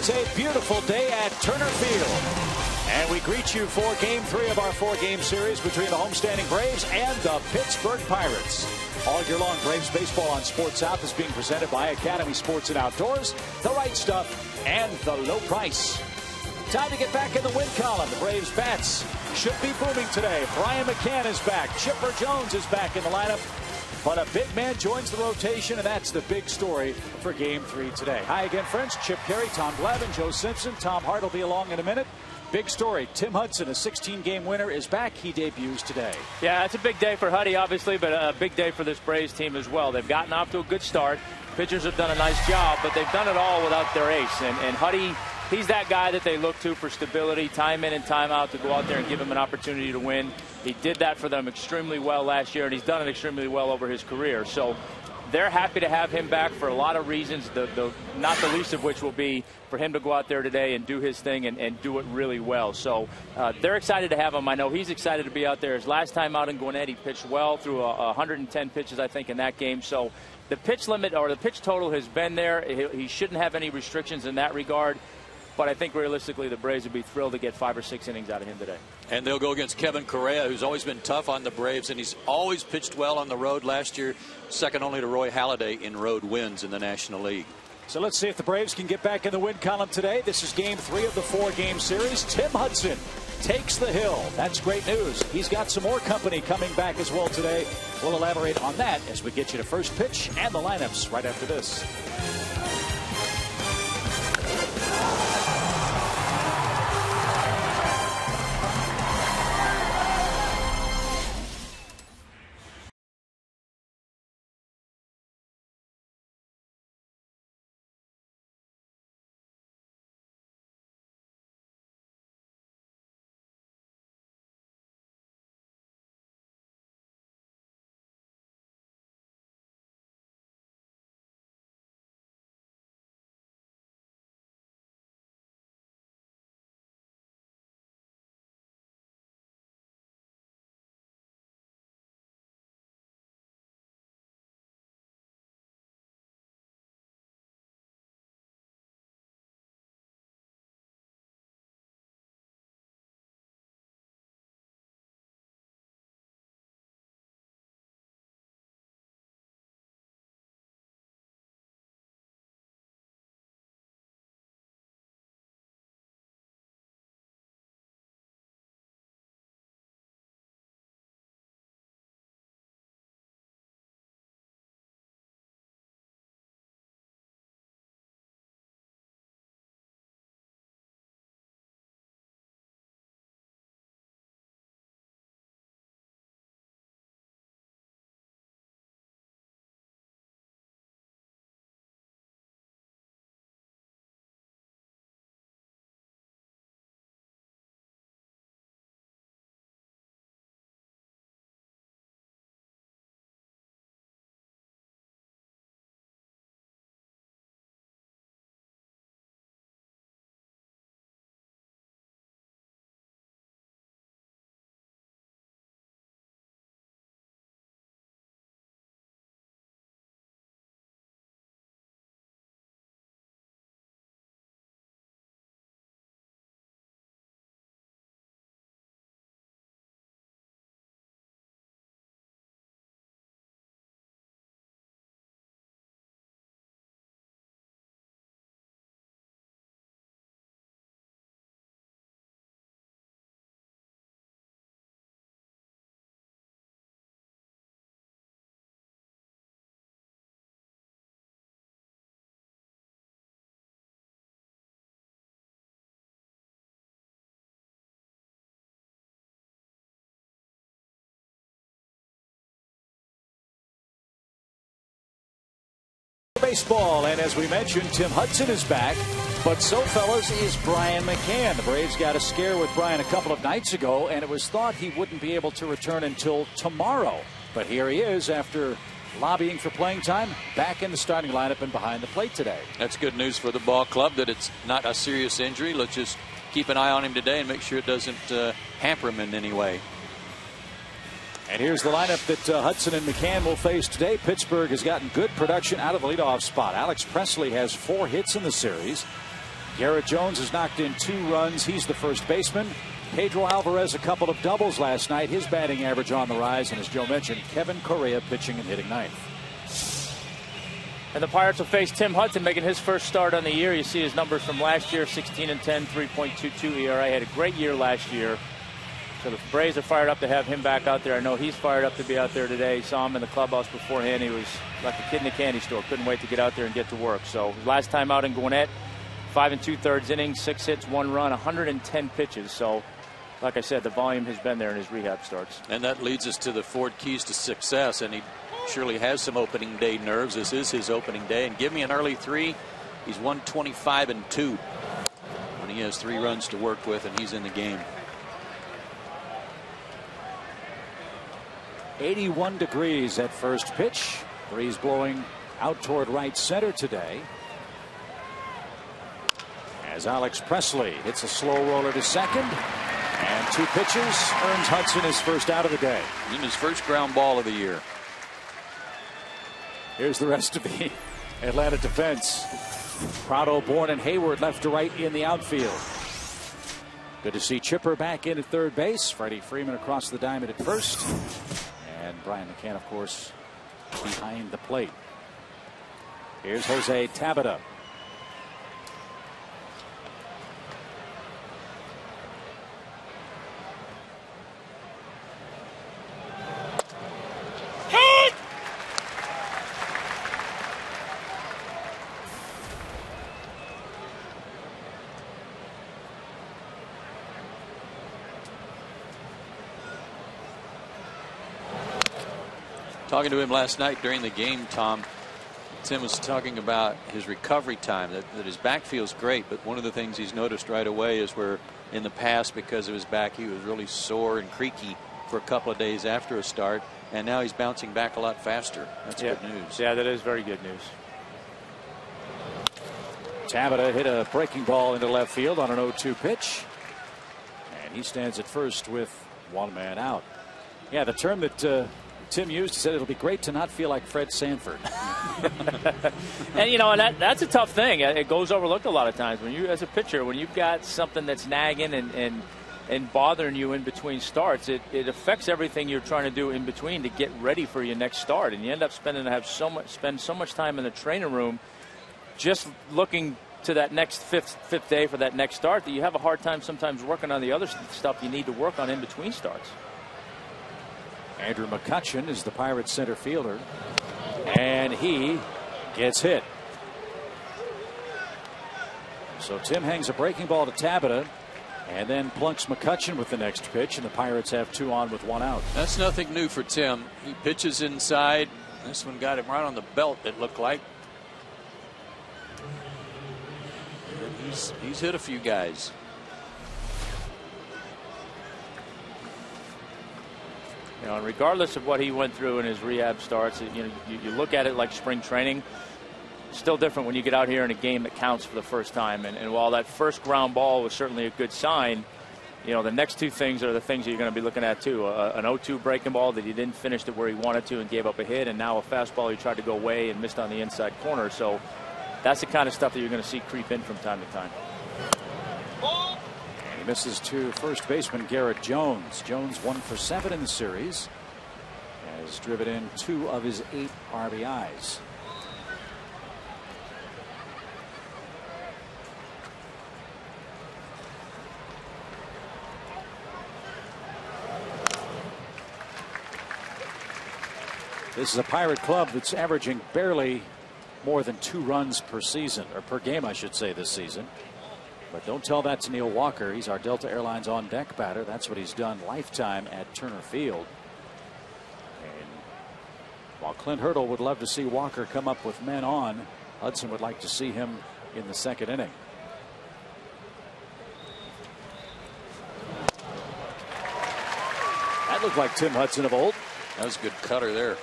is a beautiful day at Turner Field. And we greet you for Game 3 of our 4-game series between the homestanding Braves and the Pittsburgh Pirates. All year long, Braves baseball on Sports South is being presented by Academy Sports and Outdoors, the right stuff, and the low price. Time to get back in the win column. The Braves bats should be booming today. Brian McCann is back. Chipper Jones is back in the lineup. But a big man joins the rotation, and that's the big story for Game 3 today. Hi again, friends. Chip Carey, Tom Glavine, Joe Simpson. Tom Hart will be along in a minute. Big story. Tim Hudson, a 16-game winner, is back. He debuts today. Yeah, it's a big day for Huddy, obviously, but a big day for this Braves team as well. They've gotten off to a good start. Pitchers have done a nice job, but they've done it all without their ace. And Huddy, he's that guy that they look to for stability, time in and time out, to go out there and give him an opportunity to win. He did that for them extremely well last year, and he's done it extremely well over his career. So they're happy to have him back for a lot of reasons, not the least of which will be for him to go out there today and do his thing and do it really well. So they're excited to have him. I know he's excited to be out there. His last time out in Gwinnett, he pitched well through 110 pitches, I think, in that game. So the pitch limit or the pitch total has been there. He shouldn't have any restrictions in that regard. But I think realistically the Braves would be thrilled to get 5 or 6 innings out of him today. And they'll go against Kevin Correa, who's always been tough on the Braves, and he's always pitched well on the road. Last year, second only to Roy Halladay in road wins in the National League. So let's see if the Braves can get back in the win column today. This is Game 3 of the 4-game series. Tim Hudson takes the hill. That's great news. He's got some more company coming back as well today. We'll elaborate on that as we get you to first pitch and the lineups right after this. Baseball, and as we mentioned, Tim Hudson is back, but so, fellas, is Brian McCann. The Braves got a scare with Brian a couple of nights ago, and it was thought he wouldn't be able to return until tomorrow. But here he is after lobbying for playing time, back in the starting lineup and behind the plate today. That's good news for the ball club that it's not a serious injury. Let's just keep an eye on him today and make sure it doesn't hamper him in any way. And here's the lineup that Hudson and McCann will face today. Pittsburgh has gotten good production out of the leadoff spot. Alex Presley has 4 hits in the series. Garrett Jones has knocked in 2 runs. He's the first baseman. Pedro Alvarez a couple of doubles last night. His batting average on the rise. And as Joe mentioned, Kevin Correa pitching and hitting ninth. And the Pirates will face Tim Hudson, making his first start on the year. You see his numbers from last year: 16-10, 3.22 ERA. Had a great year last year. So the Braves are fired up to have him back out there. I know he's fired up to be out there today. Saw him in the clubhouse beforehand. He was like a kid in a candy store. Couldn't wait to get out there and get to work. So last time out in Gwinnett, 5 2/3 innings, 6 hits, 1 run, 110 pitches. So, like I said, the volume has been there in his rehab starts. And that leads us to the 4 keys to success. And he surely has some opening day nerves. This is his opening day. And give me an early 3. He's 125-2 when he has 3 runs to work with and he's in the game. 81 degrees at first pitch. Breeze blowing out toward right center today. As Alex Presley hits a slow roller to second. And 2 pitches earns Hudson his first out of the day. And his first ground ball of the year. Here's the rest of the Atlanta defense. Prado, Bourne, and Hayward left to right in the outfield. Good to see Chipper back in at third base. Freddie Freeman across the diamond at first. And Brian McCann, of course, behind the plate. Here's Jose Tabata. Talking to him last night during the game, Tom, Tim was talking about his recovery time, that his back feels great, but one of the things he's noticed right away is where in the past, because of his back, he was really sore and creaky for a couple of days after a start, and now he's bouncing back a lot faster. That's good news. Yeah, that is very good news. Tabata hit a breaking ball into left field on an 0-2 pitch, and he stands at first with 1 man out. Yeah, the term that Tim used, said it'll be great to not feel like Fred Sanford. And you know, and that's a tough thing. It goes overlooked a lot of times when you, as a pitcher, when you've got something that's nagging and bothering you in between starts, it affects everything you're trying to do in between to get ready for your next start, and you end up spend so much time in the training room just looking to that next fifth day for that next start that you have a hard time sometimes working on the other stuff you need to work on in between starts. Andrew McCutchen is the Pirates center fielder, and he gets hit. So Tim hangs a breaking ball to Tabata and then plunks McCutchen with the next pitch, and the Pirates have 2 on with 1 out. That's nothing new for Tim. He pitches inside. This one got him right on the belt, it looked like. He's hit a few guys. You know, and regardless of what he went through in his rehab starts, you know, you look at it like spring training. Still different when you get out here in a game that counts for the first time. And while that first ground ball was certainly a good sign, you know, the next 2 things are the things that you're going to be looking at too. An 0-2 breaking ball that he didn't finish it where he wanted to and gave up a hit, and now a fastball he tried to go away and missed on the inside corner. So that's the kind of stuff that you're going to see creep in from time to time. He misses to first baseman Garrett Jones. Jones 1 for 7 in the series. Has driven in 2 of his 8 RBIs. This is a Pirate club that's averaging barely more than 2 runs per season, or per game, I should say, this season. But don't tell that to Neil Walker. He's our Delta Airlines on deck batter. That's what he's done lifetime at Turner Field. And while Clint Hurdle would love to see Walker come up with men on, Hudson would like to see him in the 2nd inning. That looked like Tim Hudson of old. That was a good cutter there.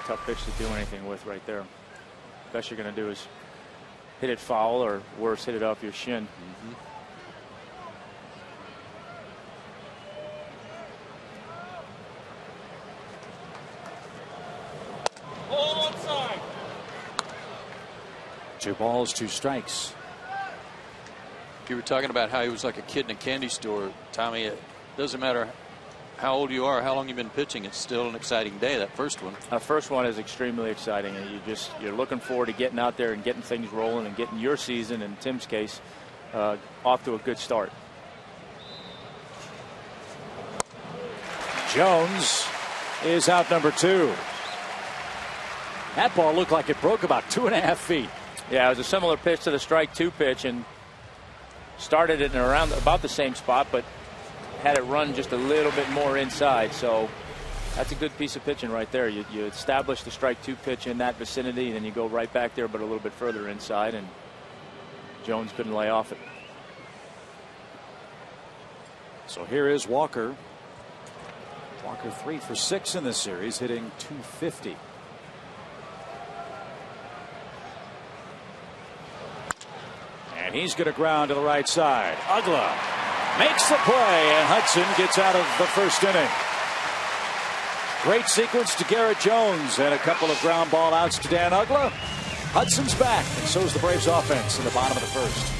Tough pitch to do anything with right there. Best you're going to do is hit it foul, or worse, hit it off your shin. 2 balls, 2 strikes. You were talking about how he was like a kid in a candy store, Tommy. It doesn't matter how old you are, how long you've been pitching, it's still an exciting day. That first one. The first one is extremely exciting, and you're looking forward to getting out there and getting things rolling and getting your season, in Tim's case, off to a good start. Jones is out number 2. That ball looked like it broke about 2.5 feet. Yeah, it was a similar pitch to the strike 2 pitch, and started it in around about the same spot, but had it run just a little bit more inside. So that's a good piece of pitching right there. You establish the strike 2 pitch in that vicinity, and then you go right back there, but a little bit further inside, and Jones couldn't lay off it. So here is Walker. Walker 3 for 6 in this series, hitting .250. And he's going to ground to the right side. Ugla makes the play, and Hudson gets out of the first inning. Great sequence to Garrett Jones and a couple of ground ball outs to Dan Ugla. Hudson's back, and so is the Braves offense in the bottom of the first.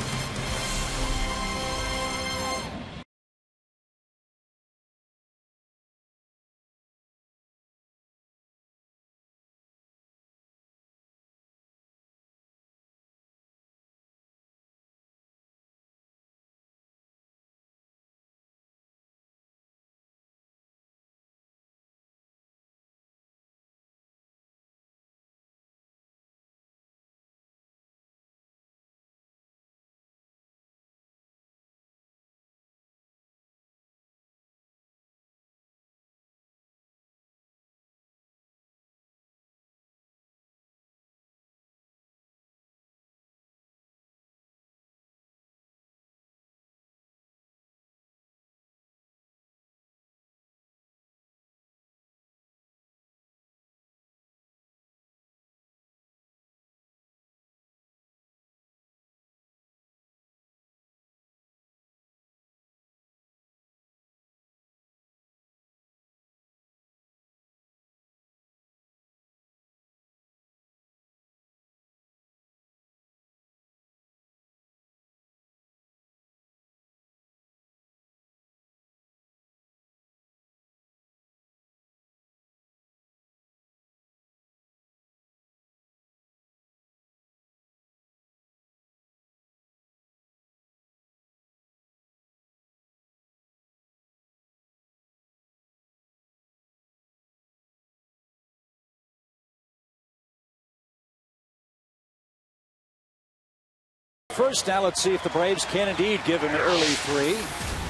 First, now let's see if the Braves can indeed give him an early 3.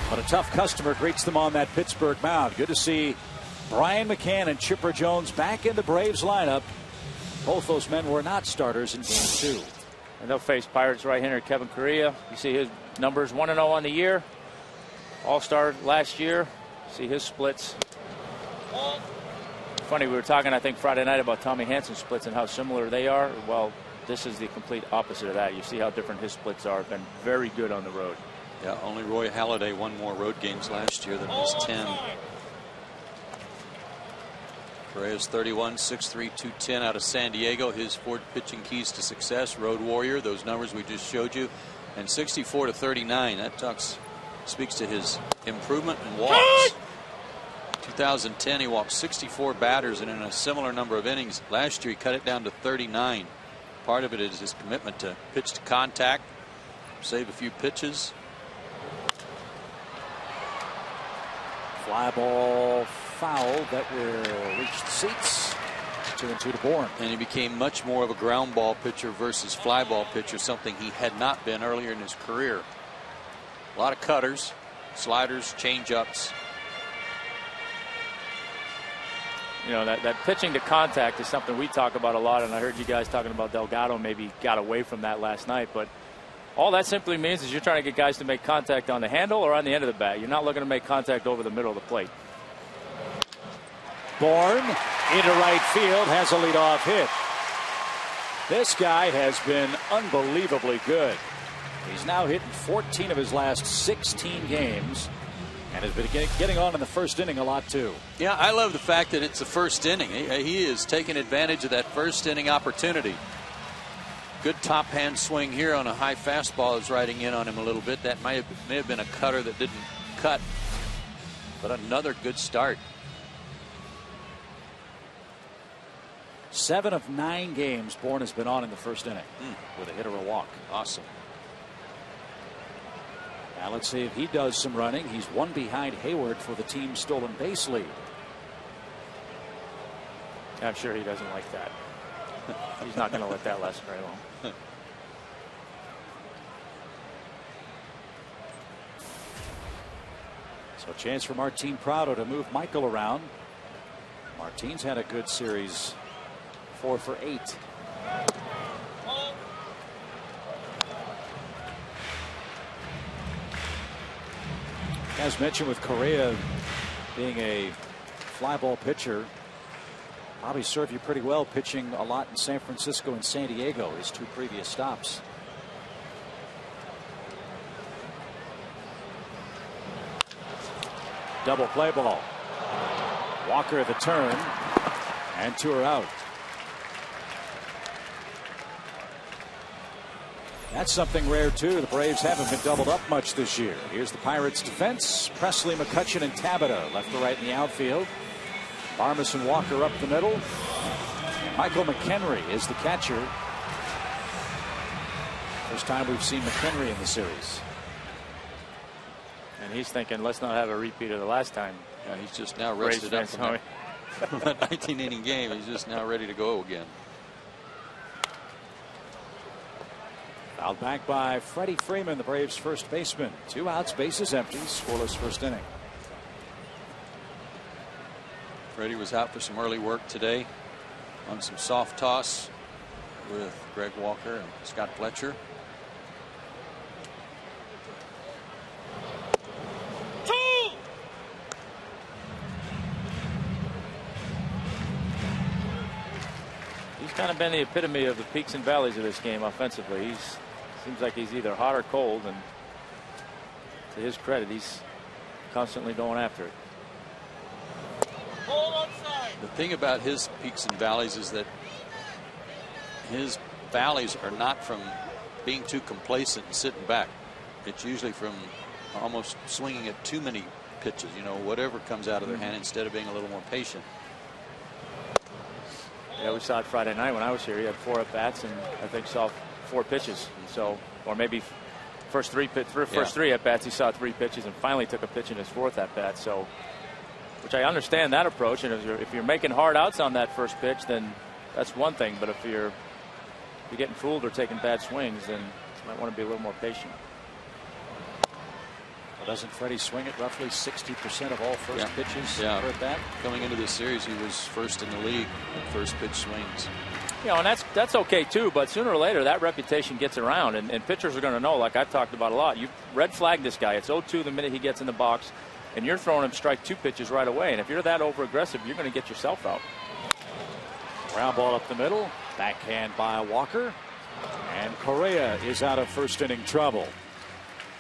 But a tough customer greets them on that Pittsburgh mound. Good to see Brian McCann and Chipper Jones back in the Braves lineup. Both those men were not starters in Game 2. And they'll face Pirates right-hander Kevin Correa. You see his numbers 1-0 on the year. All-star last year. See his splits. Funny, we were talking, I think, Friday night about Tommy Hansen's splits and how similar they are. Well, this is the complete opposite of that. You see how different his splits are. Been very good on the road. Yeah, only Roy Halladay won more road games last year than his 10. Correa's 31, 6'3", 210 out of San Diego. His 4 pitching keys to success. Road warrior, those numbers we just showed you. And 64 to 39. That speaks to his improvement in walks. 2010, he walked 64 batters, and in a similar number of innings. Last year, he cut it down to 39. Part of it is his commitment to pitch to contact, save a few pitches. Fly ball foul that will reach the seats. 2-2 to Bourne. And he became much more of a ground ball pitcher versus fly ball pitcher, something he had not been earlier in his career. A lot of cutters, sliders, change-ups. You know, that pitching to contact is something we talk about a lot, and I heard you guys talking about Delgado maybe got away from that last night. But all that simply means is you're trying to get guys to make contact on the handle or on the end of the bat. You're not looking to make contact over the middle of the plate. Bourne into right field, has a leadoff hit. This guy has been unbelievably good. He's now hitting 14 of his last 16 games. And has been getting on in the first inning a lot, too. Yeah, I love the fact that it's the first inning. He is taking advantage of that first inning opportunity. Good top hand swing here on a high fastball is riding in on him a little bit. That may have been a cutter that didn't cut, but another good start. 7 of 9 games Bourne has been on in the first inning with a hit or a walk. Awesome. Now let's see if he does some running. He's one behind Hayward for the team's stolen base lead. I'm sure he doesn't like that. He's not going to let that last very long. So a chance for Martin Prado to move Michael around. Martin's had a good series. 4 for 8. As mentioned, with Correa being a fly ball pitcher, probably served you pretty well pitching a lot in San Francisco and San Diego, his 2 previous stops. Double play ball. Walker the turn, and 2 are out. That's something rare too. The Braves haven't been doubled up much this year. Here's the Pirates defense. Presley, McCutchen, and Tabata left to right in the outfield. Barmes and Walker up the middle. And Michael McHenry is the catcher. First time we've seen McHenry in the series. And he's thinking, let's not have a repeat of the last time. Yeah, he's just now rested up from that 19-inning game. He's just now ready to go again. Fouled back by Freddie Freeman, the Braves' first baseman. 2 outs, bases empty, scoreless first inning. Freddie was out for some early work today on some soft toss with Greg Walker and Scott Fletcher. He's kind of been the epitome of the peaks and valleys of this game offensively. Seems like he's either hot or cold, and to his credit, he's constantly going after it. The thing about his peaks and valleys is that his valleys are not from being too complacent and sitting back. It's usually from almost swinging at too many pitches, you know, whatever comes out of their hand, instead of being a little more patient. Yeah, we saw it Friday night when I was here. He had 4 at bats and I think saw 4 pitches. So, or maybe first 3 at bats he saw 3 pitches and finally took a pitch in his 4th at bat. So, which I understand that approach. And if you're making hard outs on that first pitch, then that's one thing. But if you're getting fooled or taking bad swings, then you might want to be a little more patient. Doesn't Freddie swing at roughly 60% of all first pitches per at bat? Coming into this series, he was first in the league in first pitch swings. You know, and that's okay too, but sooner or later that reputation gets around, and pitchers are going to know, like I've talked about a lot. You red flag this guy. It's 0-2 the minute he gets in the box, and you're throwing him strike 2 pitches right away. And if you're that over aggressive, you're going to get yourself out. Ground ball up the middle, backhand by Walker, and Correa is out of first inning trouble.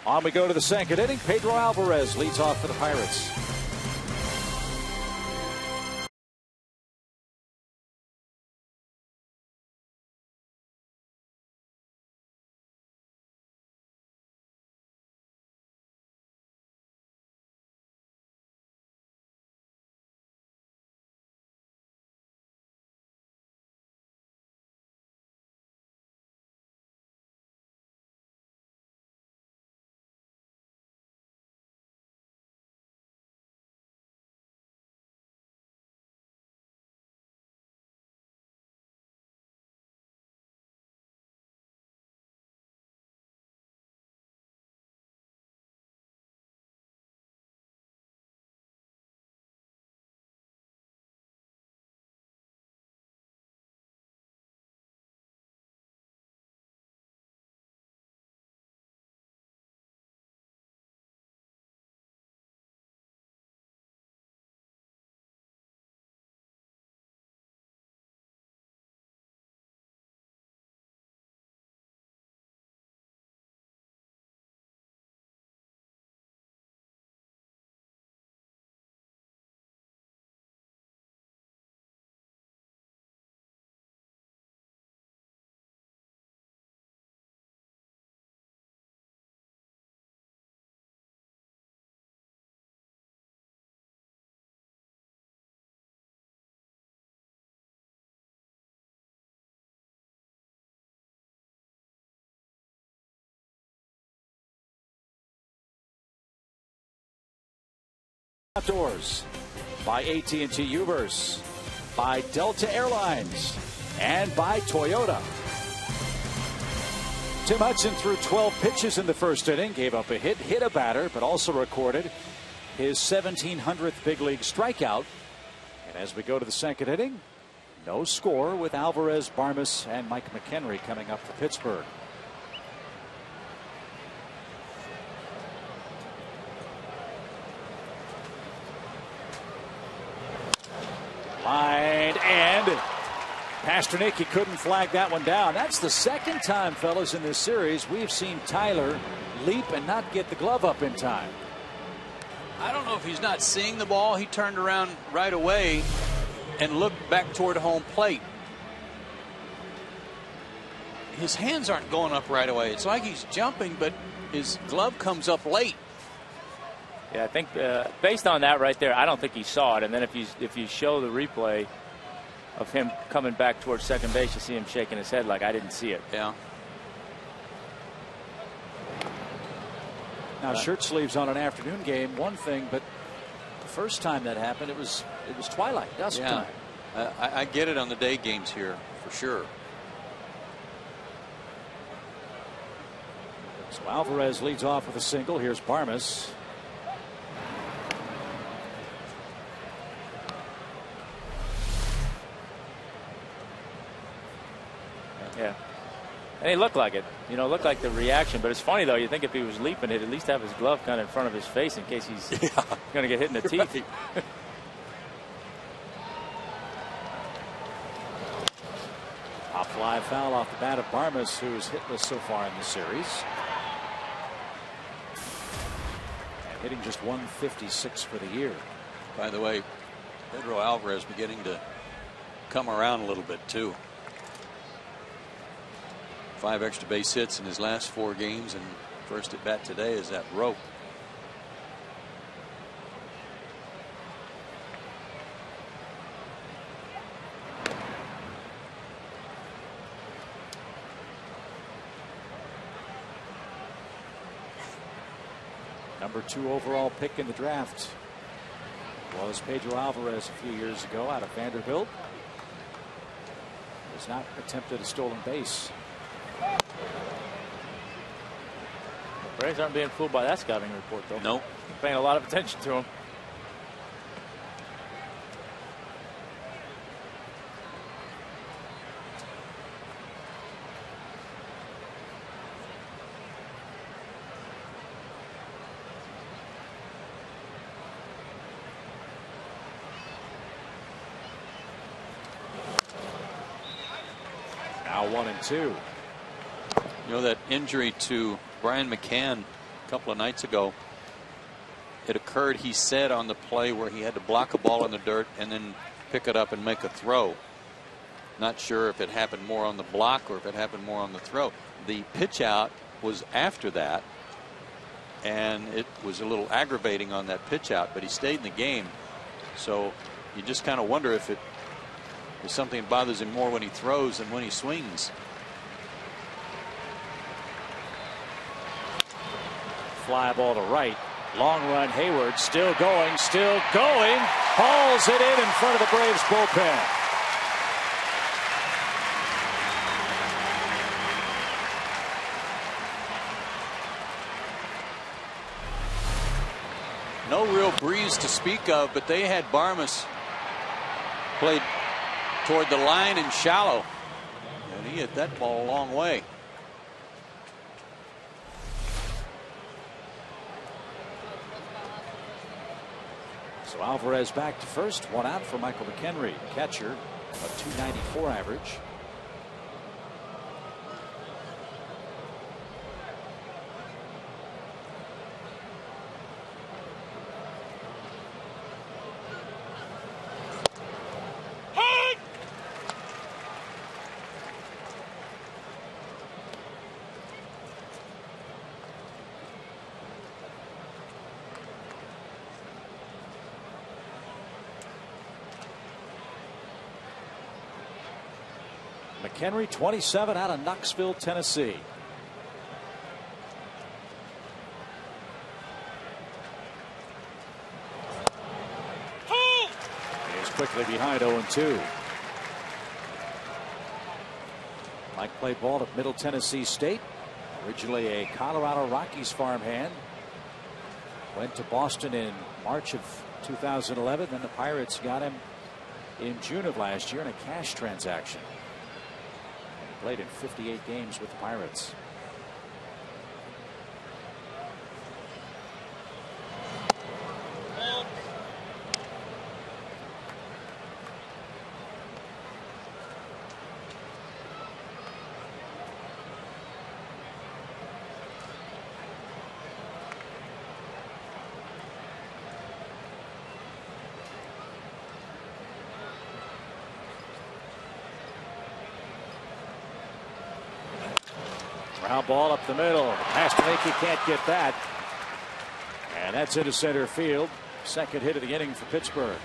On we go to the second inning. Pedro Alvarez leads off for the Pirates. Outdoors, by AT Ubers, by Delta Airlines, and by Toyota. Tim Hudson threw 12 pitches in the first inning, gave up a hit a batter, but also recorded his 1700th big league strikeout. And as we go to the second inning, no score with Alvarez, Barmes, and Mike McHenry coming up for Pittsburgh. Line and Pasternak, he couldn't flag that one down. That's the second time, fellas, in this series we've seen Tyler leap and not get the glove up in time. I don't know if he's not seeing the ball. He turned around right away and looked back toward home plate. His hands aren't going up right away. It's like he's jumping, but his glove comes up late. Yeah, I think based on that right there, I don't think he saw it. And then if you show the replay of him coming back towards second base, you see him shaking his head like, I didn't see it. Yeah. Now, shirt sleeves on an afternoon game, one thing, but the first time that happened, it was twilight, dusk time. I get it on the day games here for sure. So Alvarez leads off with a single. Here's Barmes. Yeah. And he looked like it. You know, looked like the reaction. But it's funny, though. You think if he was leaping, he'd at least have his glove kind of in front of his face in case he's going to get hit in the teeth. Right. Top fly foul off the bat of Barmes, who's hitless so far in the series. And hitting just 156 for the year. By the way, Pedro Alvarez beginning to come around a little bit, too. 5 extra base hits in his last 4 games, and first at bat today is that rope. Number 2 overall pick in the draft was Pedro Alvarez a few years ago out of Vanderbilt. Has not attempted a stolen base. Braves aren't being fooled by that scouting report, though. Nope. Paying a lot of attention to him. Now 1-2. You know, that injury to Brian McCann a couple of nights ago, it occurred, he said, on the play where he had to block a ball in the dirt and then pick it up and make a throw. Not sure if it happened more on the block or if it happened more on the throw. The pitch out was after that, and it was a little aggravating on that pitch out, but he stayed in the game. So you just kind of wonder if it is something that bothers him more when he throws than when he swings. Fly ball to right. Long run. Hayward still going. Hauls it in front of the Braves bullpen. No real breeze to speak of, but they had Barmes played toward the line and shallow, and he hit that ball a long way. So Alvarez back to first. 1 out for Michael McHenry, catcher, a .294 average. McHenry, 27, out of Knoxville, Tennessee. quickly behind 0-2. Mike played ball at Middle Tennessee State. Originally a Colorado Rockies farmhand. Went to Boston in March of 2011. Then the Pirates got him in June of last year in a cash transaction. Played in 58 games with the Pirates. Ground ball up the middle. Has to make, he can't get that. And that's into center field. Second hit of the inning for Pittsburgh.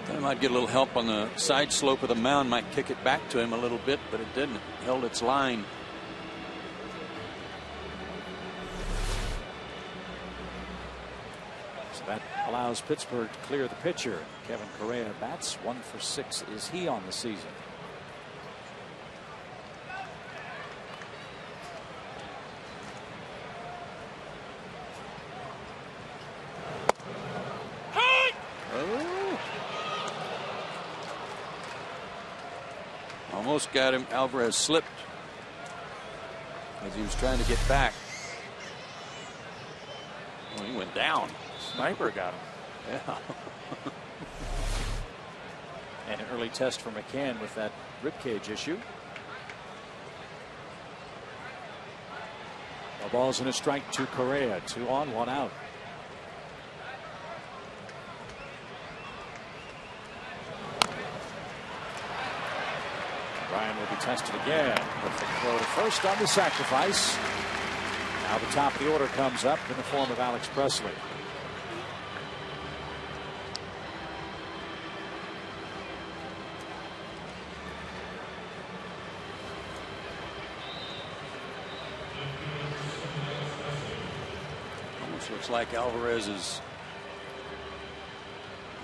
They might get a little help on the side slope of the mound, might kick it back to him a little bit, but it didn't. It held its line. That allows Pittsburgh to clear the pitcher. Kevin Correa bats. 1 for 6 is he on the season. Oh. Almost got him. Alvarez slipped as he was trying to get back. Well, he went down. Sniper got him. Yeah. And an early test for McCann with that ribcage issue. A ball's in a strike to Correa. 2 on, 1 out. Ryan will be tested again. Perfect throw to first on the sacrifice. Now the top of the order comes up in the form of Alex Presley. Looks like Alvarez is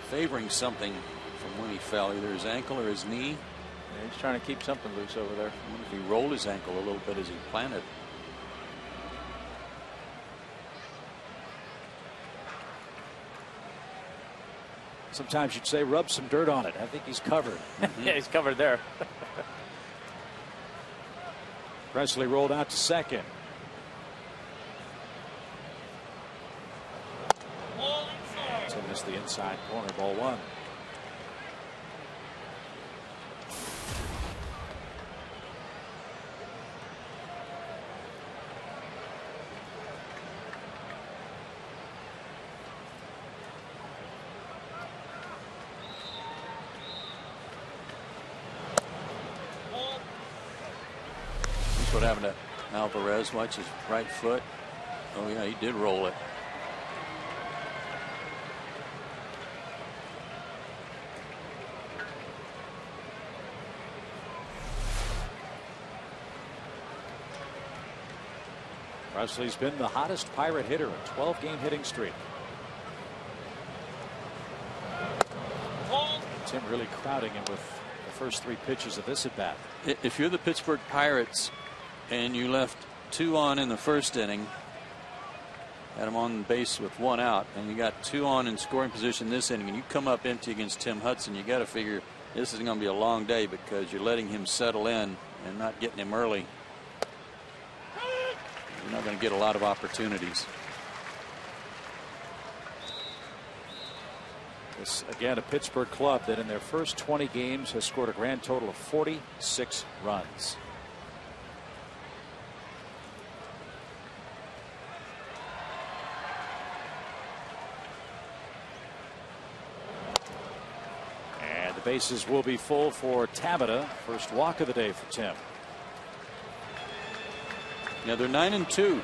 favoring something from when he fell, either his ankle or his knee. Yeah, he's trying to keep something loose over there. I wonder if he rolled his ankle a little bit as he planted. Sometimes you'd say rub some dirt on it. I think he's covered. Yeah, he's covered there. Presley rolled out to second. To miss the inside corner. Ball 1. That's what happened to Alvarez. Watch his right foot. Oh yeah, he did roll it. Presley's been the hottest Pirate hitter, a 12-game hitting streak. Tim really crowding him with the first 3 pitches of this at bat. If you're the Pittsburgh Pirates and you left 2 on in the first inning, had him on base with 1 out, and you got 2 on in scoring position this inning, and you come up empty against Tim Hudson, you got to figure this is going to be a long day because you're letting him settle in and not getting him early. You're not going to get a lot of opportunities. This again a Pittsburgh club that in their first 20 games has scored a grand total of 46 runs. And the bases will be full for Tabata. First walk of the day for Tim. Now they're 9-2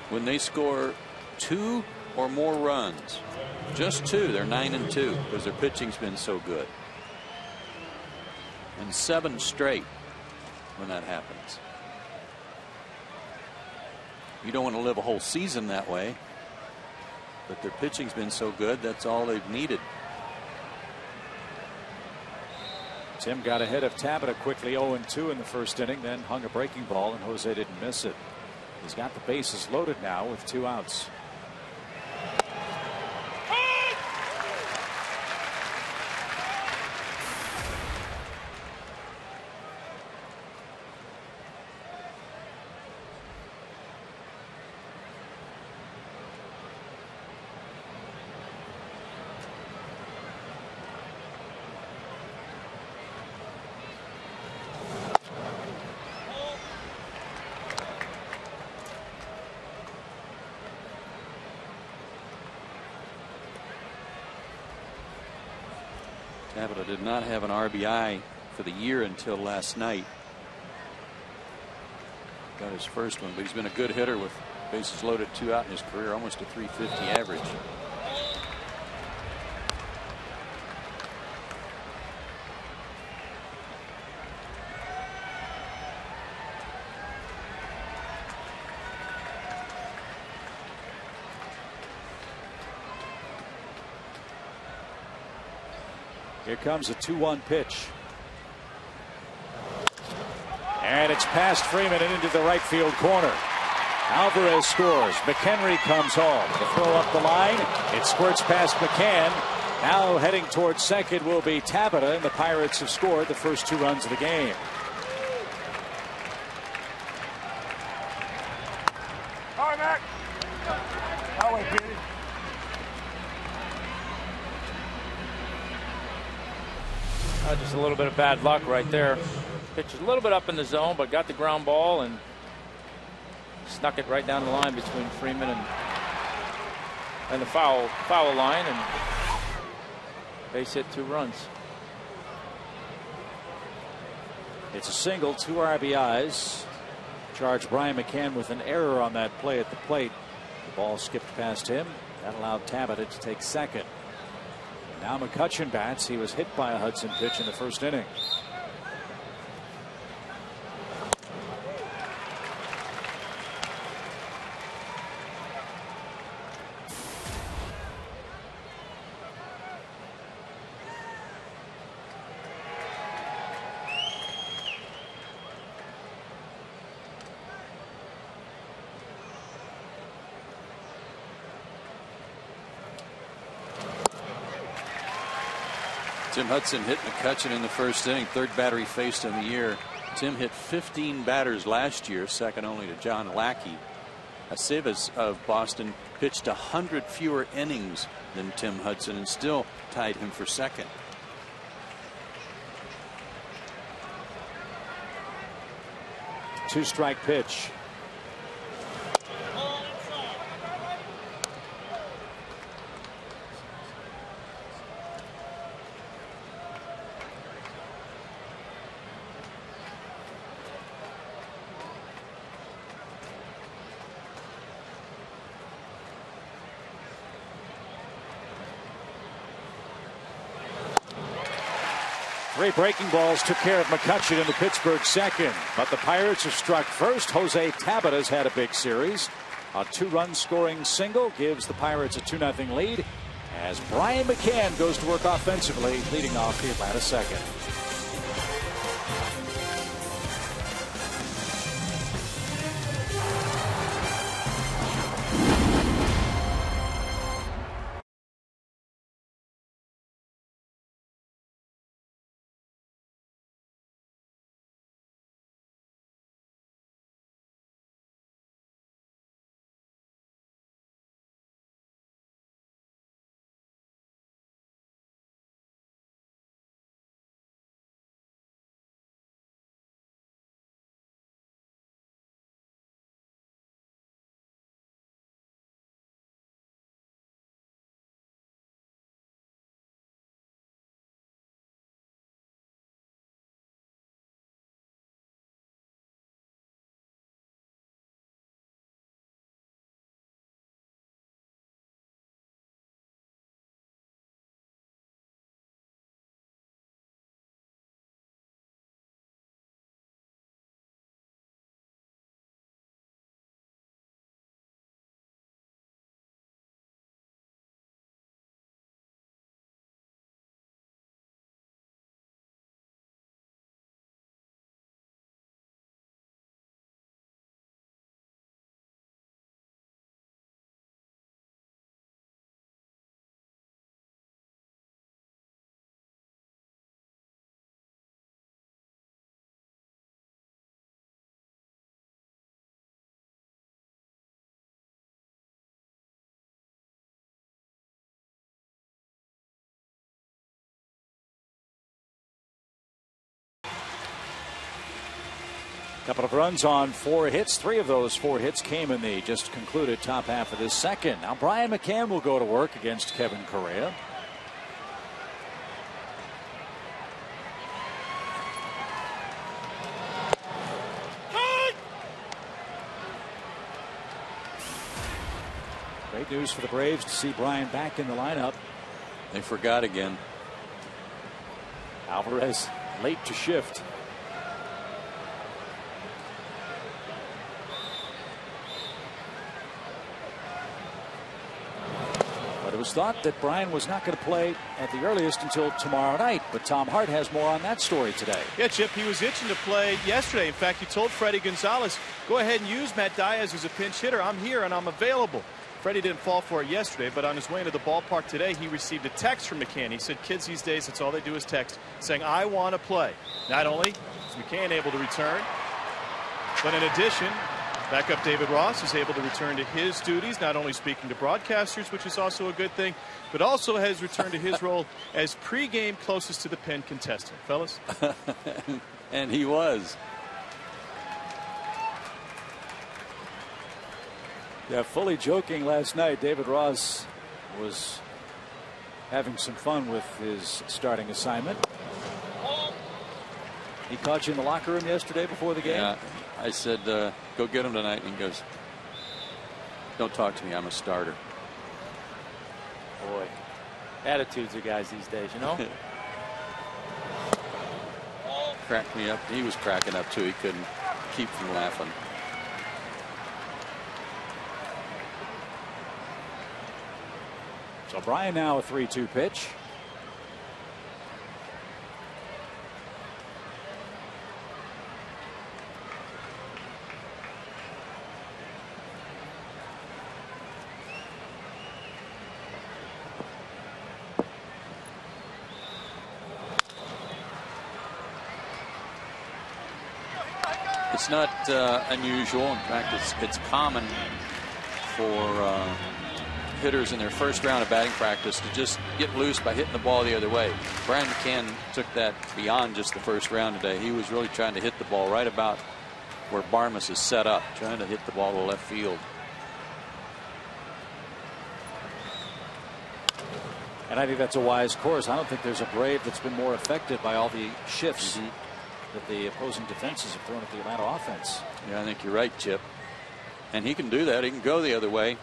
when they score 2 or more runs. Just 2. They're 9-2 because their pitching's been so good. and 7 straight when that happens. You don't want to live a whole season that way, but their pitching's been so good, that's all they've needed. Tim got ahead of Tabata quickly, 0-2 in the first inning, then hung a breaking ball, and Jose didn't miss it. He's got the bases loaded now with 2 outs. Tabata did not have an RBI for the year until last night. Got his first one, but he's been a good hitter with bases loaded, 2 out in his career, almost a .350 average. Here comes a 2-1 pitch. And it's past Freeman and into the right field corner. Alvarez scores. McHenry comes home. The throw up the line. It squirts past McCann. Now heading towards second will be Tabata, and the Pirates have scored the first 2 runs of the game. All right, Mac. That way, Petey. Just a little bit of bad luck right there. Pitch a little bit up in the zone, but got the ground ball and snuck it right down the line between Freeman and the foul line, and base hit, 2 runs. It's a single, 2 RBIs. Charged Brian McCann with an error on that play at the plate. The ball skipped past him. That allowed Tabata to take second. Now McCutchen bats. He was hit by a Hudson pitch in the first inning. Tim Hudson hit McCutchen in the first inning, 3rd batter he faced in the year. Tim hit 15 batters last year, second only to John Lackey. Aceves of Boston pitched 100 fewer innings than Tim Hudson and still tied him for second. Two-strike pitch. Three breaking balls took care of McCutchen in the Pittsburgh second. But the Pirates have struck first. Jose Tabata's had a big series. A 2-run scoring single gives the Pirates a 2-0 lead as Brian McCann goes to work offensively, leading off the Atlanta second. Couple of runs on 4 hits. 3 of those 4 hits came in the just concluded top half of this second. Now Brian McCann will go to work against Kevin Correa. Great news for the Braves to see Brian back in the lineup. They forgot again. Alvarez late to shift. But it was thought that Brian was not going to play at the earliest until tomorrow night. But Tom Hart has more on that story today. Yeah, Chip, he was itching to play yesterday. In fact, he told Freddie Gonzalez, go ahead and use Matt Diaz as a pinch hitter. I'm here and I'm available. Freddie didn't fall for it yesterday, but on his way into the ballpark today, he received a text from McCann. He said kids these days, that's all they do is text, saying, I want to play. Not only is McCann able to return, but in addition, backup David Ross is able to return to his duties, not only speaking to broadcasters, which is also a good thing, but also has returned to his role as pregame closest to the pen contestant. Fellas? And he was. Yeah, fully joking last night, David Ross was having some fun with his starting assignment. He caught you in the locker room yesterday before the game? Yeah, I said, go get him tonight. And he goes, don't talk to me. I'm a starter. Boy, attitudes of guys these days, you know? Cracked me up. He was cracking up, too. He couldn't keep from laughing. So Brian now a 3-2 pitch. It's not unusual. In fact, it's common for hitters in their first round of batting practice to just get loose by hitting the ball the other way. Brian McCann took that beyond just the first round today. He was really trying to hit the ball right about where Barmas is set up, trying to hit the ball to left field. And I think that's a wise course. I don't think there's a Brave that's been more affected by all the shifts that the opposing defenses have thrown at the Atlanta offense. Yeah, I think you're right, Chip. And he can do that. He can go the other way.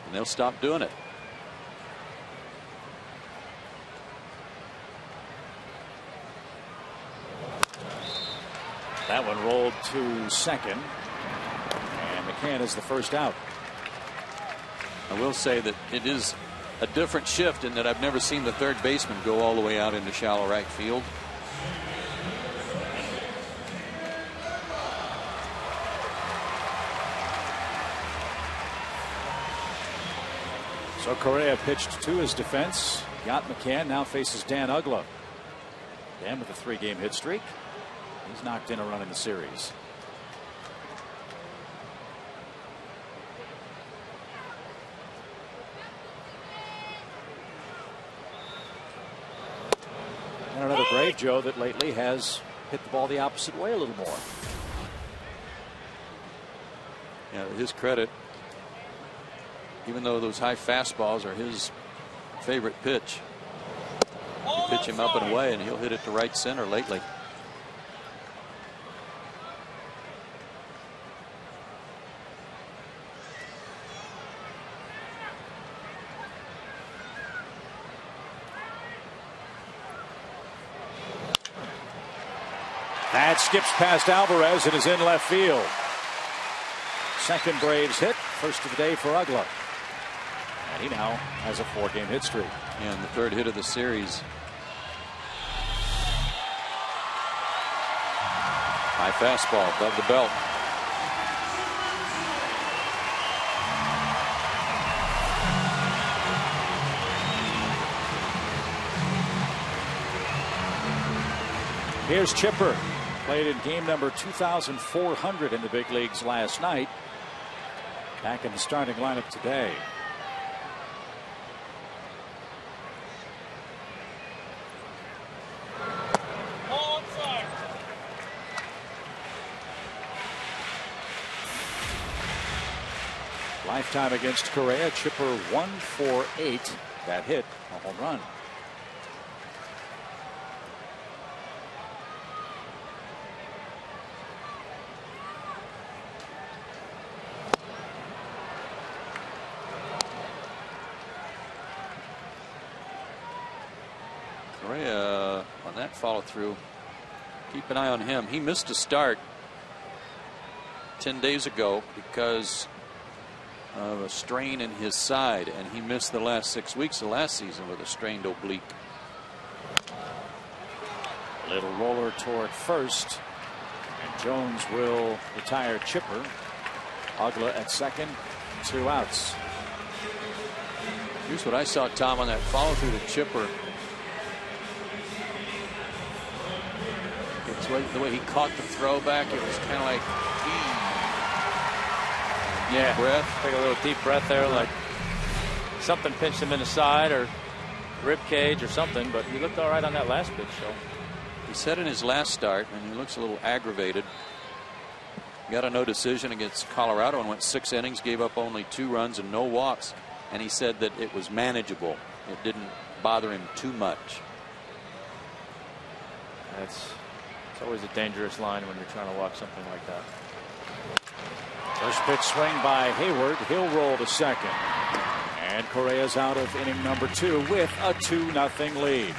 And they'll stop doing it. That one rolled to second. And McCann is the first out. I will say that it is a different shift in that I've never seen the third baseman go all the way out into shallow right field. So Correa pitched to his defense. Got McCann. Now faces Dan Uggla. Dan with a 3-game hit streak. He's knocked in a run in the series. And another Brave, Joe, that lately has hit the ball the opposite way a little more. Yeah, to his credit, even though those high fastballs are his favorite pitch, you pitch him up and away and he'll hit it to right center lately. That skips past Alvarez and is in left field. Second Braves hit, first of the day for Uggla. And he now has a 4-game hit streak. And the third hit of the series. High fastball above the belt. Here's Chipper. Played in game number 2,400 in the big leagues last night. Back in the starting lineup today. Lifetime against Correa. Chipper 1 for 8. That hit a home run. Correa on that follow through. Keep an eye on him. He missed a start 10 days ago because of a strain in his side, and he missed the last 6 weeks of last season with a strained oblique. Little roller toward first, and Jones will retire Chipper. Ugla at second, 2 outs. Here's what I saw, Tom, on that follow through to Chipper. It's the way he caught the throw back. It was kind of like, yeah, breath. Take a little deep breath there, like something pinched him in the side or rib cage or something. But he looked all right on that last pitch. So he said in his last start, and he looks a little aggravated. Got a no decision against Colorado and went 6 innings, gave up only 2 runs and no walks. And he said that it was manageable. It didn't bother him too much. It's always a dangerous line when you're trying to walk something like that. First pitch swing by Hayward. He'll roll to second. And Correa's out of inning number 2 with a 2-0 lead.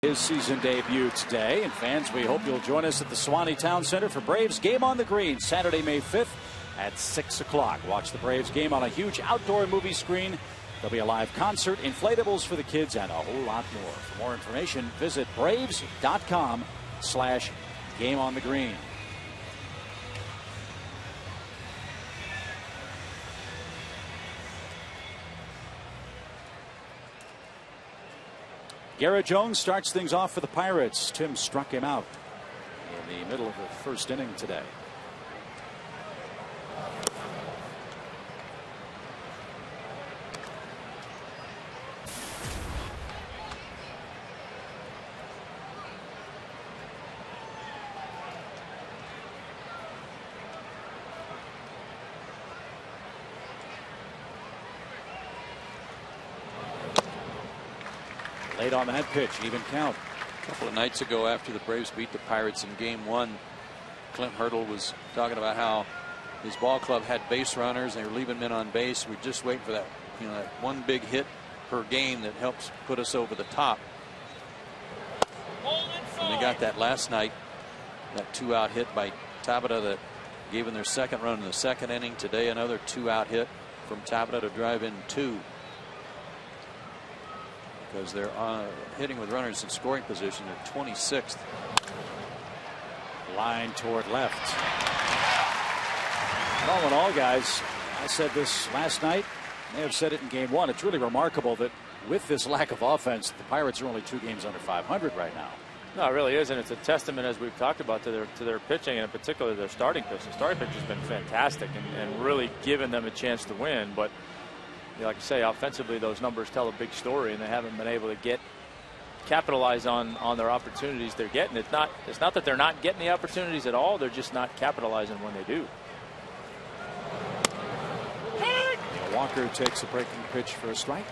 His season debut today, and fans, we hope you'll join us at the Sewanee Town Center for Braves Game on the Green Saturday, May 5th at 6 o'clock. Watch the Braves game on a huge outdoor movie screen. There'll be a live concert, inflatables for the kids, and a whole lot more. For more information, visit braves.com/gameonthegreen. Garrett Jones starts things off for the Pirates. Tim struck him out in the middle of the first inning today. Late on that pitch, even count. A couple of nights ago, after the Braves beat the Pirates in Game 1, Clint Hurdle was talking about how his ball club had base runners. They were leaving men on base. We're just waiting for that, that one big hit per game that helps put us over the top. And they got that last night, that 2-out hit by Tabata that gave them their second run in the second inning. Today, another 2-out hit from Tabata to drive in 2. Because they're hitting with runners in scoring position. They're 26th. Line toward left. All in all, guys, I said this last night. May have said it in Game 1. It's really remarkable that with this lack of offense, the Pirates are only 2 games under 500 right now. No, it really is, and it's a testament, as we've talked about, to their pitching, and in particular their starting pitch. The starting pitch has been fantastic and really given them a chance to win. But like I say, offensively, those numbers tell a big story, and they haven't been able to capitalize on their opportunities they're getting. It's not that they're not getting the opportunities at all. They're just not capitalizing when they do. Walker takes a breaking pitch for a strike.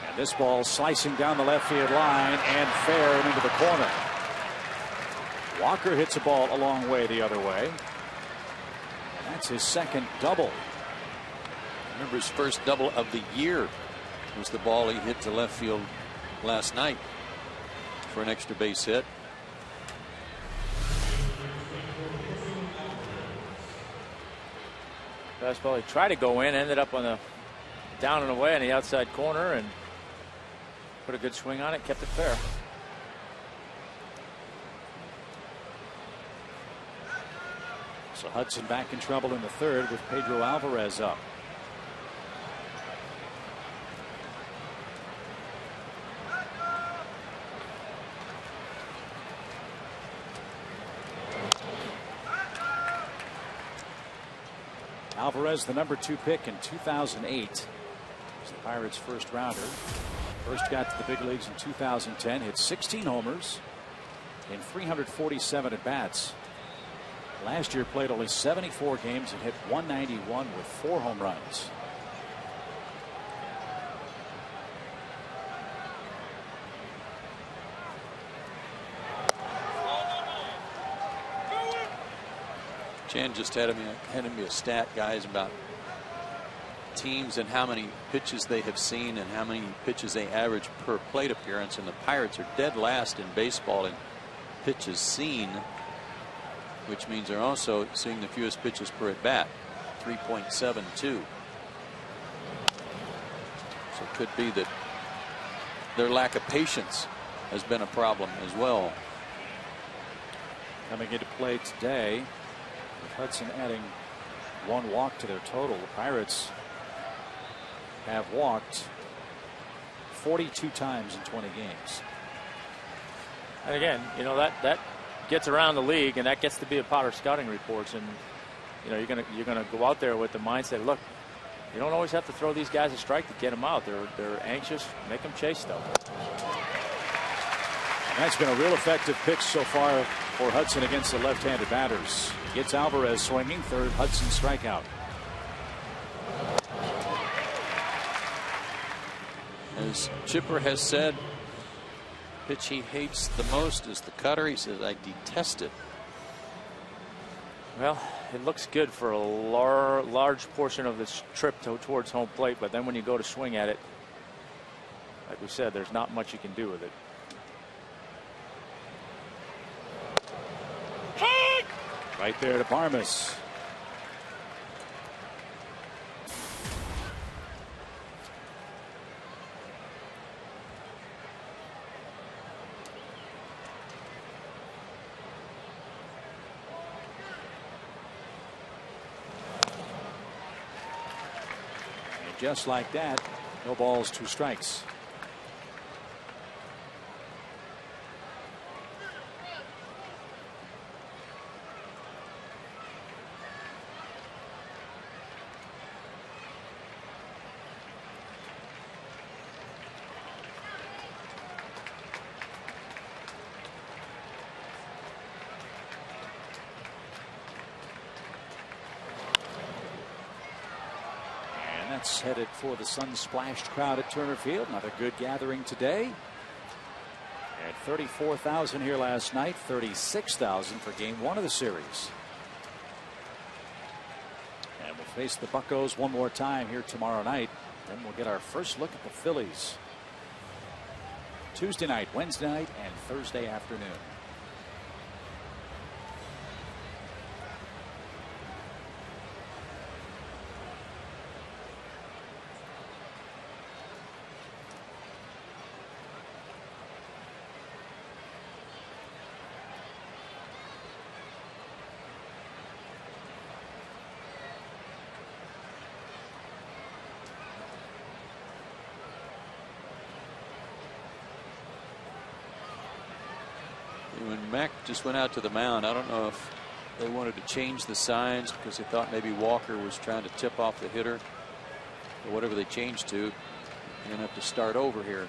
And this ball slicing down the left field line and fair and into the corner. Walker hits a ball a long way the other way. And that's his second double. Remember, his first double of the year was the ball he hit to left field last night for an extra base hit. Fastball, he tried to go in, ended up on the down and away on the outside corner, and put a good swing on it, kept it fair. So Hudson back in trouble in the third with Pedro Alvarez up. Alvarez, the number 2 pick in 2008. Was the Pirates' first rounder. First got to the big leagues in 2010. Hit 16 homers in 347 at bats. Last year played only 74 games and hit 191 with 4 home runs. Jan just had me a stat, guys, about teams and how many pitches they have seen and how many pitches they average per plate appearance. And the Pirates are dead last in baseball in pitches seen, which means they're also seeing the fewest pitches per at bat, 3.72. So it could be that their lack of patience has been a problem as well. Coming into play today, with Hudson adding 1 walk to their total, the Pirates have walked 42 times in 20 games. And again, you know, that gets around the league, and that gets to be a part of scouting reports. And you know, you're gonna go out there with the mindset, look, you don't always have to throw these guys a strike to get them out. They're anxious, make them chase stuff. And that's been a real effective pitch so far for Hudson against the left-handed batters. Gets Alvarez swinging, third Hudson strikeout. As Chipper has said, pitch he hates the most is the cutter. He says, I detest it. Well, it looks good for a large portion of this trip towards home plate, but then when you go to swing at it, like we said, there's not much you can do with it. Right there to Parmas. And just like that, no balls, 2 strikes. Headed for the sun-splashed crowd at Turner Field. Another good gathering today. At 34,000 here last night, 36,000 for game 1 of the series. And we'll face the Buccos one more time here tomorrow night. Then we'll get our first look at the Phillies. Tuesday night, Wednesday night, and Thursday afternoon. when Mack just went out to the mound, I don't know if they wanted to change the signs because they thought maybe Walker was trying to tip off the hitter, or whatever they changed to. You're going to have to start over here.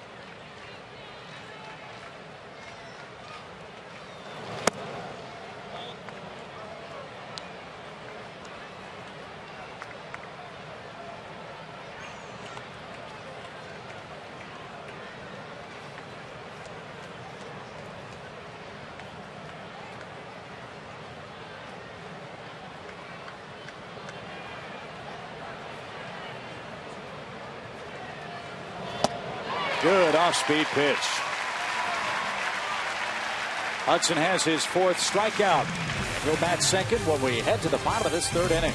Good off-speed pitch. Hudson has his 4th strikeout. He'll bat second when we head to the bottom of this 3rd inning.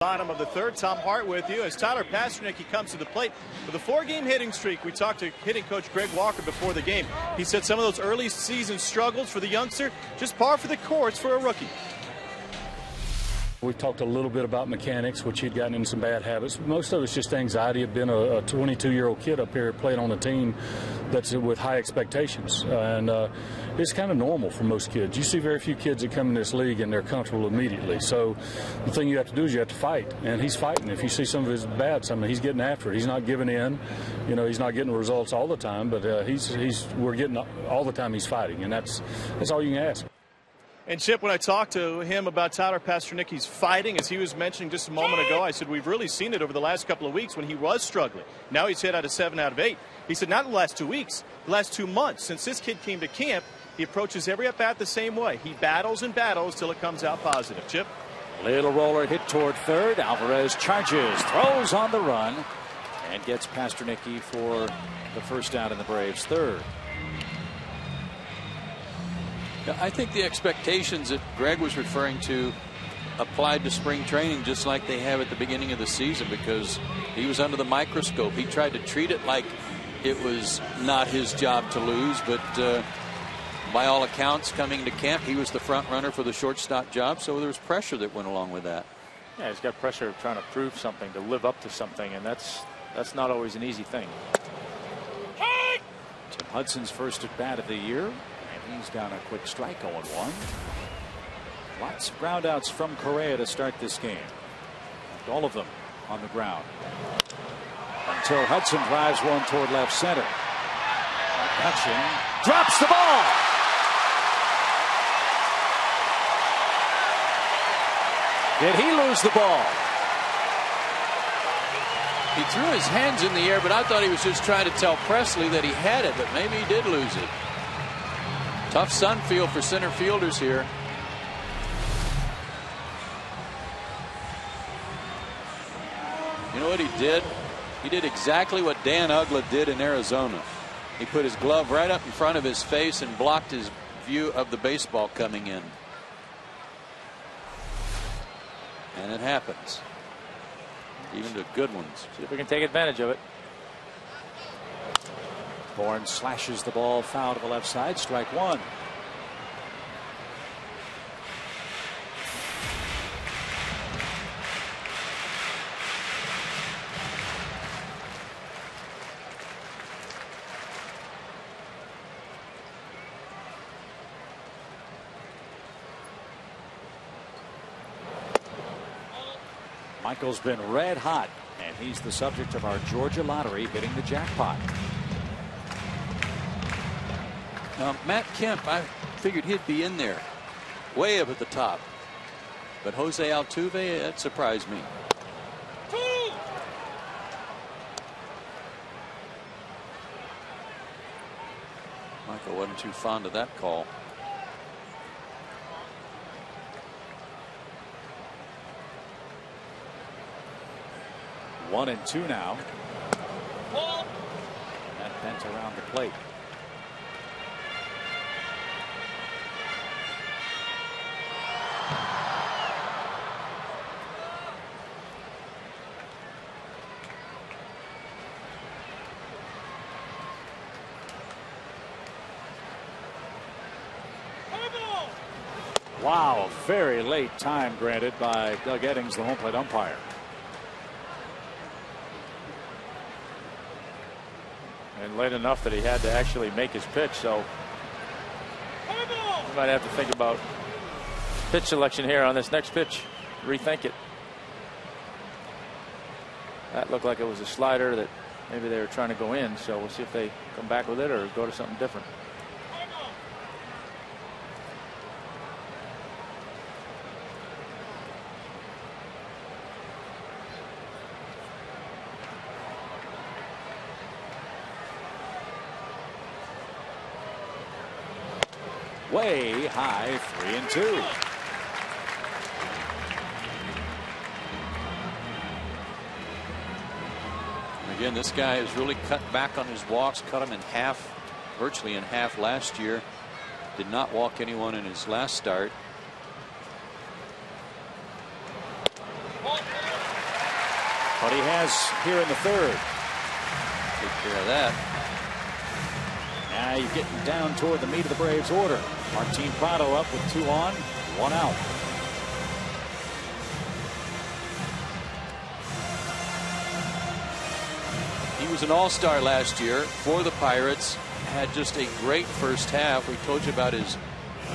Bottom of the 3rd, Tom Hart with you as Tyler Pasternak comes to the plate with a 4-game hitting streak. We talked to hitting coach Greg Walker before the game. He said some of those early season struggles for the youngster, just par for the course for a rookie. We talked a little bit about mechanics, which he'd gotten in some bad habits. Most of it's just anxiety of being a 22-year-old kid up here playing on a team that's with high expectations. And it's kind of normal for most kids. You see very few kids that come in this league and they're comfortable immediately. So the thing you have to do is you have to fight. And he's fighting. If you see some of his bad, he's getting after it. He's not giving in. You know, he's not getting results all the time, but we're getting all the time he's fighting. And that's all you can ask. And Chip, when I talked to him about Tyler Pasternak fighting, as he was mentioning just a moment ago, I said we've really seen it over the last couple of weeks when he was struggling. Now he's hit out of 7 out of 8. He said not the last 2 weeks, the last 2 months. Since this kid came to camp, he approaches every at-bat the same way. He battles and battles till it comes out positive. Chip? Little roller hit toward 3rd. Alvarez charges, throws on the run, and gets Pasternak for the 1st out in the Braves' 3rd. I think the expectations that Greg was referring to applied to spring training just like they have at the beginning of the season, because he was under the microscope. He tried to treat it like it was not his job to lose, but by all accounts, coming to camp, he was the front runner for the shortstop job, so there was pressure that went along with that. Yeah, he's got pressure of trying to prove something, to live up to something, and that's not always an easy thing. Tim Hudson's 1st at bat of the year. He's got a quick strike, 0-1. Lots of groundouts from Correa to start this game. And all of them on the ground. Until Hudson drives one toward left center. McCutchen drops the ball. Did he lose the ball? He threw his hands in the air, but I thought he was just trying to tell Presley that he had it, but maybe he did lose it. Tough sun field for center fielders here. You You know what he did? He did exactly what Dan Uggla did in Arizona. He put his glove right up in front of his face and blocked his view of the baseball coming in. And it happens. Even to good ones. See if we can take advantage of it. Bourne slashes the ball foul to the left side. Strike one. Michael's been red hot, and he's the subject of our Georgia lottery hitting the jackpot. Matt Kemp, I figured he'd be in there, way up at the top. But Jose Altuve, that surprised me. Michael wasn't too fond of that call. One and two now. That bent around the plate. Wow, very late time granted by Doug Eddings, the home plate umpire. And late enough that he had to actually make his pitch, so we might have to think about pitch selection here on this next pitch. Rethink it. That looked like it was a slider that maybe they were trying to go in, so we'll see if they come back with it or go to something different. Way high, 3-2. Again, this guy has really cut back on his walks, cut them in half, virtually in half last year. Did not walk anyone in his last start. But he has here in the third. Take care of that. Now you're getting down toward the meat of the Braves order. Martin Prado up with 2 on, 1 out. He was an all-star last year for the Pirates. Had just a great first half. We told you about his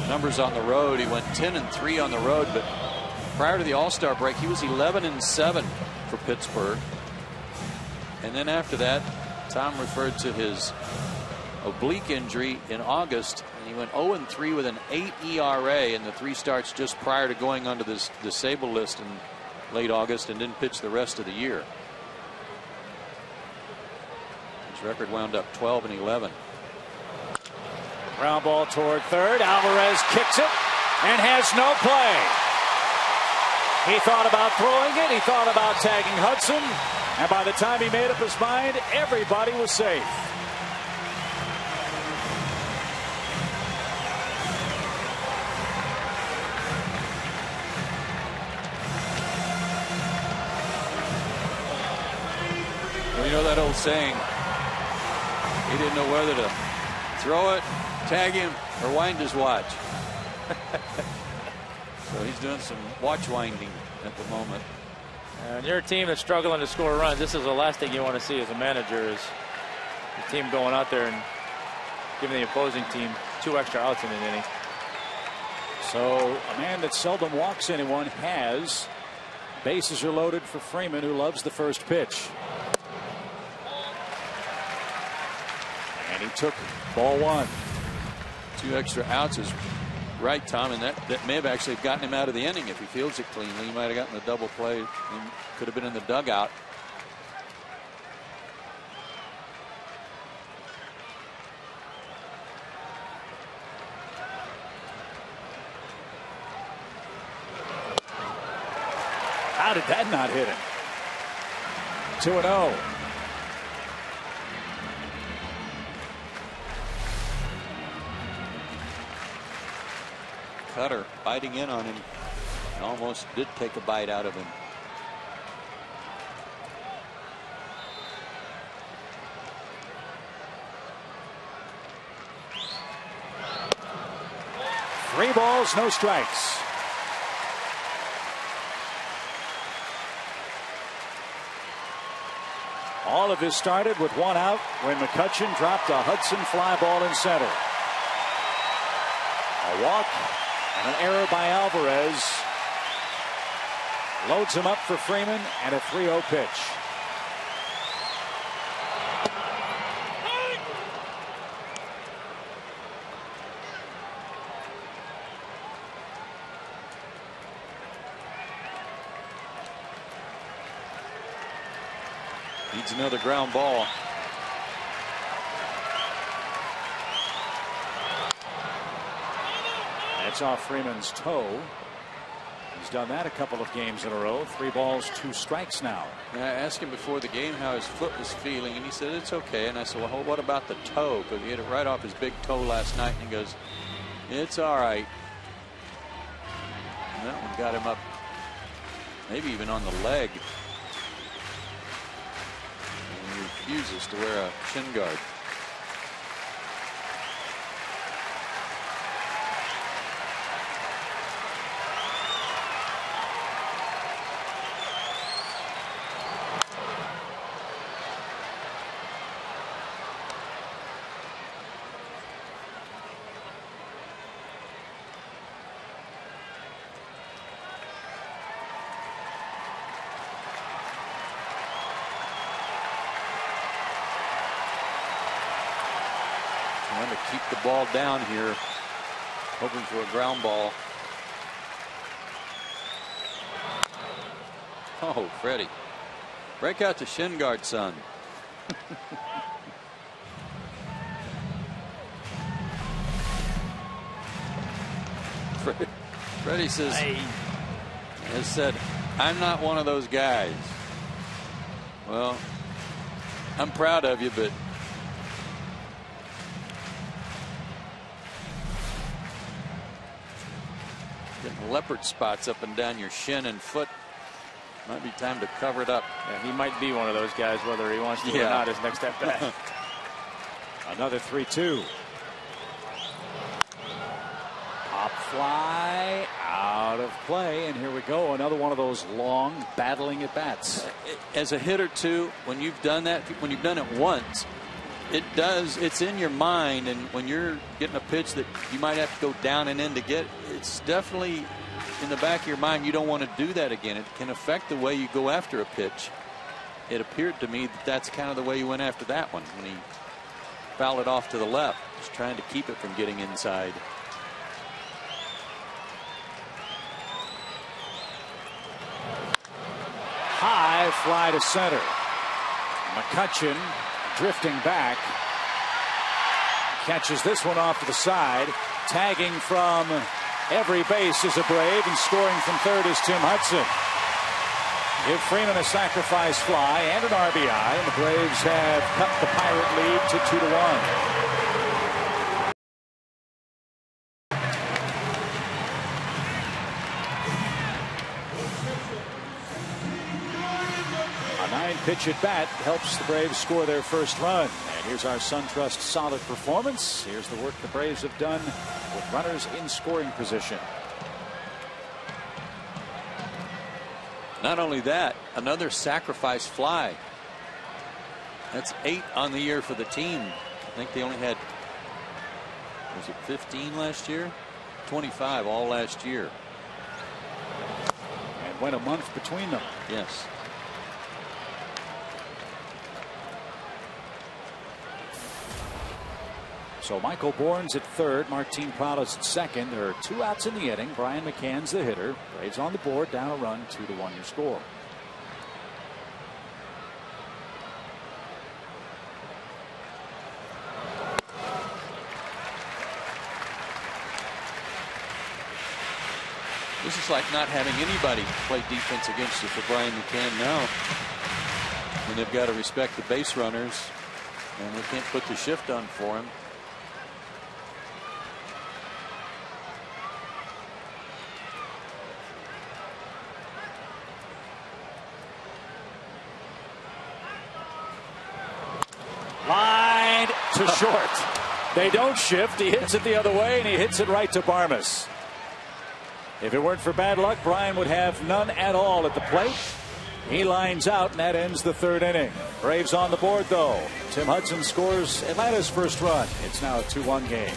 numbers on the road. He went 10-3 on the road, but prior to the all-star break, he was 11-7 for Pittsburgh. And then after that, Tom referred to his oblique injury in August, and he went 0-3 with an 8 ERA in the 3 starts just prior to going onto this disabled list in late August, and didn't pitch the rest of the year. His record wound up 12-11. Ground ball toward third. Alvarez kicks it and has no play. He thought about throwing it. He thought about tagging Hudson, and by the time he made up his mind, everybody was safe. You know that old saying, he didn't know whether to throw it, tag him, or wind his watch. So he's doing some watch winding at the moment. And you're a team that's struggling to score runs. This is the last thing you want to see as a manager, is the team going out there and giving the opposing team 2 extra outs in an inning. So a man that seldom walks anyone has. Bases are loaded for Freeman, who loves the first pitch. And he took ball 1. 2 extra outs is right, Tom, and that may have actually gotten him out of the inning. If he fields it cleanly, he might have gotten the double play and could have been in the dugout. How did that not hit him? 2-0. Cutter biting in on him and almost did take a bite out of him. Three balls, no strikes. All of this started with one out when McCutchen dropped a Hudson fly ball in center. A walk and an error by Alvarez loads him up for Freeman, and a 3-0 pitch. Needs another ground ball. That's off Freeman's toe. He's done that a couple of games in a row. 3 balls, 2 strikes now. I asked him before the game how his foot was feeling, and he said it's okay. And I said, well, what about the toe? Because he hit it right off his big toe last night. And he goes, it's all right. And that one got him up, maybe even on the leg. And he refuses to wear a shin guard. Trying to keep the ball down here, hoping for a ground ball. Oh, Freddie. Break out the shin guard, son. Freddie says, has said, I'm not one of those guys. Well, I'm proud of you, but getting leopard spots up and down your shin and foot. Might be time to cover it up. Yeah, he might be one of those guys, whether he wants to or not, his next at bat. Another 3-2. Pop fly out of play, and here we go. Another one of those long battling at bats. As a hitter too, when you've done that, when you've done it once, it's in your mind, and when you're getting a pitch that you might have to go down and in to get, it's definitely in the back of your mind. You don't want to do that again. It can affect the way you go after a pitch. It appeared to me that that's kind of the way you went after that one when he fouled it off to the left, just trying to keep it from getting inside. High fly to center. McCutchen drifting back, catches this one off to the side. Tagging from every base is a Brave, and scoring from third is Tim Hudson. Give Freeman a sacrifice fly and an RBI, and the Braves have cut the Pirate lead to 2-1. A 9-pitch at bat helps the Braves score their first run. And here's our SunTrust solid performance. Here's the work the Braves have done with runners in scoring position. Not only that, another sacrifice fly. That's 8 on the year for the team. I think they only had, was it 15 last year? 25 all last year. And went a month between them. Yes. So Michael Bourne's at third, Martin Prada's at second. There are 2 outs in the inning. Brian McCann's the hitter. Braves on the board, down a run, 2-1 your score. This is like not having anybody play defense against you for Brian McCann now. And they've got to respect the base runners, and they can't put the shift on for him. Line to short. They don't shift. He hits it the other way, and he hits it right to Barmes. If it weren't for bad luck, Brian would have none at all at the plate. He lines out, and that ends the third inning. Braves on the board, though. Tim Hudson scores Atlanta's first run. It's now a 2-1 game.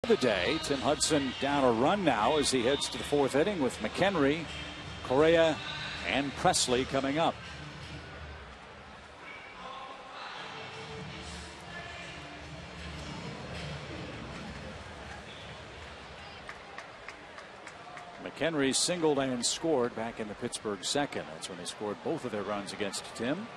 The day. Tim Hudson down a run now as he heads to the fourth inning with McHenry, Correa, and Presley coming up. McHenry singled and scored back in the Pittsburgh second. That's when they scored both of their runs against Tim.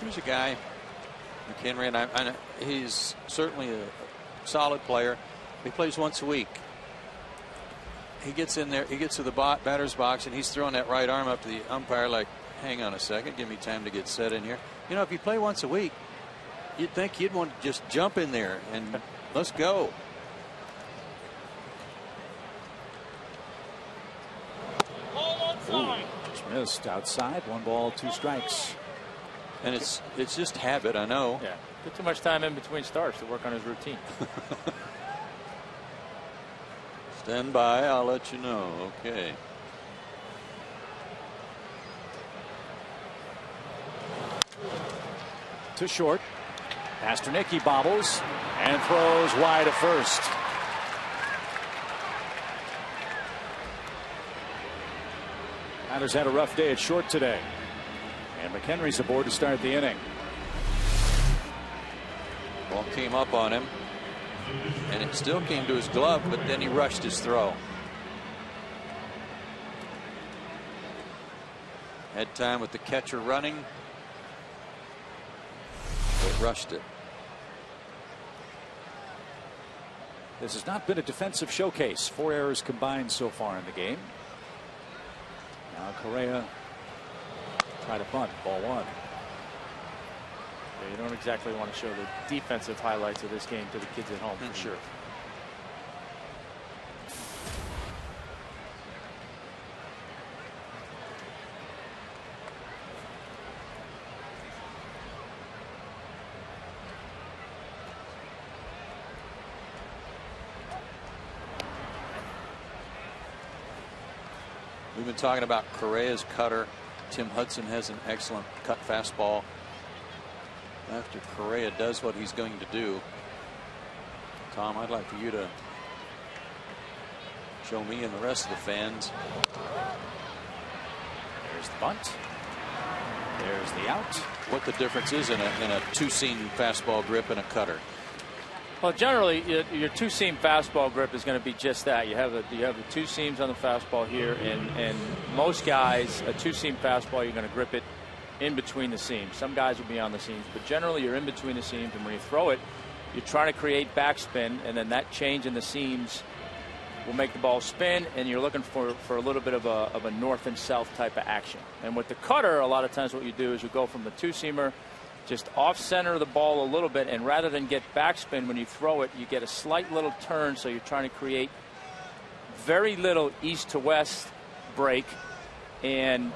Here's a guy, McHenry, and he's certainly a solid player. He plays once a week. He gets in there, he gets to the batter's box, and he's throwing that right arm up to the umpire like, hang on a second, give me time to get set in here. You know, if you play once a week, you'd think you'd want to just jump in there and let's go. Ooh, just missed outside. 1 ball, 2 strikes. And it's just habit, I know. Yeah, put too much time in between starts to work on his routine. Stand by, I'll let you know. Okay. To short. Pasternicki bobbles and throws wide at first. Matters had a rough day at short today. And McHenry's aboard to start the inning. Ball came up on him, and it still came to his glove, but then he rushed his throw. Had time with the catcher running, but rushed it. This has not been a defensive showcase. 4 errors combined so far in the game. Now Correa try to bunt. Ball 1. Yeah, you don't exactly want to show the defensive highlights of this game to the kids at home, for sure. We've been talking about Correa's cutter. Tim Hudson has an excellent cut fastball. After Correa does what he's going to do, Tom, I'd like for you to show me and the rest of the fans. There's the bunt. There's the out. What the difference is in a two-seam fastball grip and a cutter. Well, generally, your two-seam fastball grip is going to be just that. You have the two seams on the fastball here, and most guys, a two-seam fastball, you're going to grip it in between the seams. Some guys will be on the seams, but generally you're in between the seams, and when you throw it, you're trying to create backspin, and then that change in the seams will make the ball spin, and you're looking for a little bit of a north and south type of action. And with the cutter, a lot of times what you do is you go from the two-seamer, just off center the ball a little bit, and rather than get backspin when you throw it, you get a slight little turn, so you're trying to create very little east to west break. And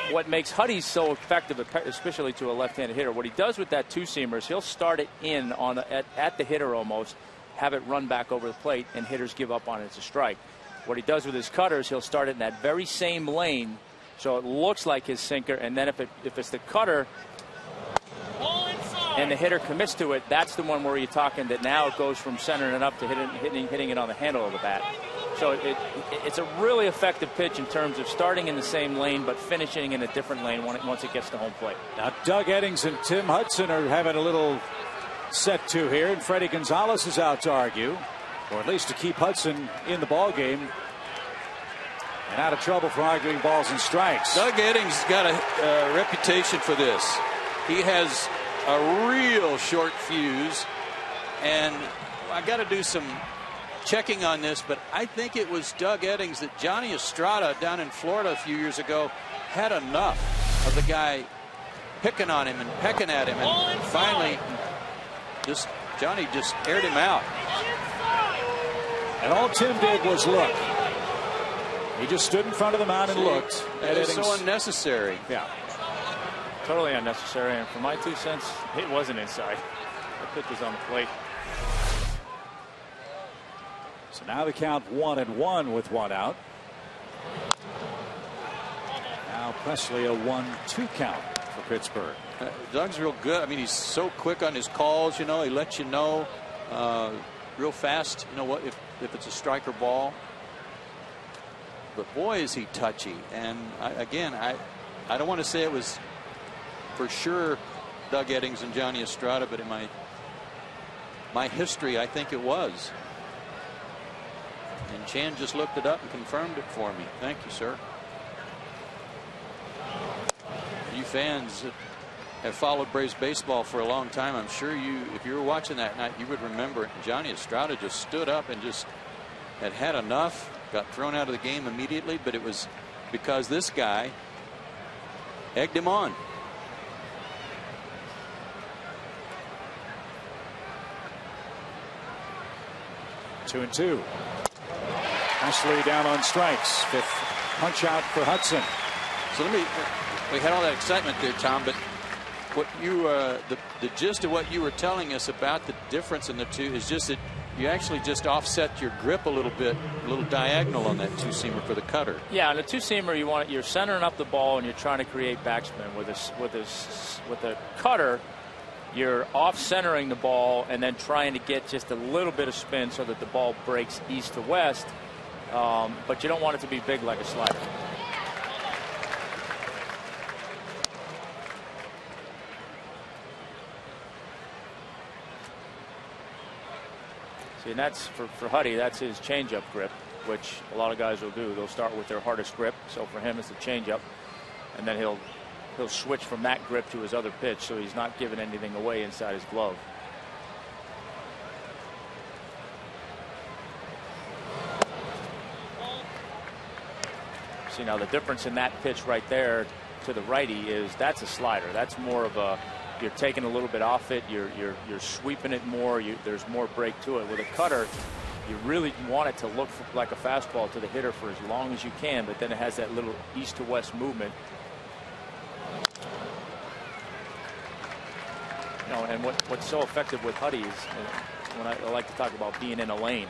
what makes Huddy so effective, especially to a left-handed hitter, what he does with that two-seamer is he'll start it in on at the hitter almost, have it run back over the plate, and hitters give up on it. It's a strike. What he does with his cutters, he'll start it in that very same lane, so it looks like his sinker, and then if it's the cutter and the hitter commits to it, that's the one where you're talking that now it goes from centering it up to hitting it on the handle of the bat. So it's a really effective pitch in terms of starting in the same lane but finishing in a different lane once it gets to home plate. Now Doug Eddings and Tim Hudson are having a little set to here, and Freddie Gonzalez is out to argue, or at least to keep Hudson in the ball game and out of trouble for arguing balls and strikes. Doug Eddings got a reputation for this. He has a real short fuse, and I got to do some checking on this, but I think it was Doug Eddings that Johnny Estrada down in Florida a few years ago had enough of the guy picking on him and pecking at him, and finally Johnny just aired him out. And all Tim did was look. He just stood in front of the mound and looked. That is so unnecessary. Yeah. Totally unnecessary, and for my 2 cents, it wasn't inside. The pitch was on the plate. So now the count 1-1 with one out. Now Presley a 1-2 count for Pittsburgh. Doug's real good. I mean, he's so quick on his calls. You know, he lets you know real fast. You know what, if it's a striker ball. But boy, is he touchy. And I don't want to say it was for sure Doug Eddings and Johnny Estrada, but in my history, I think it was. And Chan just looked it up and confirmed it for me. Thank you, sir. You fans that have followed Braves baseball for a long time, I'm sure if you were watching that night, you would remember it. Johnny Estrada just stood up and just had enough, got thrown out of the game immediately, but it was because this guy egged him on. Two and two. Presley down on strikes. Fifth punch out for Hudson. So we had all that excitement there, Tom, but what you the gist of what you were telling us about the difference in the two is just that you actually just offset your grip a little bit, a little diagonal on that two-seamer for the cutter. Yeah, on a two-seamer you're centering up the ball and you're trying to create backspin. With a cutter, you're off-centering the ball and then trying to get just a little bit of spin so that the ball breaks east to west, but you don't want it to be big like a slider. See, and that's for Huddy, that's his changeup grip, which a lot of guys will do. They'll start with their hardest grip. So for him, it's the changeup, and then he'll switch from that grip to his other pitch, so he's not giving anything away inside his glove. See, now the difference in that pitch right there to the righty is that's a slider. That's more of a, you're taking a little bit off it, you're sweeping it more, there's more break to it. With a cutter, you really want it to look like a fastball to the hitter for as long as you can, but then it has that little east to west movement. You know, and what's so effective with Huddy is, when I like to talk about being in a lane,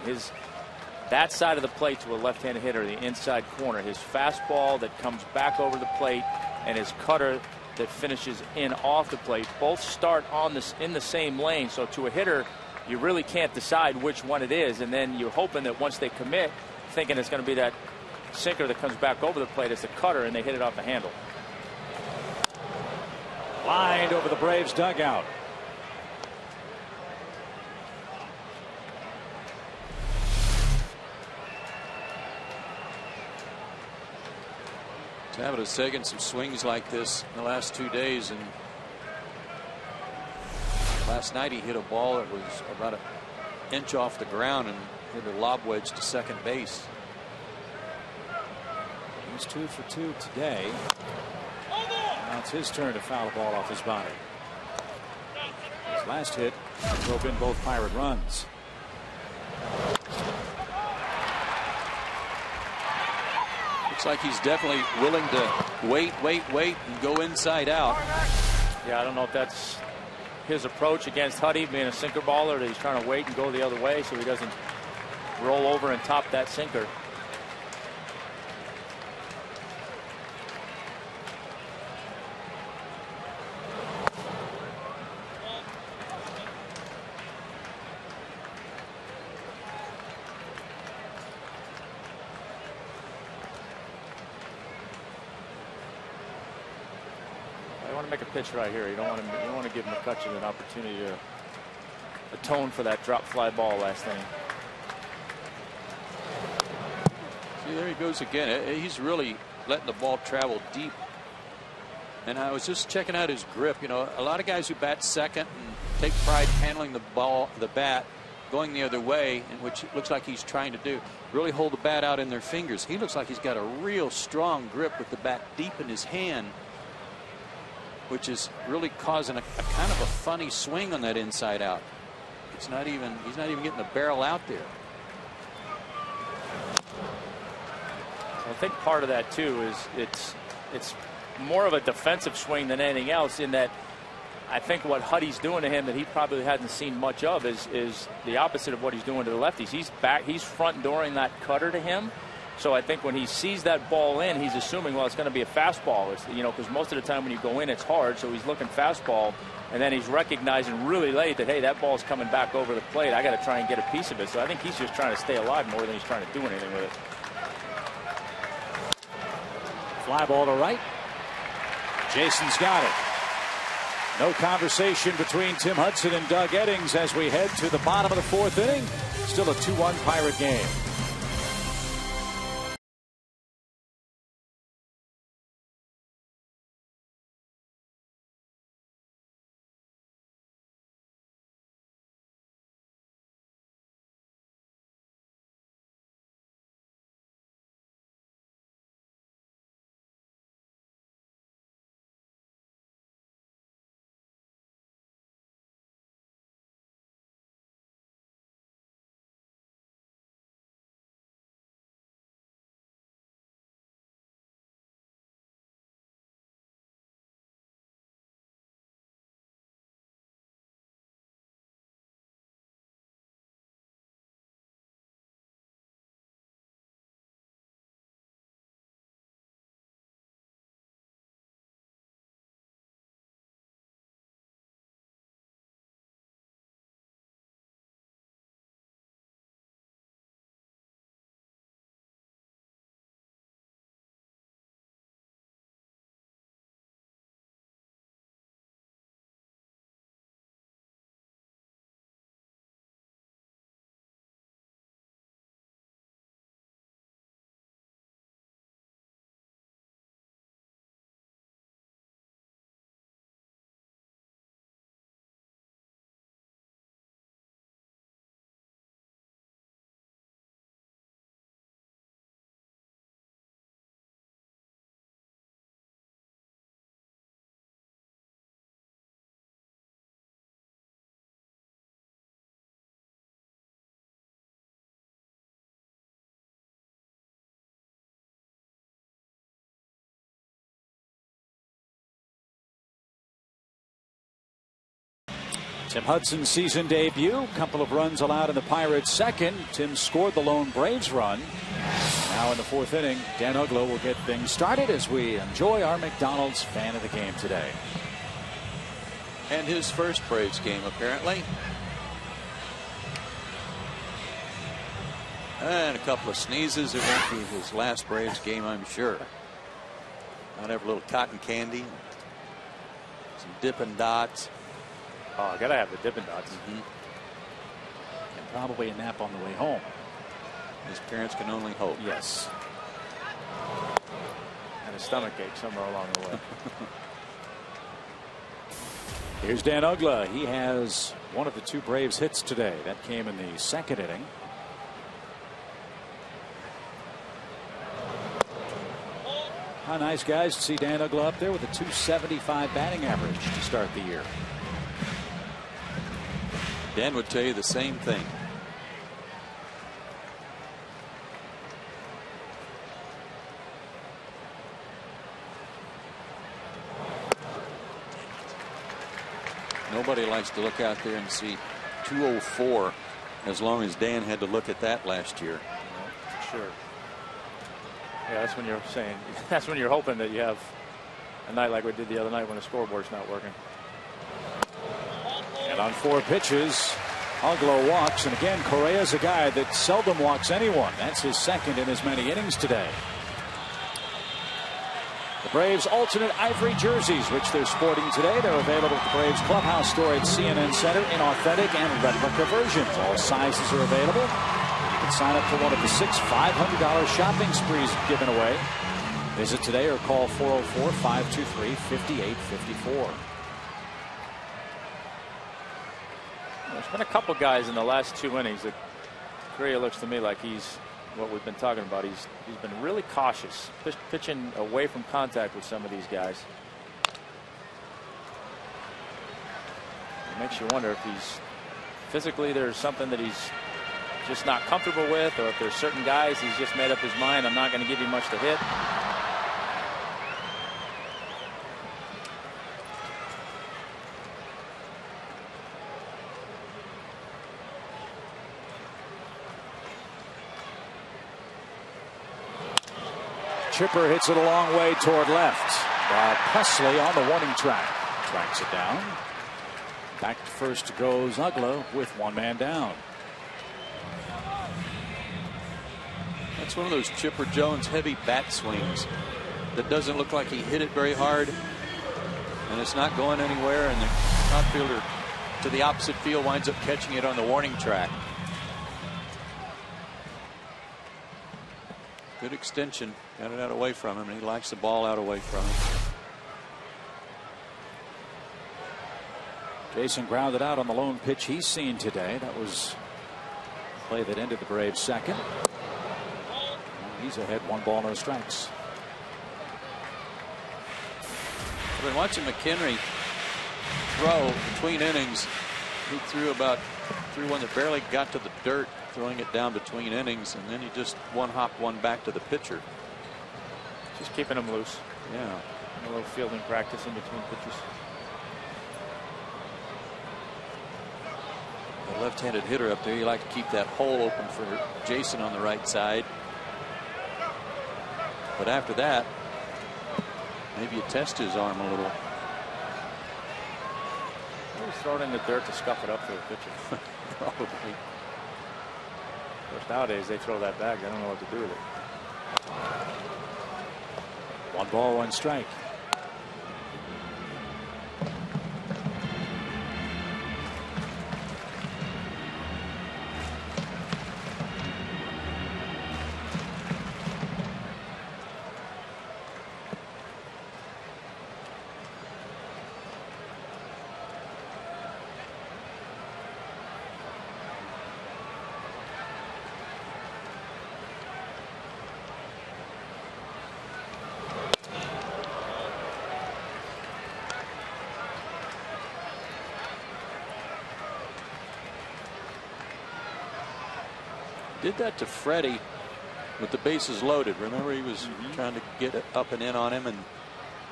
that side of the plate to a left-handed hitter, the inside corner. His fastball that comes back over the plate and his cutter that finishes in off the plate both start on this in the same lane. So to a hitter, you really can't decide which one it is, and then you're hoping that once they commit, thinking it's going to be that sinker that comes back over the plate, it's the cutter, and they hit it off the handle. Lined over the Braves dugout. Tabit has taken some swings like this in the last 2 days, and last night he hit a ball that was about an inch off the ground and hit a lob wedge to second base. He's 2 for 2 today. Now it's his turn to foul a ball off his body. His last hit drove in both Pirate runs. Looks like he's definitely willing to wait, and go inside out. Yeah, I don't know if that's his approach against Huddy, being a sinker baller, that he's trying to wait and go the other way so he doesn't roll over and top that sinker. Make a pitch right here. You don't want to give McCutchen an opportunity to atone for that drop fly ball last inning. See, there he goes again. He's really letting the ball travel deep. And I was just checking out his grip. You know, a lot of guys who bat second and take pride handling the bat going the other way, and which it looks like he's trying to do, really hold the bat out in their fingers. He looks like he's got a real strong grip with the bat deep in his hand, which is really causing a kind of a funny swing on that inside out. He's not even getting the barrel out there. I think part of that too is it's more of a defensive swing than anything else, in that I think what Huddy's doing to him that he probably hasn't seen much of is the opposite of what he's doing to the lefties. He's front dooring that cutter to him. So I think when he sees that ball in, he's assuming, well, it's going to be a fastball. You know, because most of the time when you go in, it's hard. So he's looking fastball, and then he's recognizing really late that, hey, that ball's coming back over the plate. I got to try and get a piece of it. So I think he's just trying to stay alive more than he's trying to do anything with it. Fly ball to right. Jason's got it. No conversation between Tim Hudson and Doug Eddings as we head to the bottom of the fourth inning. Still a 2-1 Pirate game. Tim Hudson's season debut. Couple of runs allowed in the Pirates' second. Tim scored the lone Braves run. Now in the fourth inning, Dan Uggla will get things started as we enjoy our McDonald's fan of the game today. And his first Braves game, apparently. And a couple of sneezes. It won't be his last Braves game, I'm sure. Might have a little cotton candy. Some Dippin' Dots. Oh, I gotta have the Dippin' Dots. And probably a nap on the way home. His parents can only hope. Yes. And a stomachache somewhere along the way. Here's Dan Uggla. He has one of the two Braves hits today. That came in the second inning. How nice, guys, to see Dan Uggla up there with a .275 batting average to start the year. Dan would tell you the same thing. Nobody likes to look out there and see 204 as long as Dan had to look at that last year. Sure. Yeah, that's when you're saying, that's when you're hoping that you have a night like we did the other night when the scoreboard's not working. And on 4 pitches, Uggla walks. And again, Correa's a guy that seldom walks anyone. That's his second in as many innings today. The Braves alternate ivory jerseys, which they're sporting today. They're available at the Braves clubhouse store at CNN Center in authentic and replica versions. All sizes are available. You can sign up for one of the 6 $500 shopping sprees given away. Visit today or call 404-523-5854. There's been a couple guys in the last 2 innings that Correa looks to me like he's what we've been talking about. He's been really cautious, pitching away from contact with some of these guys. It makes you wonder if he's physically there's something that he's just not comfortable with, or if there's certain guys he's just made up his mind, I'm not going to give you much to hit. Chipper hits it a long way toward left. Presley on the warning track. Tracks it down. Back to first goes Uggla with one man down. That's one of those Chipper Jones heavy bat swings that doesn't look like he hit it very hard, and it's not going anywhere, and the outfielder to the opposite field winds up catching it on the warning track. Good extension. Got it out away from him, and he likes the ball out away from him. Jason grounded out on the lone pitch he's seen today. That was a play that ended the Braves' second. He's ahead, 1 ball, no strikes. I've been watching McHenry throw between innings. He threw one that barely got to the dirt, throwing it down between innings, and then he just one-hopped one back to the pitcher. Just keeping him loose. Yeah. A little fielding practice in between pitches. The left-handed hitter up there, you like to keep that hole open for Jason on the right side. But after that, maybe you test his arm a little. He's throwing in the dirt to scuff it up for the pitcher. Probably. Of course, nowadays they throw that back. They don't know what to do with it. 1 ball, 1 strike. Did that to Freddie with the bases loaded. Remember, he was trying to get it up and in on him, and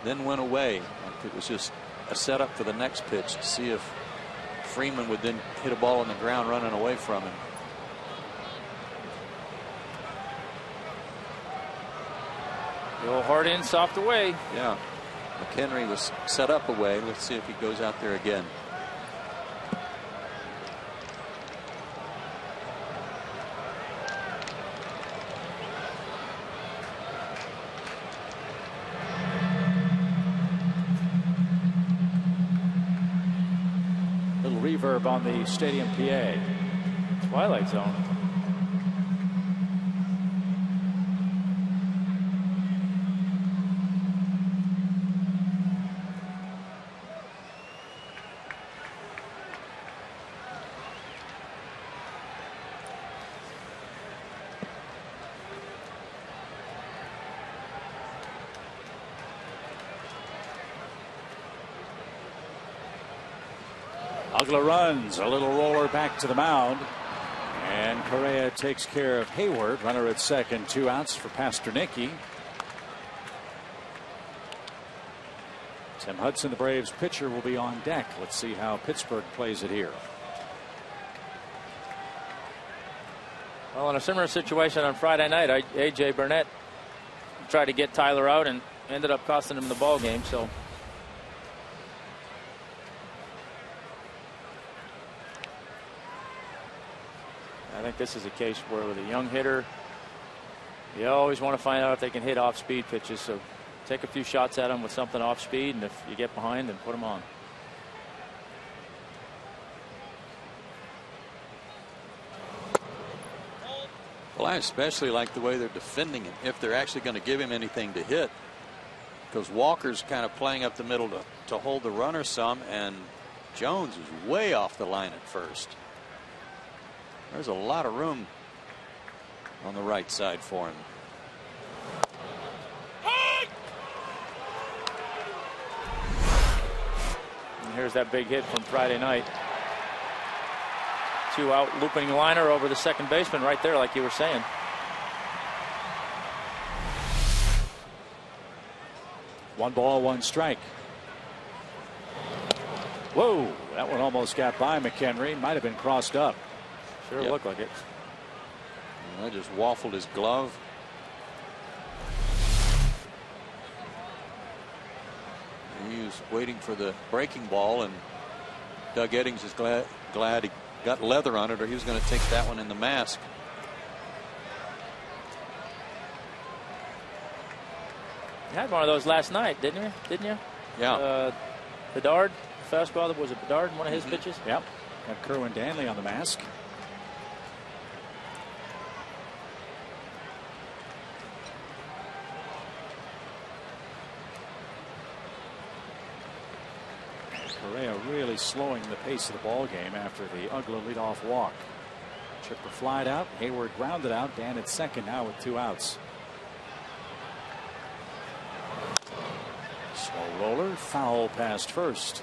then went away. Like it was just a setup for the next pitch to see if Freeman would then hit a ball on the ground running away from him. Go hard in, soft away. Yeah. McHenry was set up away. Let's see if he goes out there again. Little reverb on the stadium PA. Twilight Zone. Ugla runs a little roller back to the mound, and Correa takes care of Hayward. Runner at second, 2 outs for Pasternicki. Tim Hudson, the Braves pitcher, will be on deck. Let's see how Pittsburgh plays it here. Well, in a similar situation on Friday night, A.J. Burnett tried to get Tyler out and ended up costing him the ball game. So I think this is a case where with a young hitter, you always want to find out if they can hit off-speed pitches. So take a few shots at them with something off-speed, and if you get behind, then put them on. Well, I especially like the way they're defending him if they're actually going to give him anything to hit, because Walker's kind of playing up the middle to hold the runner some, and Jones is way off the line at first. There's a lot of room on the right side for him. And here's that big hit from Friday night. 2 out looping liner over the second baseman right there, like you were saying. One ball, 1 strike. Whoa, that one almost got by McHenry. Might have been crossed up. Sure looked like it. I just waffled his glove. He was waiting for the breaking ball, and Doug Eddings is glad he got leather on it, or he was going to take that one in the mask. You had one of those last night, didn't you? Yeah. Bedard, fastball, was it Bedard in one of his pitches? Yep. Got Kerwin Danley on the mask. Correa really slowing the pace of the ball game after the Ugla leadoff walk. Chipper flied out. Hayward grounded out. Dan at second now with 2 outs. Slow roller, foul past first.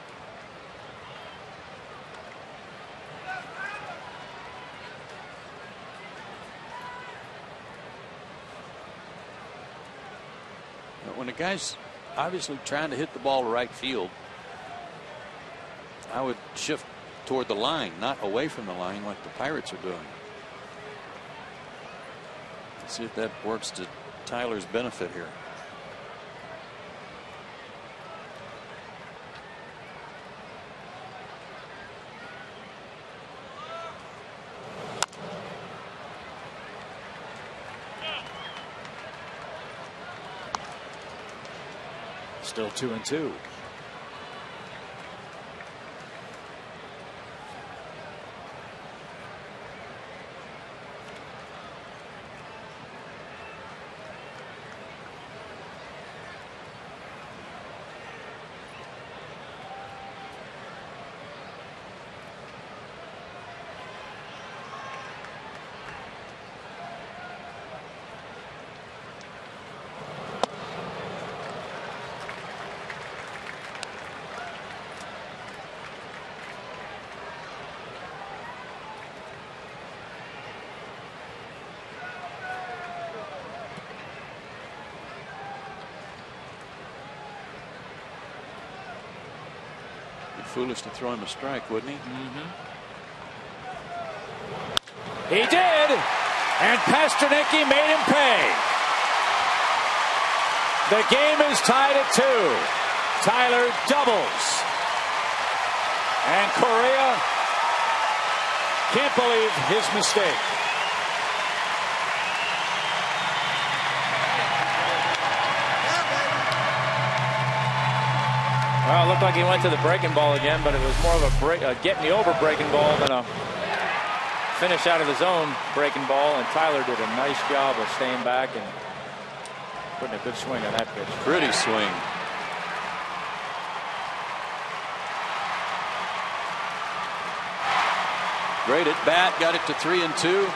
When a guy's obviously trying to hit the ball to right field, I would shift toward the line, not away from the line like the Pirates are doing. Let's see if that works to Tyler's benefit here. Still 2-2. foolish to throw him a strike, wouldn't he? He did, and Pasternaky made him pay. The game is tied at 2. Tyler doubles, and Correa can't believe his mistake. Well, it looked like he went to the breaking ball again, but it was more of a getting the over breaking ball than a finish out of his own breaking ball. And Tyler did a nice job of staying back and putting a good swing on that pitch. Pretty swing. Great at bat, got it to 3-2.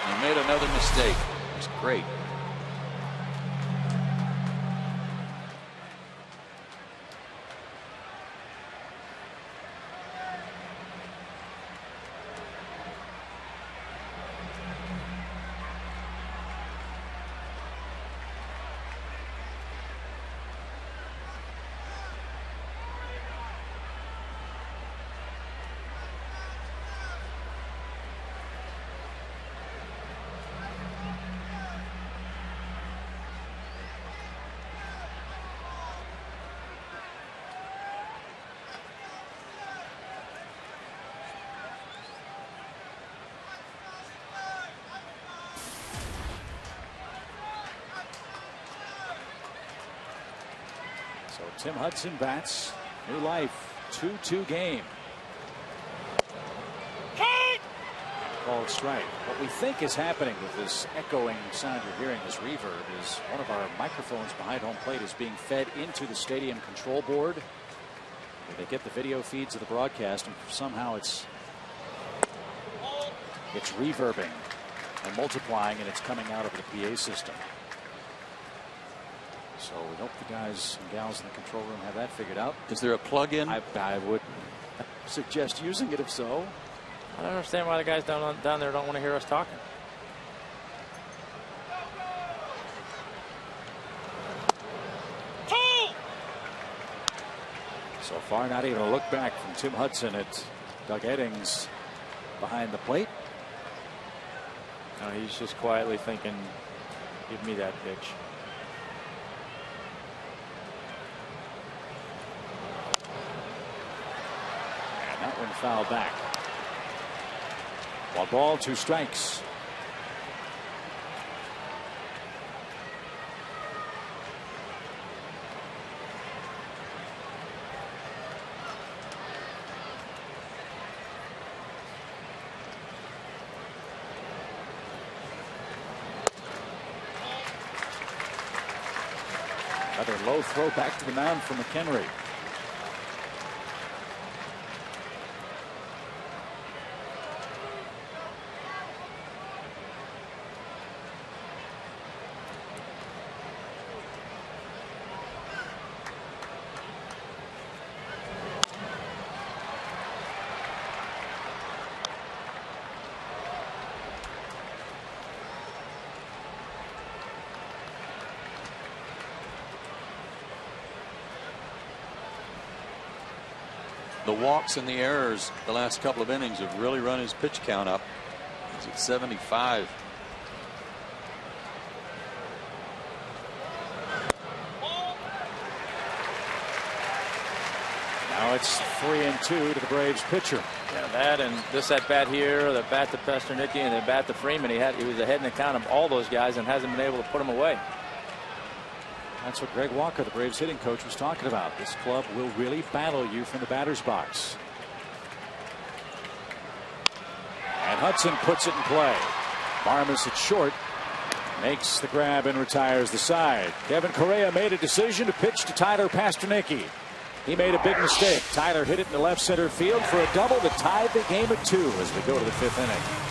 He made another mistake. It's great. So Tim Hudson bats. New life. 2-2 game. Called strike. What we think is happening with this echoing sound you're hearing, this reverb, is one of our microphones behind home plate is being fed into the stadium control board, where they get the video feeds of the broadcast, and somehow it's reverbing and multiplying, and it's coming out over the PA system. So we hope the guys and gals in the control room have that figured out. Is there a plug-in? I would suggest using it if so. I don't understand why the guys down there don't want to hear us talking. So far, not even a look back from Tim Hudson at Doug Eddings behind the plate. No, he's just quietly thinking, give me that pitch. And that one fouled back. 1 ball, 2 strikes. Another low throw back to the mound from McHenry. The walks and the errors the last couple of innings have really run his pitch count up. He's at 75. Now it's 3-2 to the Braves pitcher. Yeah, that and this at bat here, the bat to Pasternaky and the bat to Freeman. He was ahead in the count of all those guys and hasn't been able to put them away. That's what Greg Walker, the Braves hitting coach, was talking about. This club will really battle you from the batter's box. And Hudson puts it in play. Barmas at short, makes the grab and retires the side. Kevin Correa made a decision to pitch to Tyler Pasternaky. He made a big mistake. Tyler hit it in the left center field for a double to tie the game at 2 as we go to the 5th inning.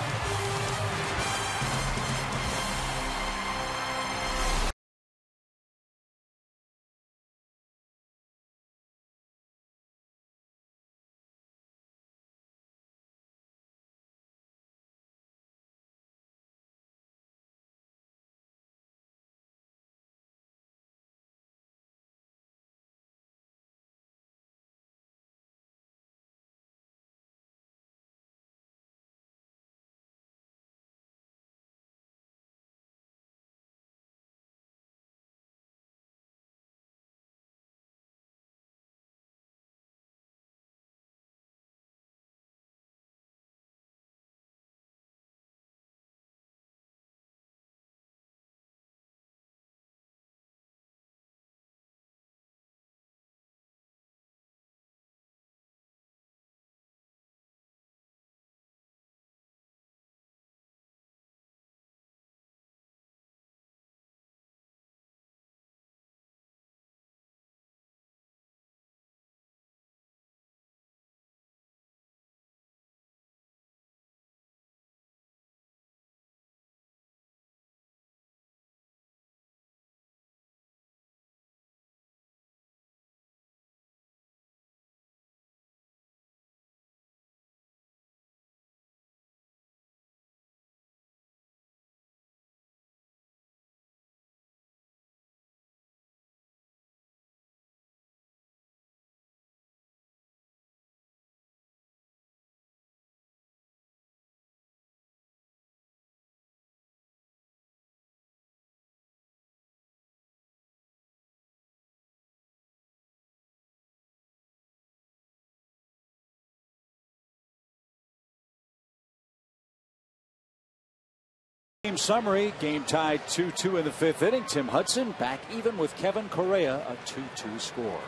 summary. Game tied 2-2 in the 5th inning. Tim Hudson back even with Kevin Correa, a 2-2 score.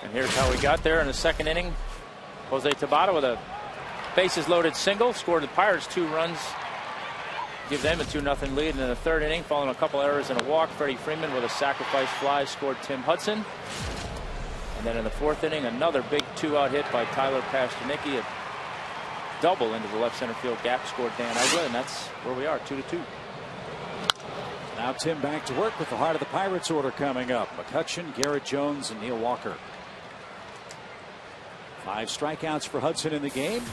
And here's how we got there in the 2nd inning. Jose Tabata with a bases loaded single scored the Pirates 2 runs, give them a 2-0 lead. And in the 3rd inning, following a couple errors and a walk, Freddie Freeman with a sacrifice fly scored Tim Hudson. And then in the 4th inning, another big 2-out hit by Tyler Pasternicki, a double into the left center field gap, scored Dan Uggla, and that's where we are, 2-2. Now Tim back to work with the heart of the Pirates order coming up. McCutchen, Garrett Jones, and Neil Walker. 5 strikeouts for Hudson in the game.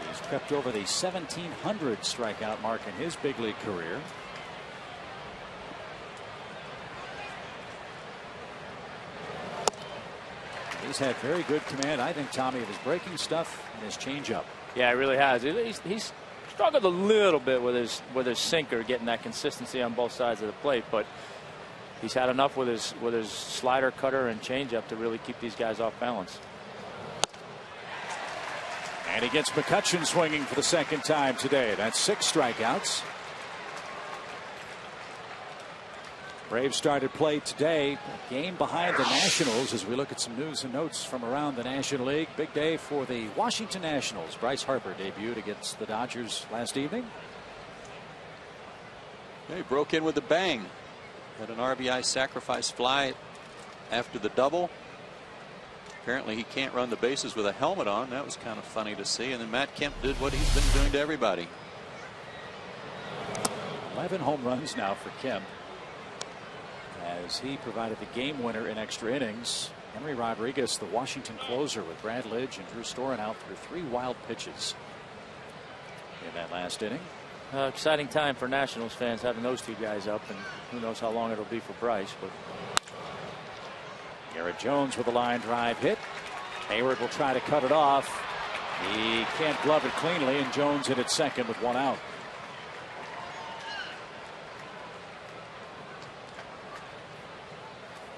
He's crept over the 1,700 strikeout mark in his big league career. He's had very good command, I think, Tommy, of his breaking stuff and his changeup. Yeah, he really has. He's struggled a little bit with his sinker, getting that consistency on both sides of the plate, but he's had enough with his slider, cutter, and changeup to really keep these guys off balance. And he gets McCutchen swinging for the 2nd time today. That's 6 strikeouts. Braves started play today. A game behind the Nationals as we look at some news and notes from around the National League. Big day for the Washington Nationals. Bryce Harper debuted against the Dodgers last evening. He broke in with a bang. Had an RBI sacrifice fly after the double. Apparently he can't run the bases with a helmet on. That was kind of funny to see. And then Matt Kemp did what he's been doing to everybody. 11 home runs now for Kemp, as he provided the game winner in extra innings. Henry Rodriguez, the Washington closer, with Brad Lidge and Drew Storen out through 3 wild pitches in that last inning. Exciting time for Nationals fans having those 2 guys up, and who knows how long it'll be for Bryce. But Garrett Jones with a line drive hit. Hayward will try to cut it off. He can't glove it cleanly, and Jones hit it second with 1 out.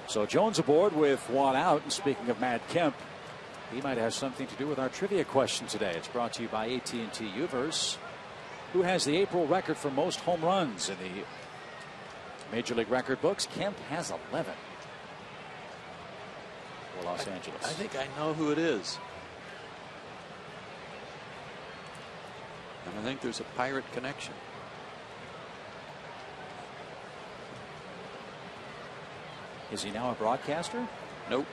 So Jones aboard with 1 out. And speaking of Matt Kemp, he might have something to do with our trivia question today. It's brought to you by AT Uverse. Who has the April record for most home runs in the Major League record books? Kemp has 11 for Los Angeles. I think I know who it is. And I think there's a Pirate connection. Is he now a broadcaster? Nope.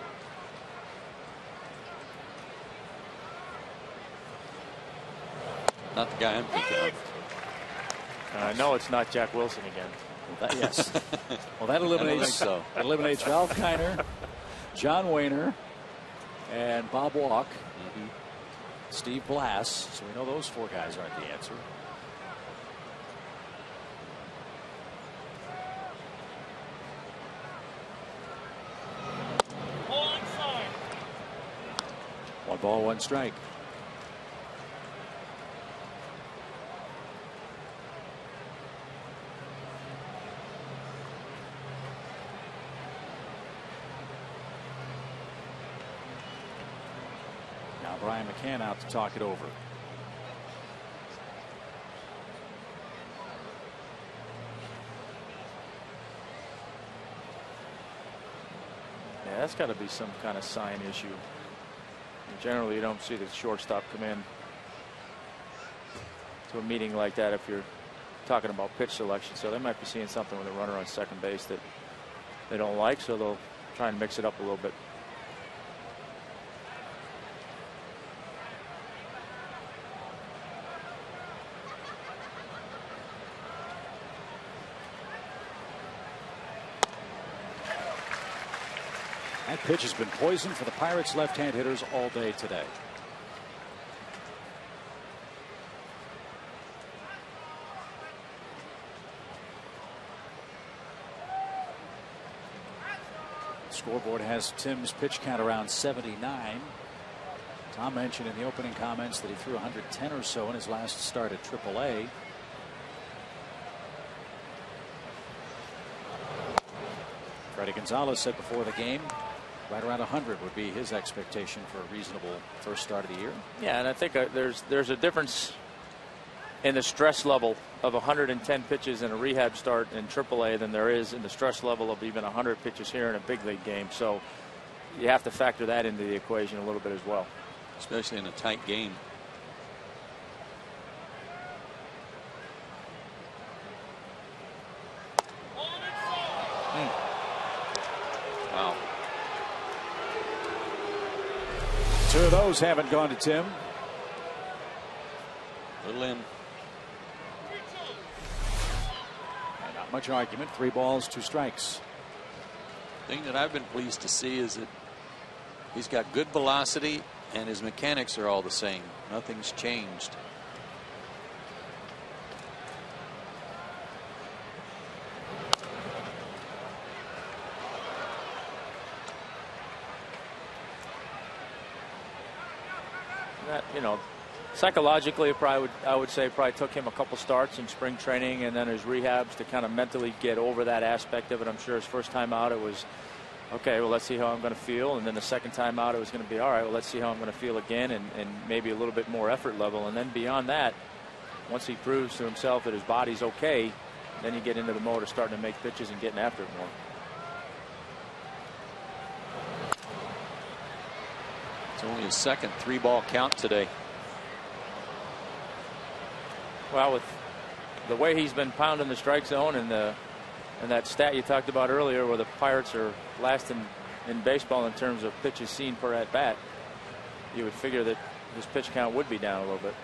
Not the guy I'm thinking of. No, it's not Jack Wilson again. Well, yes. Well, that eliminates eliminates Ralph Kiner, John Wehner, and Bob Walk, Steve Blass. So we know those 4 guys aren't the answer. One ball, 1 strike. Now Brian McCann out to talk it over. Yeah, that's got to be some kind of sign issue. Generally, you don't see the shortstop come in to a meeting like that if you're talking about pitch selection. So they might be seeing something with a runner on second base that they don't like, so they'll try and mix it up a little bit. That pitch has been poisoned for the Pirates' left-hand hitters all day today. Scoreboard has Tim's pitch count around 79. Tom mentioned in the opening comments that he threw 110 or so in his last start at AAA. Freddie Gonzalez said before the game right around 100 would be his expectation for a reasonable first start of the year. Yeah, and I think there's a difference in the stress level of 110 pitches in a rehab start in AAA than there is in the stress level of even 100 pitches here in a big league game. So you have to factor that into the equation a little bit as well. Especially in a tight game. Wow. 2 of those haven't gone to Tim. Little in. And not much argument. 3 balls, 2 strikes. The thing that I've been pleased to see is that he's got good velocity and his mechanics are all the same. Nothing's changed. That, you know, psychologically, I would say probably took him a couple starts in spring training and then his rehabs to kind of mentally get over that aspect of it. I'm sure his first time out it was, okay, well, let's see how I'm going to feel. And then the second time out it was going to be, all right, well, let's see how I'm going to feel again, and maybe a little bit more effort level. And then beyond that, once he proves to himself that his body's okay, then you get into the mode of starting to make pitches and getting after it more. It's only his second 3-ball count today. Well, with the way he's been pounding the strike zone and that stat you talked about earlier where the Pirates are last in baseball in terms of pitches seen per at bat, you would figure that his pitch count would be down a little bit.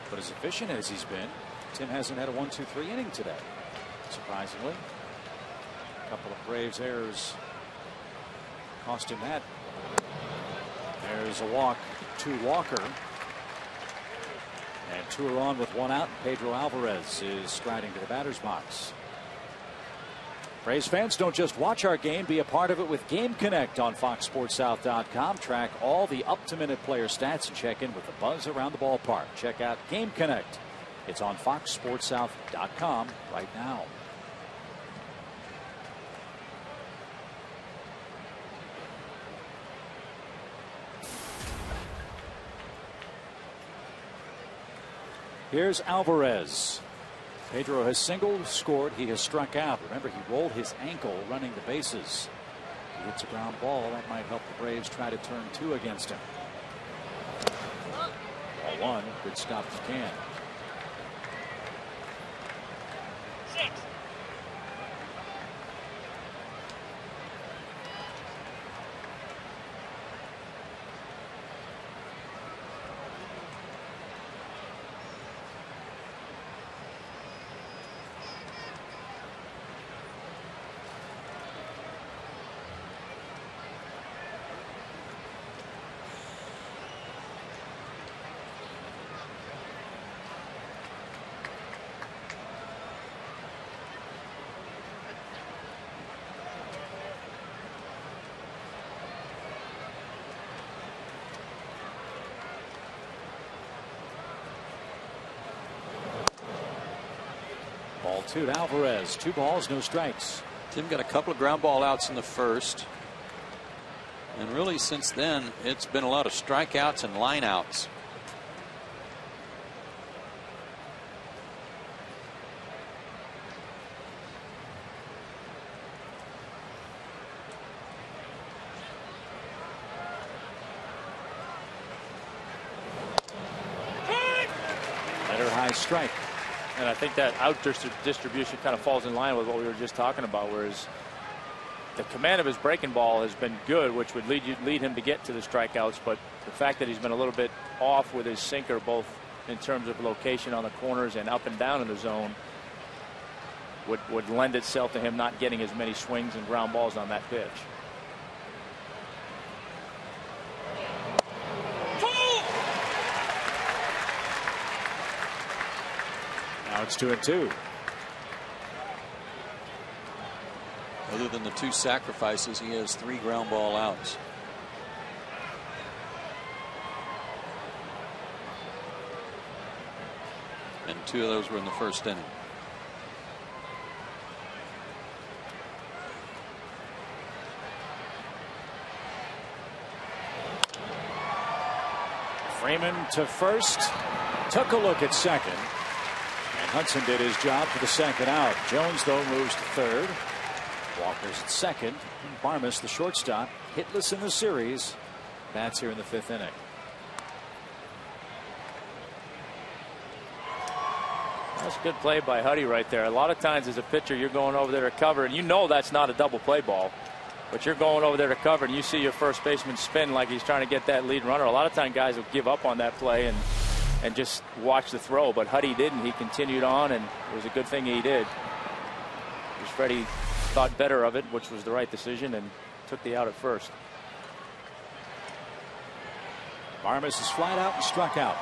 But as efficient as he's been, Tim hasn't had a 1-2-3 inning today, surprisingly. A couple of Braves errors cost him that. There's a walk to Walker. And 2 are on with 1 out. Pedro Alvarez is striding to the batter's box. Braves fans, don't just watch our game, be a part of it with Game Connect on FoxSportsSouth.com. Track all the up-to-minute player stats and check in with the buzz around the ballpark. Check out Game Connect. It's on FoxSportsSouth.com right now. Here's Alvarez. Pedro has singled, scored. He has struck out. Remember, he rolled his ankle running the bases. He hits a ground ball. That might help the Braves try to turn 2 against him. Ball 1. Good stop if you can. Ball 2 to Alvarez. 2 balls, no strikes. Tim got a couple of ground ball outs in the first. And really since then, it's been a lot of strikeouts and line outs. Better high strike. And I think that out distribution kind of falls in line with what we were just talking about, whereas the command of his breaking ball has been good, which would lead him to get to the strikeouts. But the fact that he's been a little bit off with his sinker, both in terms of location on the corners and up and down in the zone, would lend itself to him not getting as many swings and ground balls on that pitch. Now it's 2-2. Other than the 2 sacrifices, he has 3 ground ball outs. And 2 of those were in the first inning. Freeman to first. Took a look at second. And Hudson did his job for the second out. Jones, though, moves to third. Walker's at second. Barmes, the shortstop, hitless in the series. Bats here in the 5th inning. That's a good play by Huddy right there. A lot of times as a pitcher, you're going over there to cover, and you know that's not a double play ball. But you're going over there to cover, and you see your first baseman spin like he's trying to get that lead runner. A lot of times guys will give up on that play and just watch the throw. But Huddy didn't. He continued on, and it was a good thing he did. Because Freddie thought better of it, which was the right decision, and took the out at first. Barmes is flat out and struck out.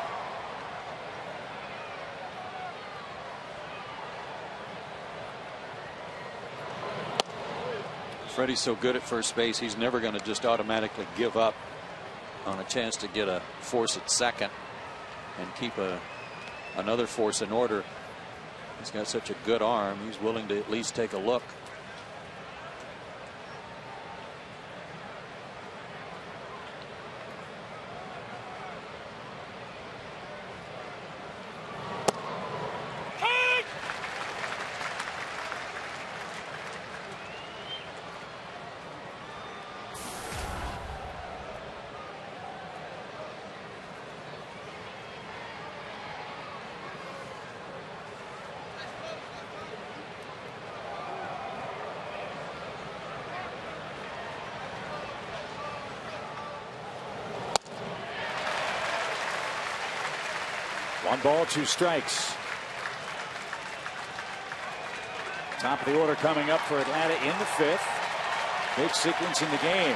Freddie's so good at first base, he's never going to just automatically give up on a chance to get a force at second and keep another force in order. He's got such a good arm, he's willing to at least take a look. One ball, 2 strikes. Top of the order coming up for Atlanta in the 5th. Big sequence in the game.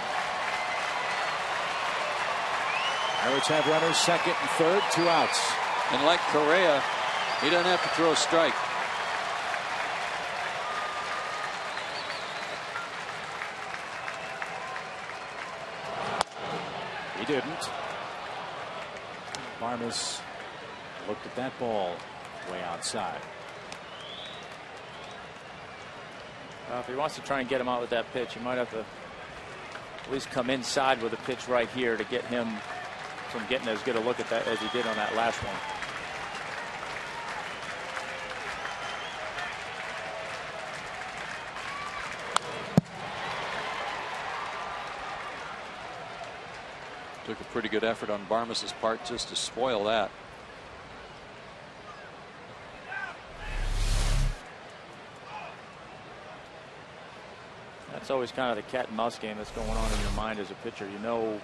Pirates have runners second and third, 2 outs. And like Correa, he doesn't have to throw a strike. He didn't. Barmes looked at that ball way outside. If he wants to try and get him out with that pitch, he might have to at least come inside with a pitch right here to get him from getting as good a look at that as he did on that last one. Took a pretty good effort on Barmes' part just to spoil that. That's always kind of the cat and mouse game that's going on in your mind as a pitcher. You know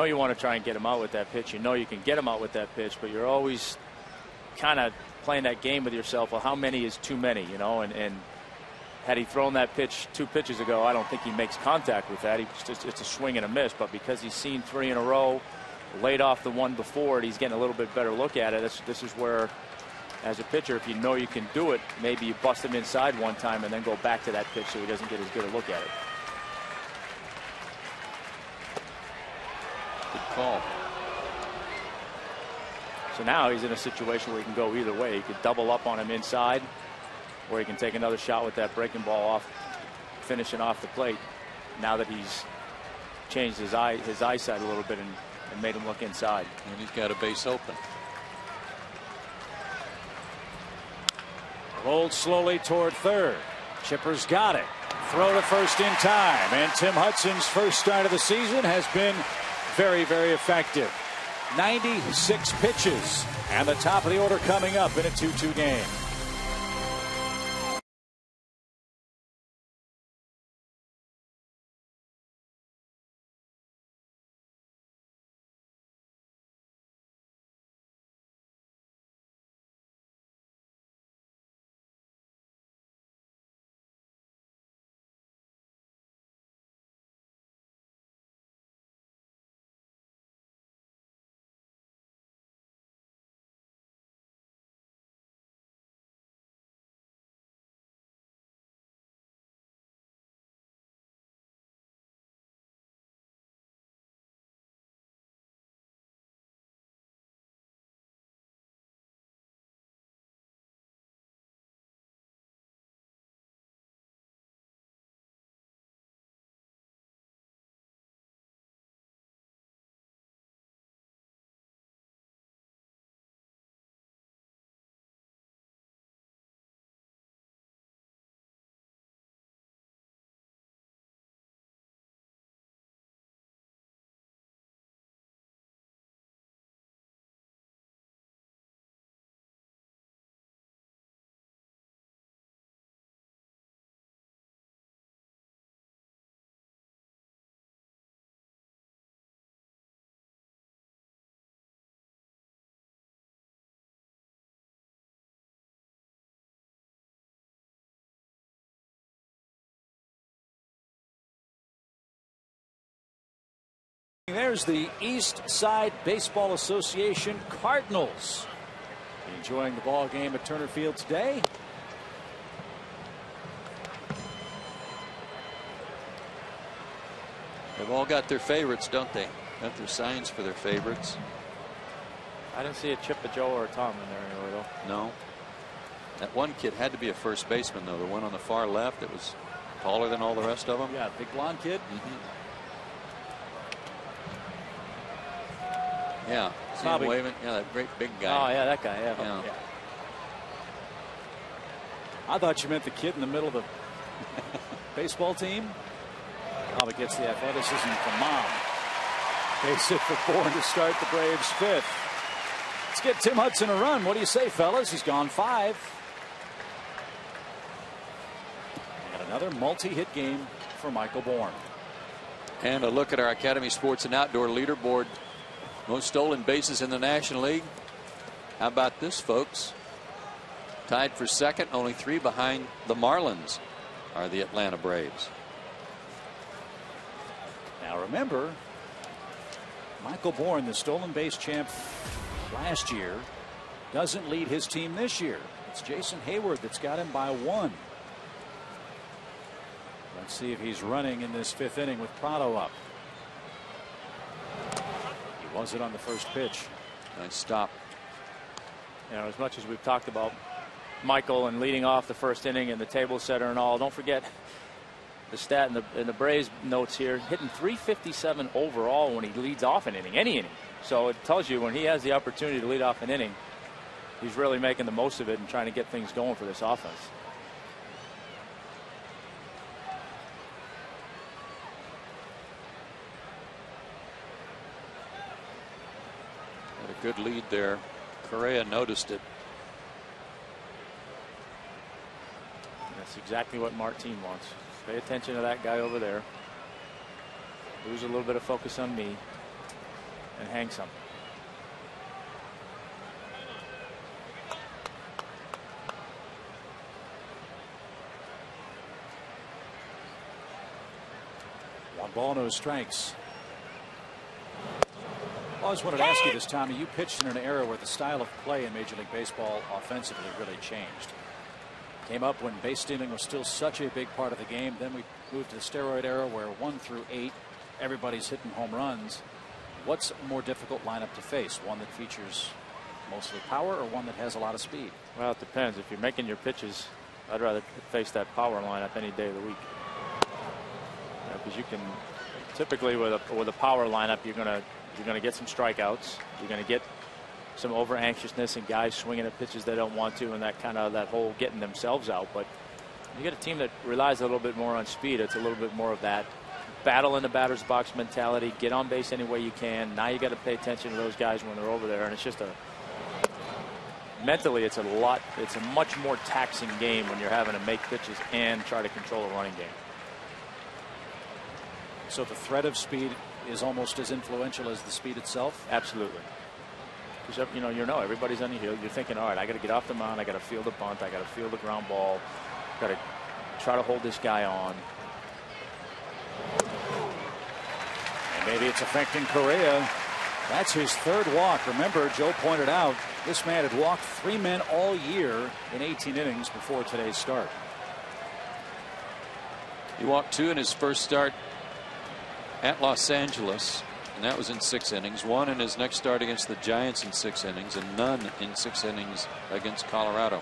you want to try and get him out with that pitch. You know you can get him out with that pitch, but you're always kind of playing that game with yourself. Well, how many is too many, you know? And had he thrown that pitch 2 pitches ago, I don't think he makes contact with that. It's a swing and a miss. But because he's seen 3 in a row, laid off the one before it, he's getting a little bit better look at it. This is where, as a pitcher, if you know you can do it, maybe you bust him inside one time and then go back to that pitch so he doesn't get as good a look at it. Good call. So now he's in a situation where he can go either way. He could double up on him inside, or he can take another shot with that breaking ball off, finishing off the plate. Now that he's changed his eyesight a little bit and made him look inside. And he's got a base open. Rolled slowly toward third. Chipper's got it. Throw to first in time. And Tim Hudson's first start of the season has been very, very effective. 96 pitches. And the top of the order coming up in a 2-2 game. There's the East Side Baseball Association Cardinals enjoying the ball game at Turner Field today. They've all got their favorites, don't they? Got their signs for their favorites. I didn't see a Chip, a Joe, or a Tom in there anywhere, though. No. That one kid had to be a first baseman, though. The one on the far left that was taller than all the rest of them. Yeah, big blonde kid. Yeah. See him waving? Yeah, that great big guy. Oh, yeah, that guy. Yeah. Yeah. I thought you meant the kid in the middle of the baseball team. Probably gets the athleticism from Mom. Base hit for Bourne to start the Braves' fifth. Let's get Tim Hudson a run. What do you say, fellas? He's gone 5. And another multi-hit game for Michael Bourne. And a look at our Academy Sports and Outdoor leaderboard. Most stolen bases in the National League. How about this, folks? Tied for second, only 3 behind the Marlins are the Atlanta Braves. Now remember, Michael Bourne, the stolen base champ last year, doesn't lead his team this year. It's Jason Hayward that's got him by 1. Let's see if he's running in this 5th inning with Prado up. He was it on the first pitch. Nice stop. You know, as much as we've talked about Michael and leading off the first inning and the table setter and all, don't forget the stat in the Braves notes here, hitting .357 overall when he leads off an inning, any inning. So it tells you when he has the opportunity to lead off an inning, he's really making the most of it and trying to get things going for this offense. Had a good lead there. Correa noticed it. That's exactly what Martin wants. Pay attention to that guy over there. Lose a little bit of focus on me and hang some. One ball, no strikes. I always wanted to ask you this, Tommy. You pitched in an era where the style of play in Major League Baseball offensively really changed. Came up when base stealing was still such a big part of the game. Then we moved to the steroid era where 1 through 8, everybody's hitting home runs. What's a more difficult lineup to face? One that features mostly power or one that has a lot of speed? Well, it depends. If you're making your pitches, I'd rather face that power lineup any day of the week. Because you can typically with a power lineup, you're gonna get some strikeouts. You're gonna get some over anxiousness and guys swinging at pitches they don't want to, and that whole getting themselves out. But you get a team that relies a little bit more on speed. It's a little bit more of that battle in the batter's box mentality. Get on base any way you can. Now you got to pay attention to those guys when they're over there, and it's just mentally it's a much more taxing game when you're having to make pitches and try to control a running game. So the threat of speed is almost as influential as the speed itself? Absolutely. Because everybody's on the hill. You're thinking, all right, I got to get off the mound. I got to field the bunt. I got to field the ground ball. Got to try to hold this guy on. And maybe it's affecting Correa. That's his 3rd walk. Remember, Joe pointed out this man had walked 3 men all year in 18 innings before today's start. He walked 2 in his first start at Los Angeles, and that was in 6 innings. 1 in his next start against the Giants in 6 innings, and none in 6 innings against Colorado.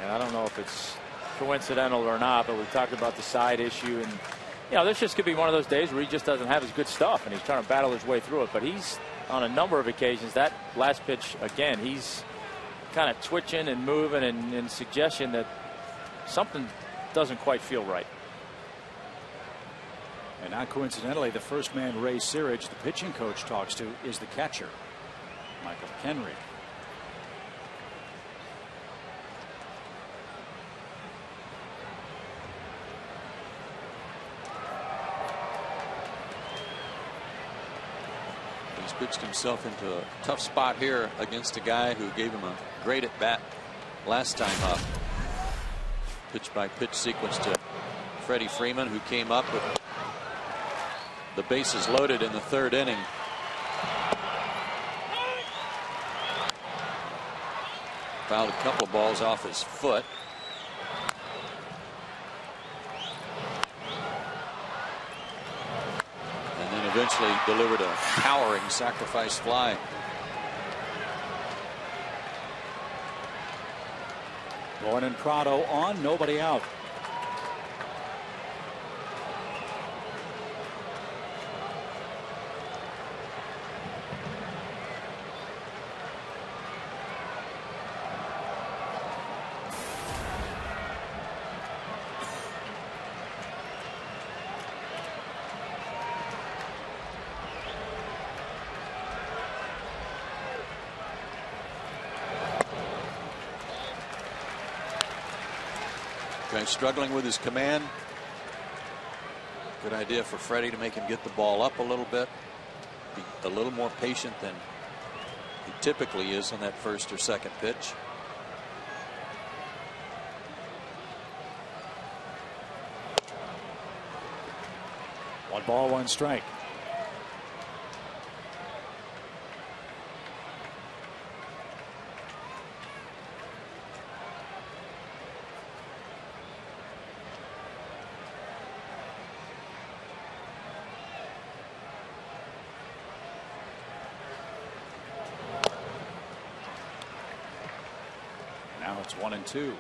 And I don't know if it's coincidental or not, but we talked about the side issue, and this just could be one of those days where he just doesn't have his good stuff and he's trying to battle his way through it. But he's on a number of occasions, that last pitch again, he's kind of twitching and moving and suggestion that something doesn't quite feel right. And not coincidentally, the first man Ray Searage, the pitching coach, talks to is the catcher, Michael Kenry. He's pitched himself into a tough spot here against a guy who gave him a great at bat last time up. Pitch by pitch sequence to Freddie Freeman, who came up with the bases loaded in the third inning. Fouled a couple of balls off his foot. And then eventually delivered a towering sacrifice fly. Bourne and Prado on, nobody out. Struggling with his command. Good idea for Freddie to make him get the ball up a little bit. Be a little more patient than he typically is on that first or second pitch. One ball, one strike. Now it's 1-2.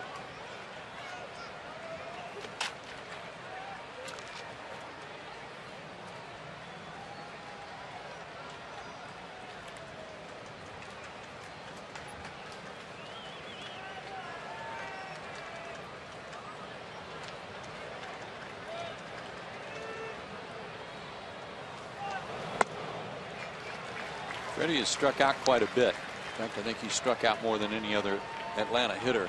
Freddie has struck out quite a bit. In fact, I think he struck out more than any other Atlanta hitter.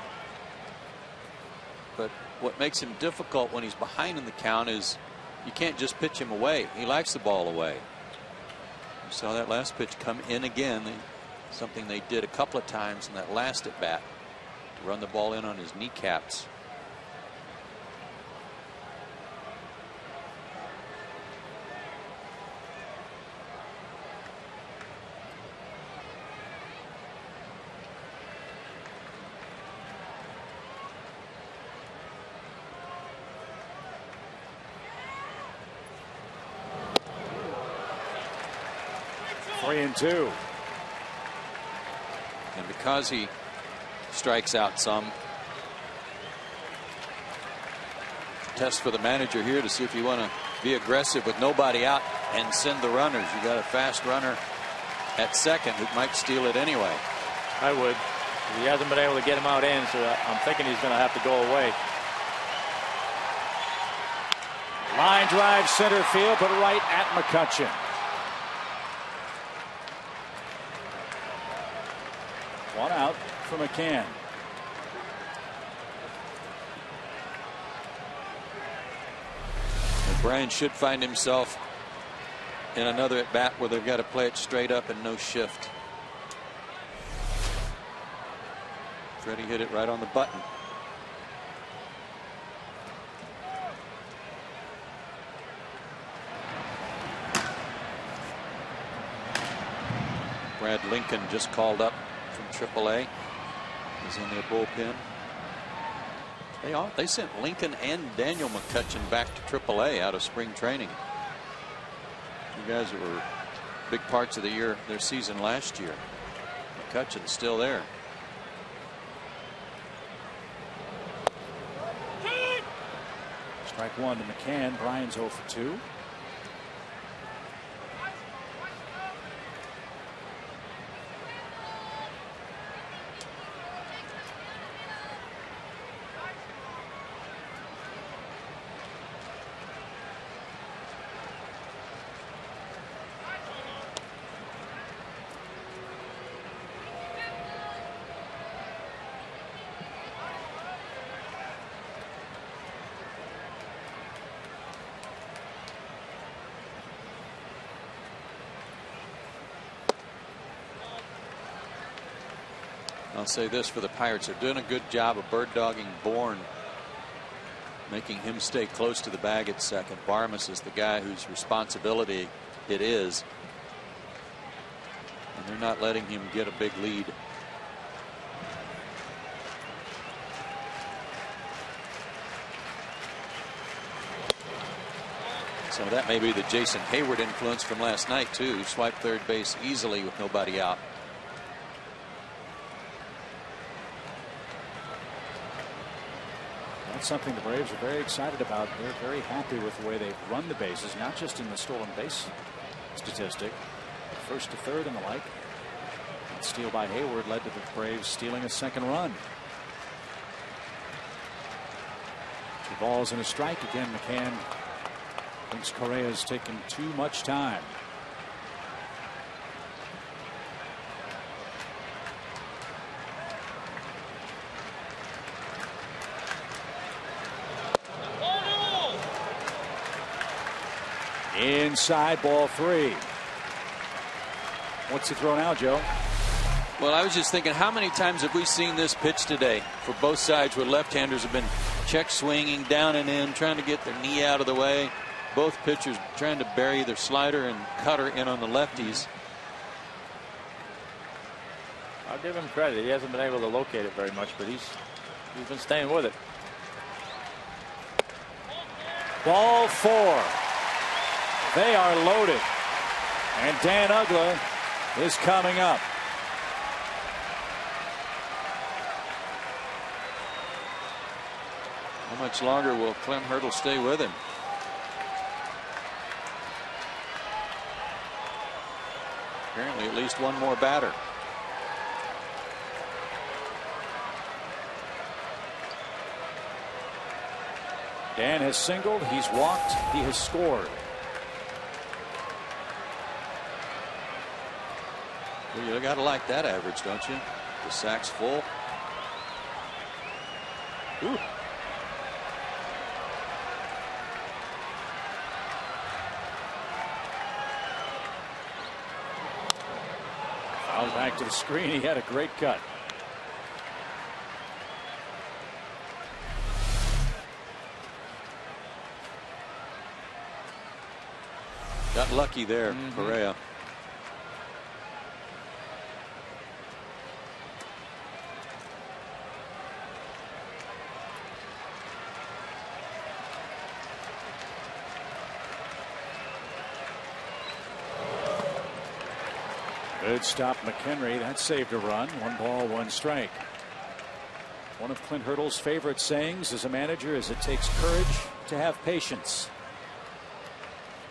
But what makes him difficult when he's behind in the count is you can't just pitch him away. He likes the ball away. You saw that last pitch come in again. Something they did a couple of times in that last at bat, to run the ball in on his kneecaps. Three and two. And because he strikes out some, test for the manager here to see if you want to be aggressive with nobody out and send the runners. You got a fast runner at second who might steal it anyway. I would. He hasn't been able to get him out in, so I'm thinking he's going to have to go away. Line drive center field, but right at McCutchen. One out for McCann. And Brian should find himself in another at bat where they've got to play it straight up and no shift. Freddie hit it right on the button. Brad Lincoln just called up from AAA. He's in their bullpen. They sent Lincoln and Daniel McCutchen back to AAA out of spring training. Two guys that were big parts of their season last year. McCutchen's still there. Strike one to McCann. Brian's 0 for 2. I'll say this for the Pirates. They're doing a good job of bird dogging Bourne making him stay close to the bag at second. Barmas is the guy whose responsibility it is, and they're not letting him get a big lead. So that may be the Jason Hayward influence from last night too. Swiped third base easily with nobody out. That's something the Braves are very excited about. They're very happy with the way they've run the bases, not just in the stolen base statistic, but first to third and the like. That steal by Hayward led to the Braves stealing a second run. 2 balls and a strike. Again, McCann thinks Correa's taken too much time. Inside, ball 3. What's he throw now, Joe? Well, I was just thinking, how many times have we seen this pitch today for both sides where left-handers have been check swinging down and in, trying to get their knee out of the way. Both pitchers trying to bury their slider and cutter in on the lefties. I'll give him credit. He hasn't been able to locate it very much, but he's been staying with it. Ball 4. They are loaded. And Dan Uggla is coming up. How much longer will Clem Hurdle stay with him? Apparently at least one more batter. Dan has singled, he's walked, he has scored. Well, you gotta like that average, don't you? The sack's full. Ooh. Fouled back to the screen. He had a great cut. Got lucky there, Correa. Good stop, McHenry. That saved a run. 1 ball, 1 strike. One of Clint Hurdle's favorite sayings as a manager is it takes courage to have patience.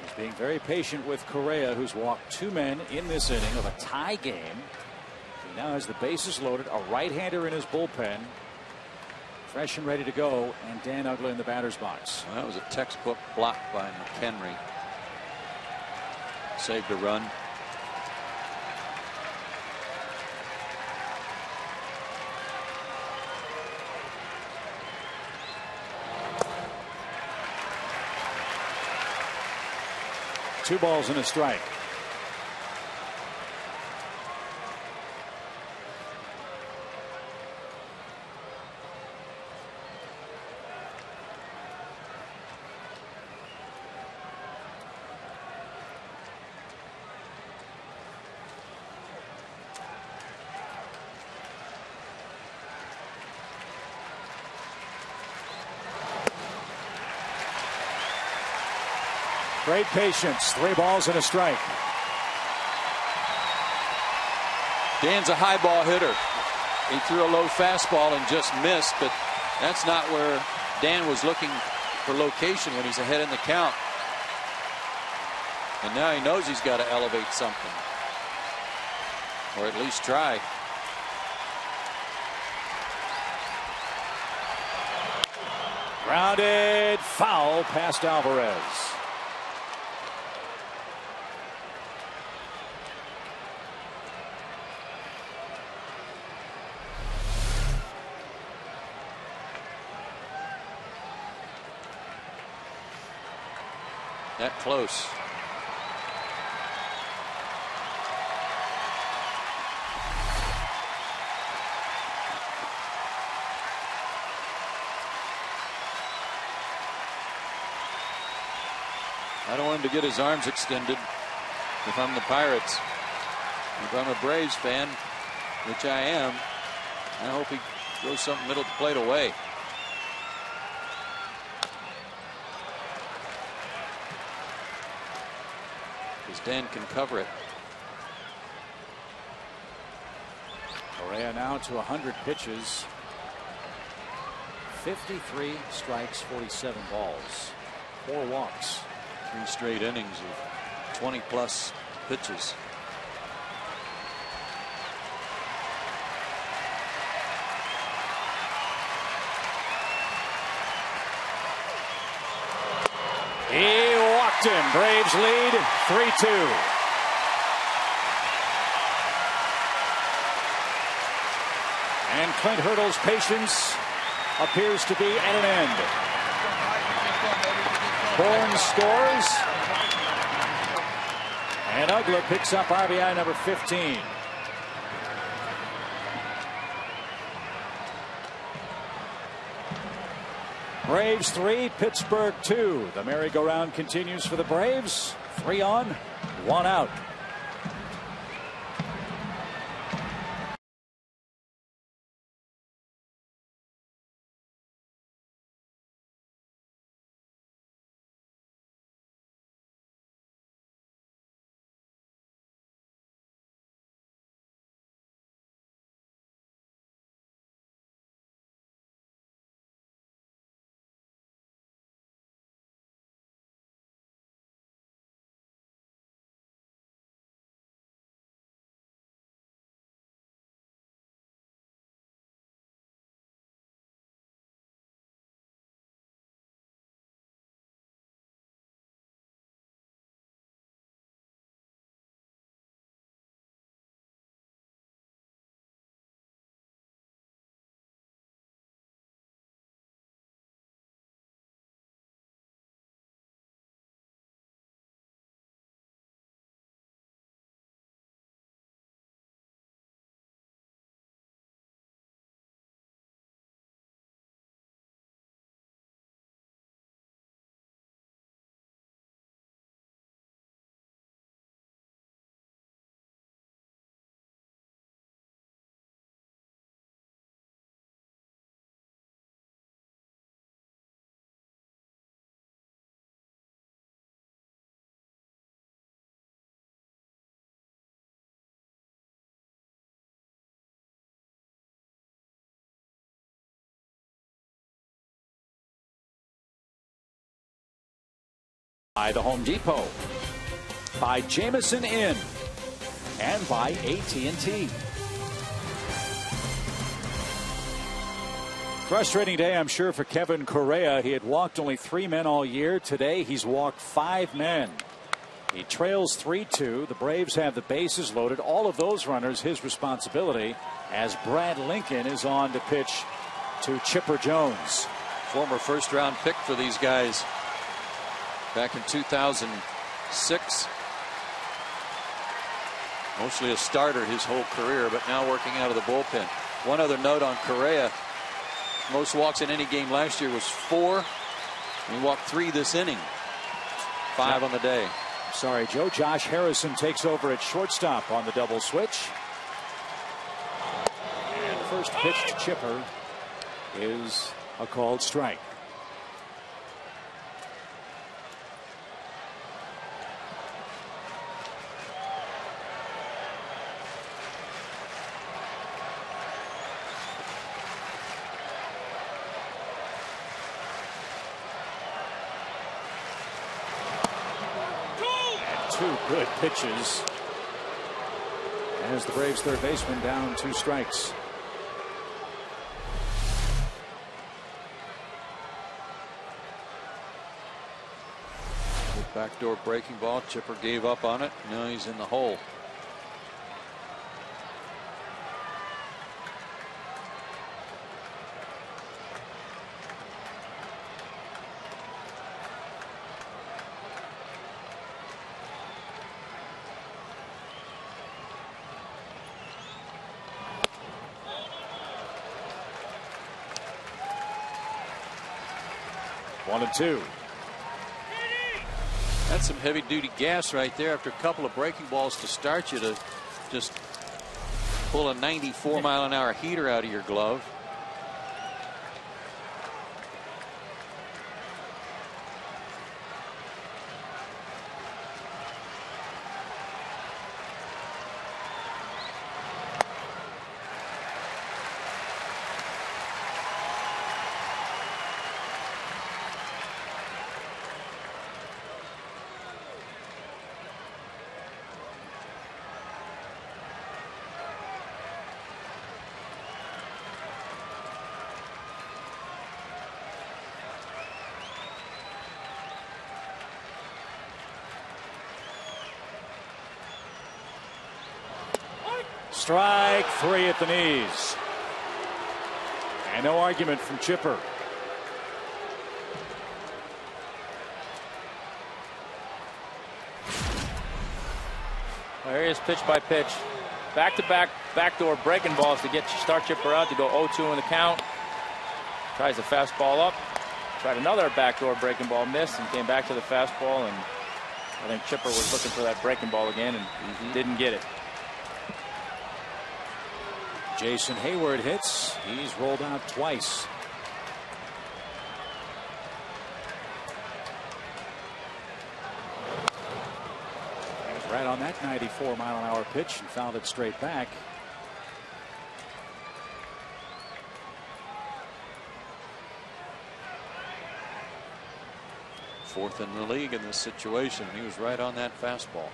He's being very patient with Correa, who's walked 2 men in this inning of a tie game. He now has the bases loaded, a right-hander in his bullpen, fresh and ready to go, and Dan Uggla in the batter's box. Well, that was a textbook block by McHenry. Saved a run. Two balls and a strike. Great patience. 3 balls and a strike. Dan's a high ball hitter. He threw a low fastball and just missed, but that's not where Dan was looking for location when he's ahead in the count. And now he knows he's got to elevate something, or at least try. Grounded foul past Alvarez. That close. I don't want him to get his arms extended if I'm the Pirates. If I'm a Braves fan, which I am, I hope he throws something middle of the plate away. Because Dan can cover it. Correa now to 100 pitches. 53 strikes, 47 balls, 4 walks. 3 straight innings of 20+ pitches. He walked him. Braves lead 3-2. And Clint Hurdle's patience appears to be at an end. Bourne scores. And Ugla picks up RBI number 15. Braves 3, Pittsburgh 2. The merry-go-round continues for the Braves. 3 on, 1 out. By the Home Depot, by Jameson Inn, and by AT&T. Frustrating day, I'm sure, for Kevin Correa. He had walked only 3 men all year. Today, he's walked 5 men. He trails 3-2. The Braves have the bases loaded. All of those runners his responsibility as Brad Lincoln is on to pitch to Chipper Jones. Former first-round pick for these guys. Back in 2006. Mostly a starter his whole career, but now working out of the bullpen. One other note on Correa. Most walks in any game last year was 4. He walked 3 this inning. 5 on the day. Sorry, Joe. Josh Harrison takes over at shortstop on the double switch. And the first pitch to Chipper is a called strike. Two good pitches as the Braves third baseman down 2 strikes. Good backdoor breaking ball. Chipper gave up on it. Now he's in the hole. That's some heavy-duty gas right there after a couple of breaking balls to start you to just pull a 94-mile-an-hour heater out of your glove. Strike three at the knees. And no argument from Chipper. There he is, pitch by pitch. Back-to-back backdoor breaking balls to start Chipper out to go 0-2 in the count. Tries the fastball up. Tried another backdoor breaking ball, missed, and came back to the fastball. And I think Chipper was looking for that breaking ball again and didn't get it. Jason Hayward hits. He's rolled out twice. He was right on that 94-mile-an-hour pitch and fouled it straight back. Fourth in the league in this situation. He was right on that fastball.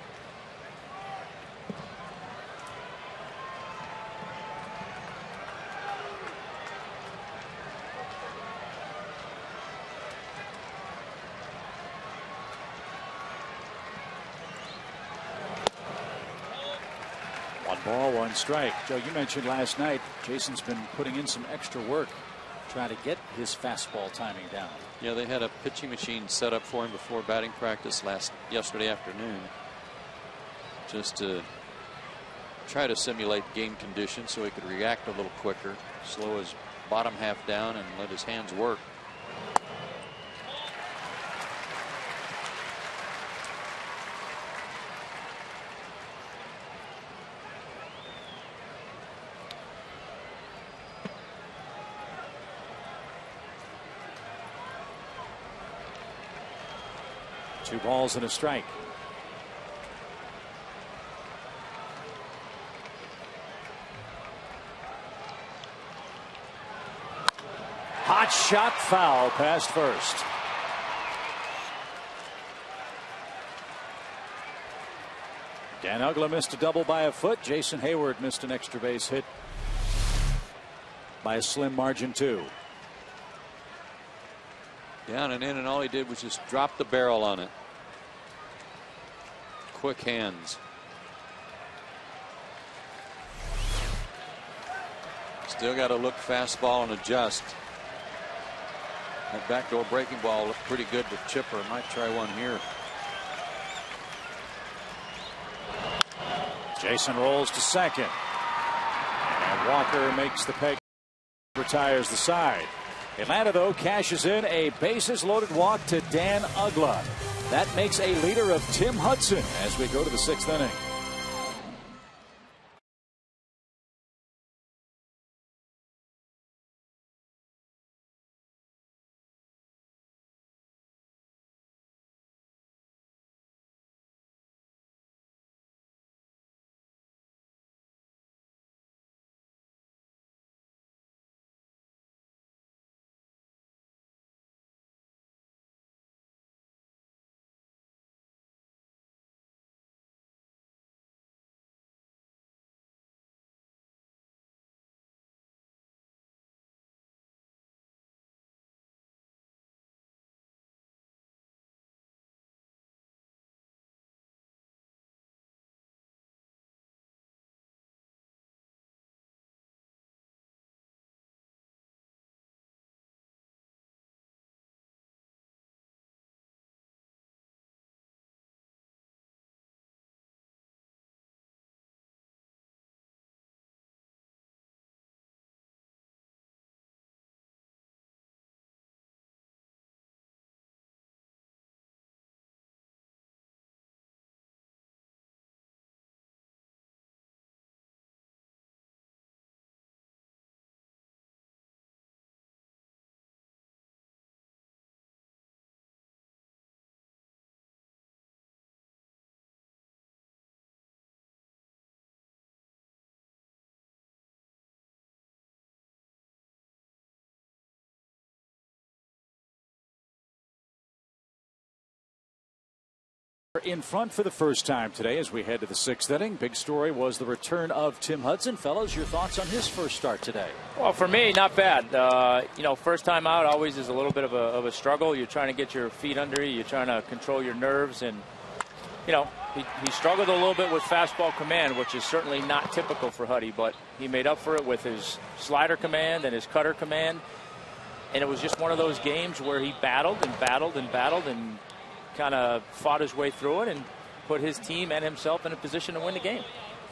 Ball, one strike. Joe, you mentioned last night Jason's been putting in some extra work trying to get his fastball timing down. Yeah, they had a pitching machine set up for him before batting practice yesterday afternoon, just to try to simulate game conditions so he could react a little quicker, slow his bottom half down and let his hands work. Two balls and a strike. Hot shot foul past first. Dan Uggla missed a double by a foot. Jason Hayward missed an extra base hit by a slim margin too. Down and in, and all he did was just drop the barrel on it. Quick hands. Still got to look fastball and adjust. That backdoor breaking ball looked pretty good to Chipper. Might try one here. Jason rolls to second. And Walker makes the peg. Retires the side. Atlanta, though, cashes in a bases-loaded walk to Dan Uggla. That makes a leader of Tim Hudson as we go to the sixth inning. in front for the first time today as we head to the 6th inning. Big story was the return of Tim Hudson. Fellas, your thoughts on his first start today? Well, for me, not bad. First time out always is a little bit of a struggle. You're trying to get your feet under you. You're trying to control your nerves. And, he struggled a little bit with fastball command, which is certainly not typical for Huddy. But he made up for it with his slider command and his cutter command. And it was just one of those games where he battled and battled and battled and kind of fought his way through it and put his team and himself in a position to win the game.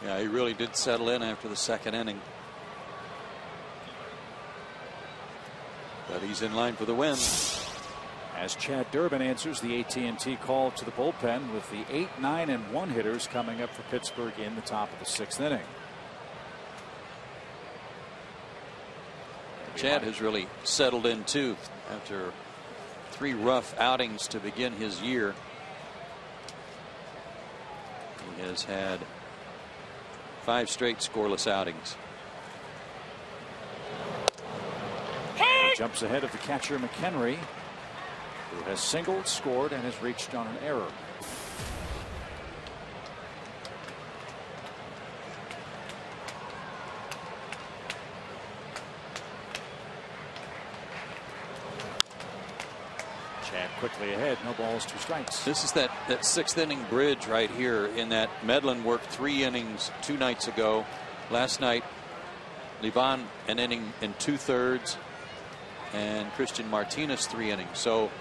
Yeah, he really did settle in after the 2nd inning. But he's in line for the win. As Chad Durbin answers the AT call to the bullpen with the 8, 9, and 1 hitters coming up for Pittsburgh in the top of the 6th inning. Chad has really settled in too after 3 rough outings to begin his year. He has had 5 straight scoreless outings. He jumps ahead of the catcher McHenry, who has singled, scored, and has reached on an error. Chad quickly ahead, no balls, 2 strikes. This is that 6th inning bridge right here in that Medlin worked 3 innings 2 nights ago. Last night, Livan an inning and 2/3, and Christian Martinez 3 innings. So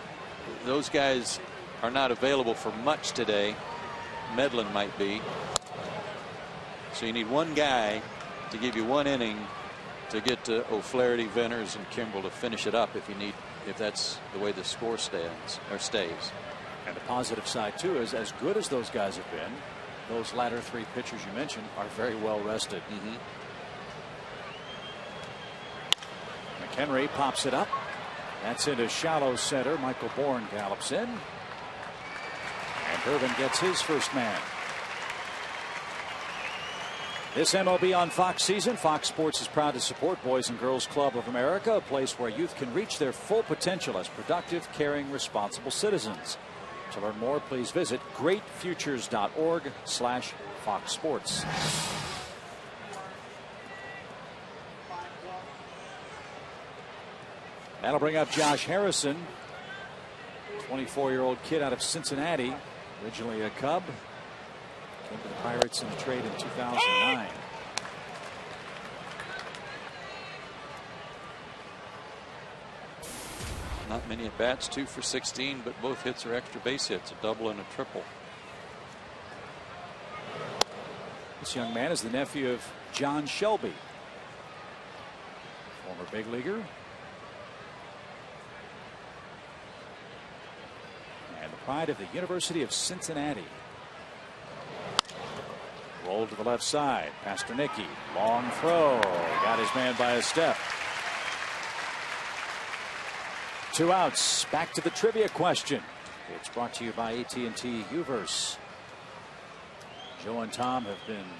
those guys are not available for much today. Medlin might be. So you need one guy to give you 1 inning to get to O'Flaherty, Venners, and Kimbrel to finish it up if that's the way the score stands or stays. And the positive side too is, as good as those guys have been, those latter 3 pitchers you mentioned are very well rested. McHenry pops it up. That's into shallow center. Michael Bourne gallops in, and Durbin gets his first man. This MLB on Fox season, Fox Sports is proud to support Boys and Girls Club of America, a place where youth can reach their full potential as productive, caring, responsible citizens. To learn more, please visit greatfutures.org/Fox Sports. That'll bring up Josh Harrison, 24-year-old kid out of Cincinnati, originally a Cub. Came to the Pirates in a trade in 2009. Not many at bats, 2 for 16, but both hits are extra base hits, a double and a triple. This young man is the nephew of John Shelby, former big leaguer. And the pride of the University of Cincinnati. Rolled to the left side. Pasternicki. Long throw. Got his man by a step. 2 outs. Back to the trivia question. It's brought to you by AT UVerse. Joe and Tom have been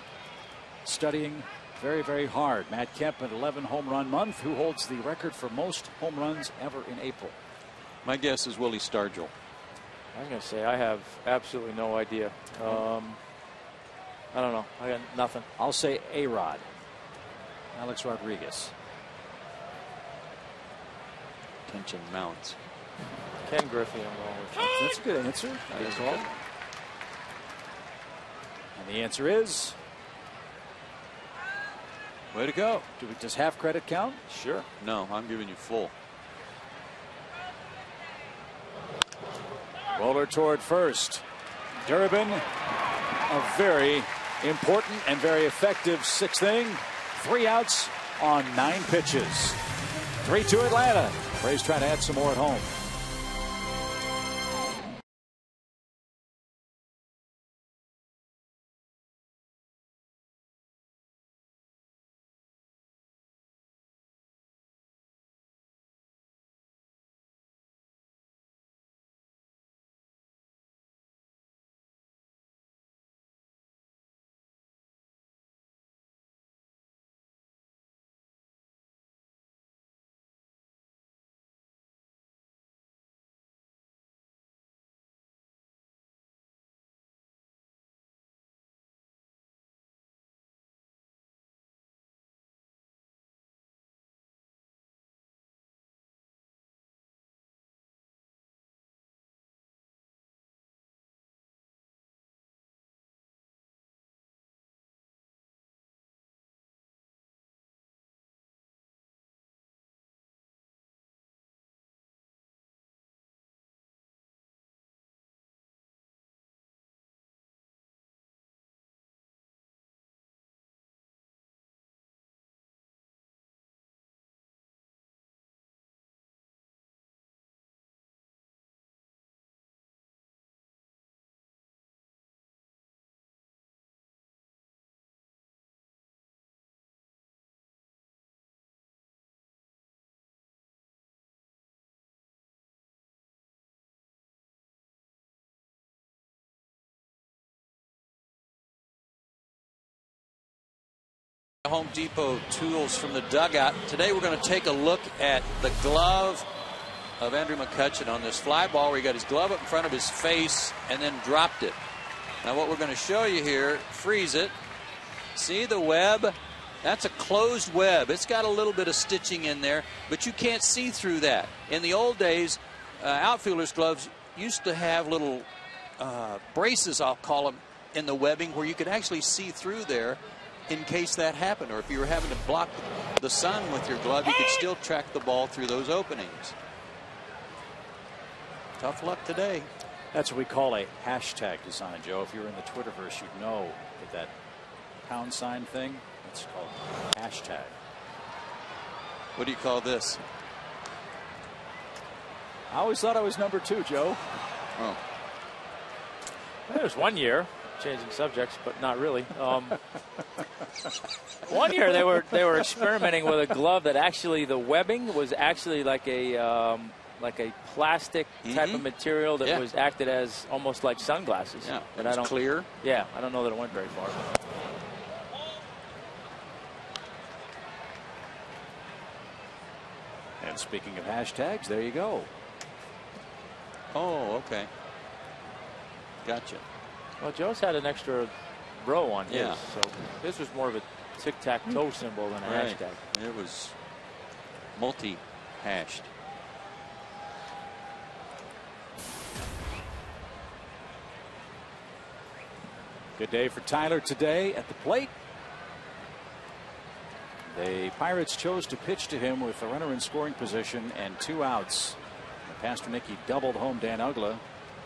studying very, very hard. Matt Kemp, an 11 home run month. Who holds the record for most home runs ever in April? My guess is Willie Stargell. I was going to say I have absolutely no idea. I don't know. I got nothing. I'll say A-Rod. Alex Rodriguez. Tension mounts. Ken Griffey, I'm going with. That's a good answer. That is all. And the answer is. Way to go. Does half credit count? Sure. No, I'm giving you full. Roller toward first. Durbin, a very important and very effective 6th inning. 3 outs on 9 pitches. 3-2 Atlanta. Braves trying to add some more at home. Home Depot tools from the dugout. Today we're going to take a look at the glove of Andrew McCutchen on this fly ball where he got his glove up in front of his face and then dropped it. Now what we're going to show you here, freeze it. See the web? That's a closed web. It's got a little bit of stitching in there, but you can't see through that. In the old days, outfielders' gloves used to have little braces, I'll call them, in the webbing where you could actually see through there in case that happened. Or if you were having to block the sun with your glove, you could still track the ball through those openings. Tough luck today. That's what we call a hashtag design, Joe. If you're in the Twitterverse, you'd know that pound sign thing, it's called hashtag. What do you call this? I always thought I was number 2, Joe. Oh. There was one year, changing subjects, but not really. One year they were experimenting with a glove that actually the webbing was actually like a plastic type of material that was acted as almost like sunglasses. Yeah, and it was clear. Yeah, I don't know that it went very far. And speaking of hashtags, there you go. Oh, okay. Gotcha. Well, Joe's had an extra row on his, Yeah. so this was more of a tic-tac-toe symbol than a hashtag. It was multi-hashed. Good day for Tyler today at the plate. The Pirates chose to pitch to him with a runner in scoring position and 2 outs. Pasternicki doubled home Dan Uggla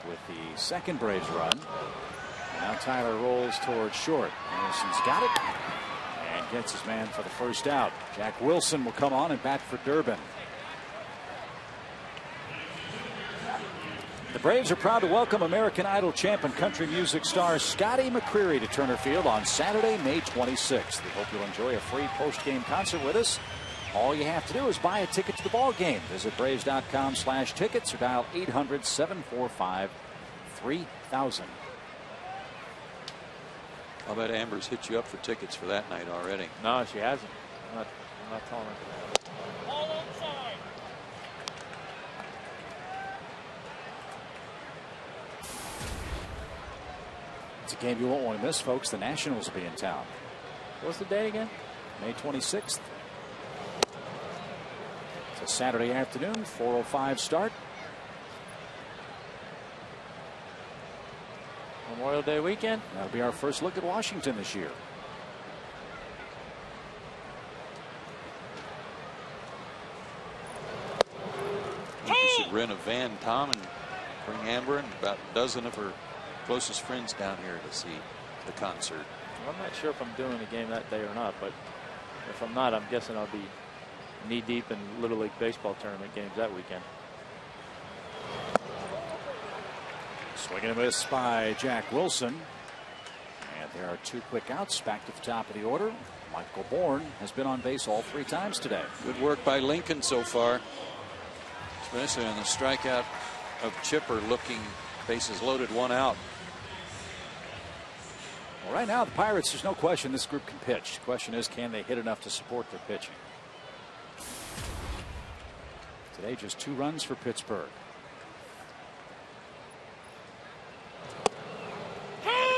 with the second Braves run. Now Tyler rolls towards short. Anderson's got it and gets his man for the first out. Jack Wilson will come on and bat for Durbin. The Braves are proud to welcome American Idol champ and country music star Scotty McCreery to Turner Field on Saturday, May 26th. We hope you'll enjoy a free post-game concert with us. All you have to do is buy a ticket to the ball game. Visit Braves.com/tickets or dial 800-745-3000. I'll bet Amber's hit you up for tickets for that night already. No, she hasn't. I'm not telling her. It's a game you won't want to miss, folks. The Nationals will be in town. What's the date again? May 26th. It's a Saturday afternoon, 4:05 start. Memorial Day weekend. That'll be our first look at Washington this year. You should rent a van, Tom, and bring Amber and about a dozen of her closest friends down here to see the concert. I'm not sure if I'm doing a game that day or not, but if I'm not, I'm guessing I'll be knee deep in Little League baseball tournament games that weekend. Swing and a miss by Jack Wilson. And there are 2 quick outs back to the top of the order. Michael Bourne has been on base all 3 times today. Good work by Lincoln so far, especially on the strikeout of Chipper, looking bases loaded, 1 out. Well, right now the Pirates, there's no question this group can pitch. The question is, can they hit enough to support their pitching? Today just 2 runs for Pittsburgh.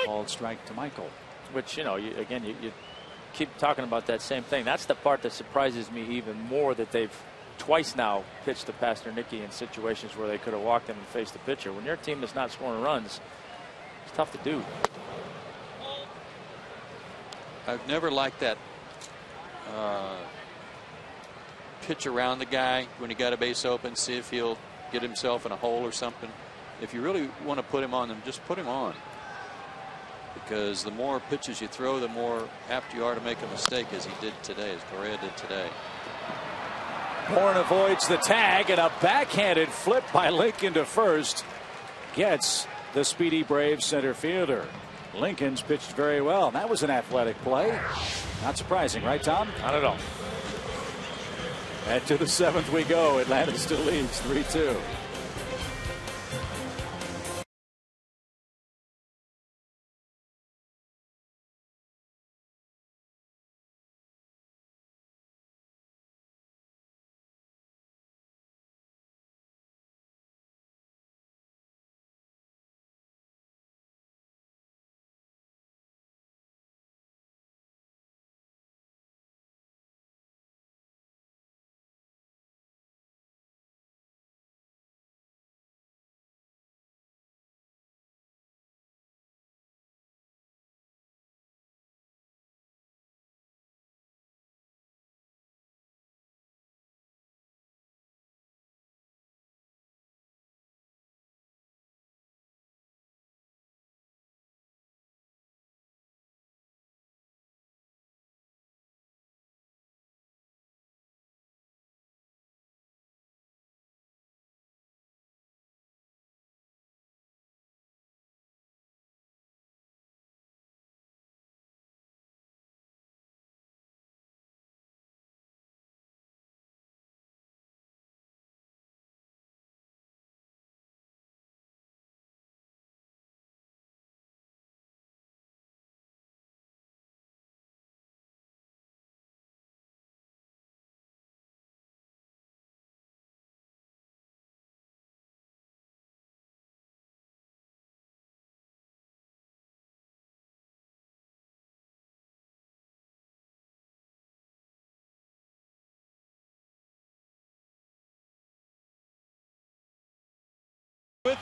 Called strike to Michael. Which, you keep talking about that same thing. That's the part that surprises me even more, that they've twice now pitched to Pasternicki in situations where they could have walked him and faced the pitcher. When your team is not scoring runs, it's tough to do. I've never liked that pitch around the guy when he got a base open, see if he'll get himself in a hole or something. If you really want to put him on them, just put him on. Because the more pitches you throw, the more apt you are to make a mistake, as he did today, as Correa did today. Bourne avoids the tag, and a backhanded flip by Lincoln to first gets the speedy Braves center fielder. Lincoln's pitched very well. That was an athletic play. Not surprising, right, Tom? Not at all. And to the 7th we go. Atlanta still leads 3-2.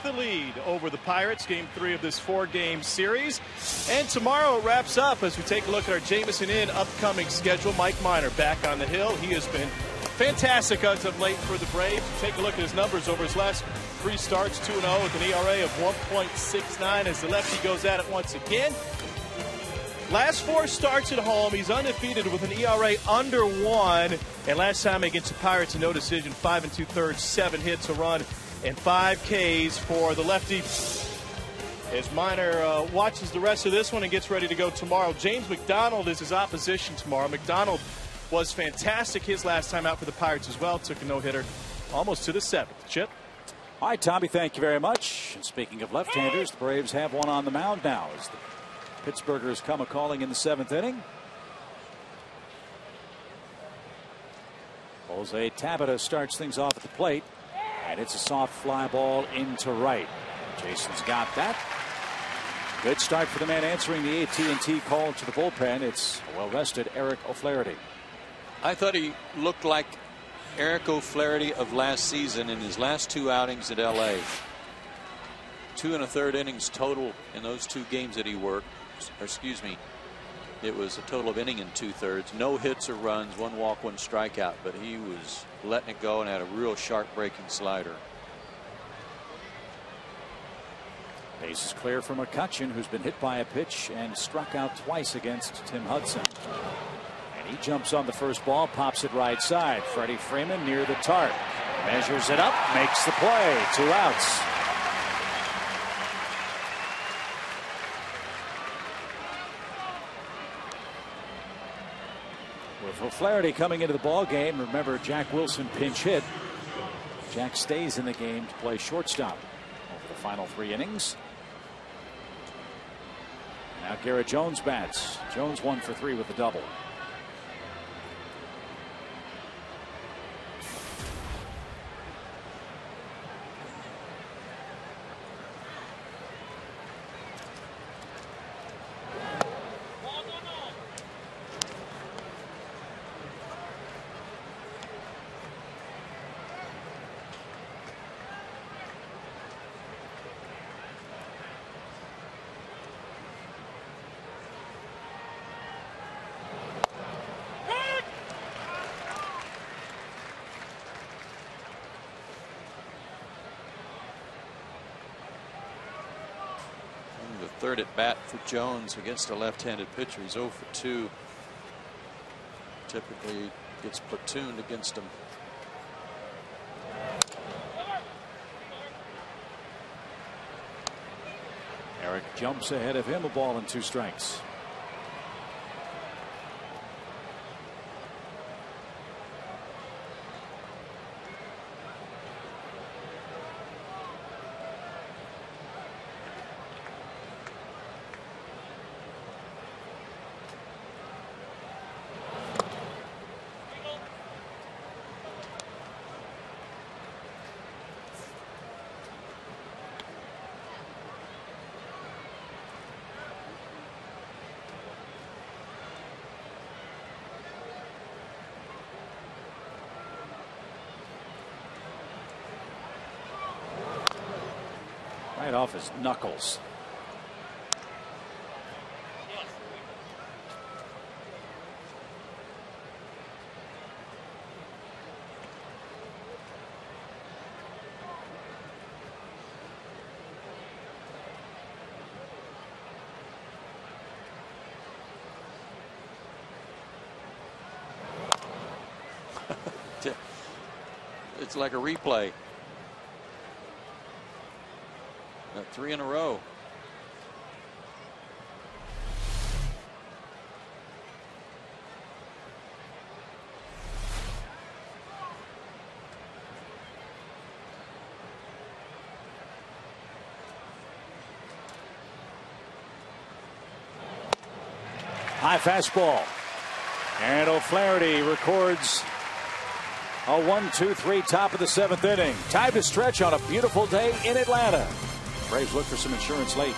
with the lead over the Pirates. Game 3 of this 4-game series. And tomorrow it wraps up as we take a look at our Jamison Inn upcoming schedule. Mike Minor back on the hill. He has been fantastic as of late for the Braves. Take a look at his numbers over his last 3 starts, 2-0 with an ERA of 1.69 as the lefty goes at it once again. Last 4 starts at home, he's undefeated with an ERA under 1. And last time against the Pirates, a no decision, 5 2/3, 7 hits, a run, and 5 Ks for the lefty. As Minor watches the rest of this one and gets ready to go tomorrow. James McDonald is his opposition tomorrow. McDonald was fantastic his last time out for the Pirates as well. Took a no-hitter almost to the 7th. Chip? All right, Tommy, thank you very much. And speaking of left-handers, the Braves have one on the mound now as the Pittsburghers come a-calling in the 7th inning. Jose Tabata starts things off at the plate, and it's a soft fly ball into right. Jason's got that. Good start for the man answering the AT call to the bullpen. It's a well-rested Eric O'Flaherty. I thought he looked like Eric O'Flaherty of last season in his last 2 outings at LA. 2 1/3 innings total in those 2 games that he worked. Or excuse me, it was a total of inning and 2/3. No hits or runs, 1 walk, 1 strikeout, but he was letting it go and had a real sharp breaking slider. Base is clear for McCutchen, who's been hit by a pitch and struck out twice against Tim Hudson. And he jumps on the first ball, pops it right side. Freddie Freeman near the tarp. Measures it up, makes the play. 2 outs. With O'Flaherty coming into the ball game, remember Jack Wilson pinch hit. Jack stays in the game to play shortstop over the final 3 innings. Now Garrett Jones bats. Jones 1 for 3 with a double. Third at bat for Jones against a left-handed pitcher. He's 0 for 2. Typically gets platooned against him. Eric jumps ahead of him, a ball and 2 strikes. Right off his knuckles. It's like a replay. 3 in a row. High fastball. And O'Flaherty records a 1-2-3 top of the 7th inning. Time to stretch on a beautiful day in Atlanta. Braves look for some insurance late.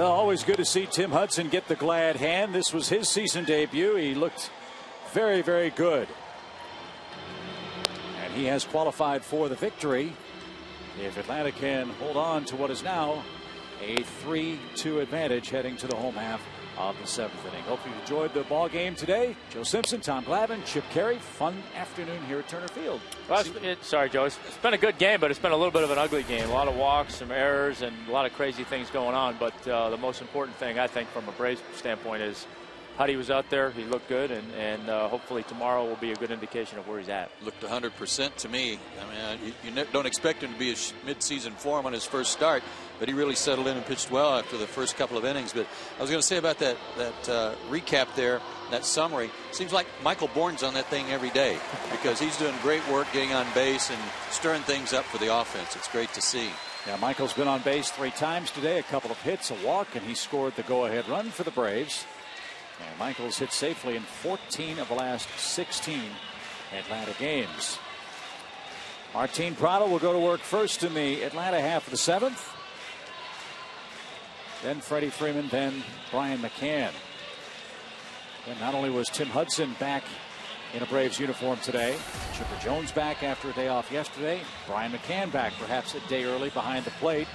Well, always good to see Tim Hudson get the glad hand. This was his season debut. He looked very, very good. And he has qualified for the victory if Atlanta can hold on to what is now a 3-2 advantage heading to the home half of the 7th inning. Hope you enjoyed the ball game today. Joe Simpson, Tom Glavine, Chip Carey. Fun afternoon here at Turner Field. Well, sorry, Joe. It's been a good game, but it's been a little bit of an ugly game. A lot of walks, some errors, and a lot of crazy things going on. But the most important thing, I think, from a Braves standpoint is Huddy was out there. He looked good, and hopefully tomorrow will be a good indication of where he's at. Looked 100% to me. I mean, you don't expect him to be a mid-season form on his first start, but he really settled in and pitched well after the first couple of innings. But I was going to say about that recap there, that summary, seems like Michael Bourne's on that thing every day because he's doing great work getting on base and stirring things up for the offense. It's great to see. Yeah, Michael's been on base 3 times today, a couple of hits, a walk, and he scored the go-ahead run for the Braves. And Michael's hit safely in 14 of the last 16 Atlanta games. Martin Prado will go to work first in the Atlanta half of the 7th. Then Freddie Freeman, then Brian McCann. And not only was Tim Hudson back in a Braves uniform today, Chipper Jones back after a day off yesterday, Brian McCann back perhaps a day early behind the plate.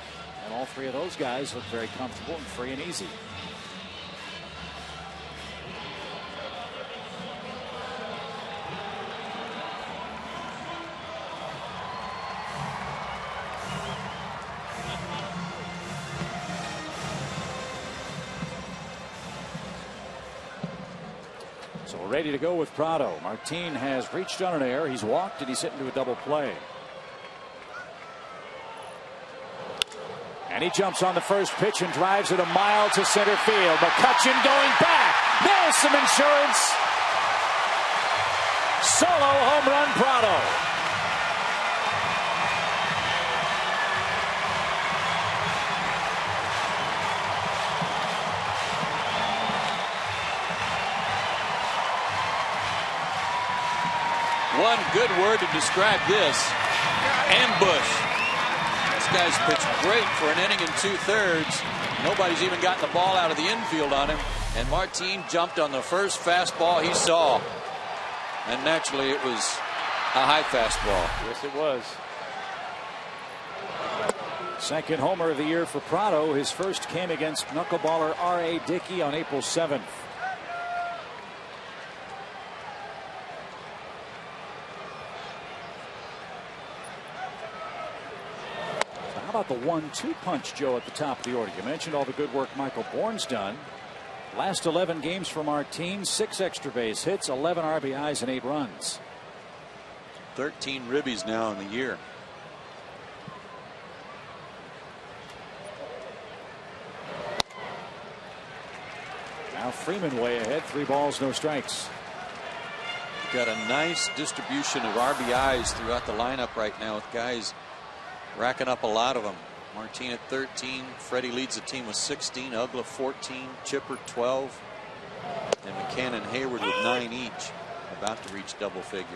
And all 3 of those guys look very comfortable and free and easy. So we're ready to go with Prado. Martin has reached on an error. He's walked and he's hit into a double play. And he jumps on the first pitch and drives it a mile to center field. McCutchen going back. There's some insurance. Solo home run, Prado. One good word to describe this: ambush. This guy's pitched great for an inning and 2/3. Nobody's even gotten the ball out of the infield on him. And Martin jumped on the first fastball he saw. And naturally it was a high fastball. Yes, it was. Second homer of the year for Prado. His first came against knuckleballer R.A. Dickey on April 7th. How about the 1-2 punch, Joe, at the top of the order? You mentioned all the good work Michael Bourne's done. Last 11 games for Martin, 6 extra base hits, 11 RBIs, and 8 runs. 13 ribbies now in the year. Now Freeman way ahead, 3 balls, no strikes. Got a nice distribution of RBIs throughout the lineup right now, with guys racking up a lot of them. Martin at 13. Freddie leads the team with 16. Ugla 14. Chipper 12. And McCann and Hayward with 9 each. About to reach double figures.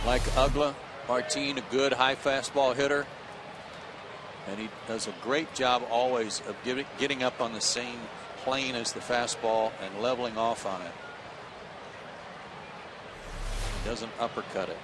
Like Ugla, Martin, a good high fastball hitter, and he does a great job always of getting up on the same plane as the fastball and leveling off on it. He doesn't uppercut it.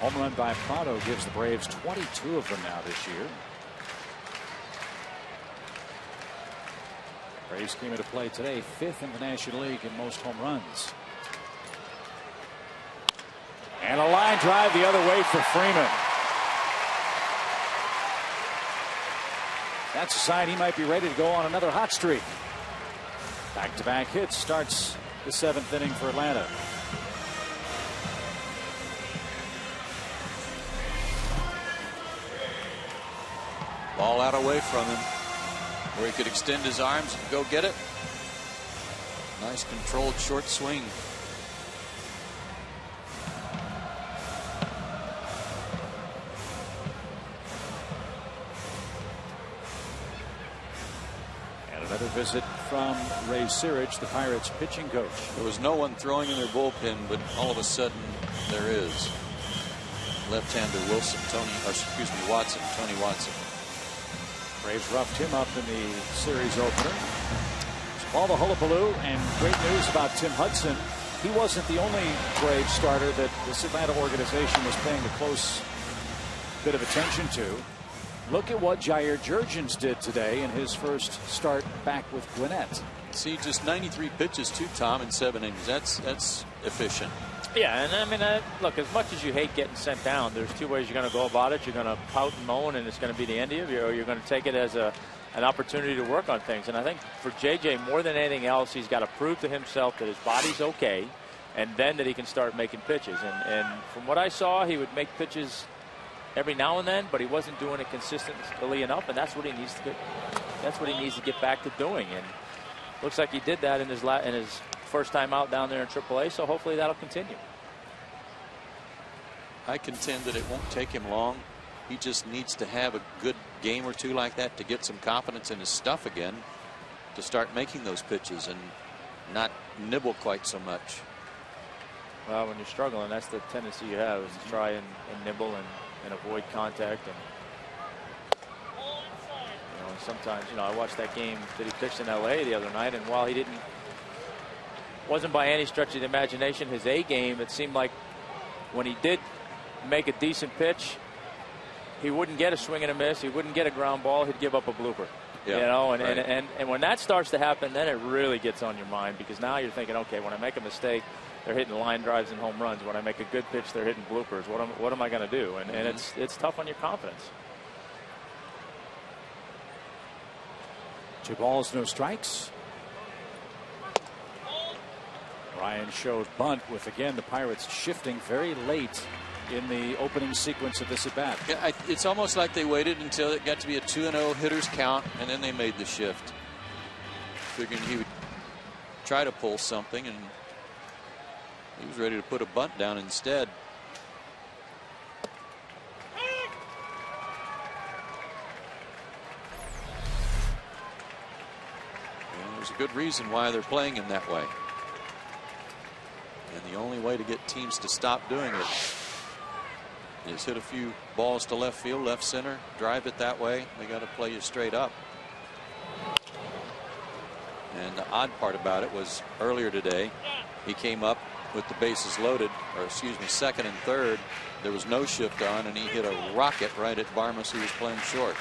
Home run by Prado gives the Braves 22 of them now this year. Braves came into play today, 5th in the National League in most home runs. And a line drive the other way for Freeman. That's a sign he might be ready to go on another hot streak. Back-to-back hits starts the 7th inning for Atlanta. Ball out away from him where he could extend his arms and go get it. Nice controlled short swing. Another visit from Ray Searage, the Pirates pitching coach. There was no one throwing in their bullpen, but all of a sudden there is. Left-hander Watson, Tony Watson. Braves roughed him up in the series opener. All the hullabaloo and great news about Tim Hudson. He wasn't the only Braves starter that this Atlanta organization was paying a close bit of attention to. Look at what Jair Jurgens did today in his first start back with Gwinnett. See, just 93 pitches too, Tom, in 7 innings. That's efficient. Yeah, and I mean, look, as much as you hate getting sent down, there's 2 ways you're going to go about it. You're going to pout and moan, and it's going to be the end of you, or you're going to take it as an opportunity to work on things. And I think for JJ, more than anything else, he's got to prove to himself that his body's okay, and then that he can start making pitches. And from what I saw, he would make pitches every now and then, but he wasn't doing it consistently enough, and that's what he needs to get. That's what he needs to get back to doing. And looks like he did that in his first time out down there in AAA. So hopefully that'll continue. I contend that it won't take him long. He just needs to have a good game or 2 like that to get some confidence in his stuff again, to start making those pitches and not nibble quite so much. Well, when you're struggling, that's the tendency you have, is to try and nibble and avoid contact. And sometimes, I watched that game that he pitched in LA the other night, and while he wasn't by any stretch of the imagination his A game, it seemed like when he did make a decent pitch, he wouldn't get a swing and a miss, he wouldn't get a ground ball, he'd give up a blooper. Yeah, and when that starts to happen, then it really gets on your mind, because now you're thinking, okay, when I make a mistake, they're hitting line drives and home runs. When I make a good pitch, they're hitting bloopers. What am I going to do? And it's tough on your confidence. 2 balls, no strikes. Ryan showed bunt with, again, the Pirates shifting very late in the opening sequence of this at bat. Yeah, it's almost like they waited until it got to be a 2-0 hitters count, and then they made the shift, figuring he would try to pull something, and he was ready to put a bunt down instead. And there's a good reason why they're playing him that way. And the only way to get teams to stop doing it is hit a few balls to left field, left center, drive it that way. They got to play you straight up. And the odd part about it was earlier today, he came up with the bases loaded, or excuse me, 2nd and 3rd. There was no shift on, and he hit a rocket right at Barmas, who was playing short.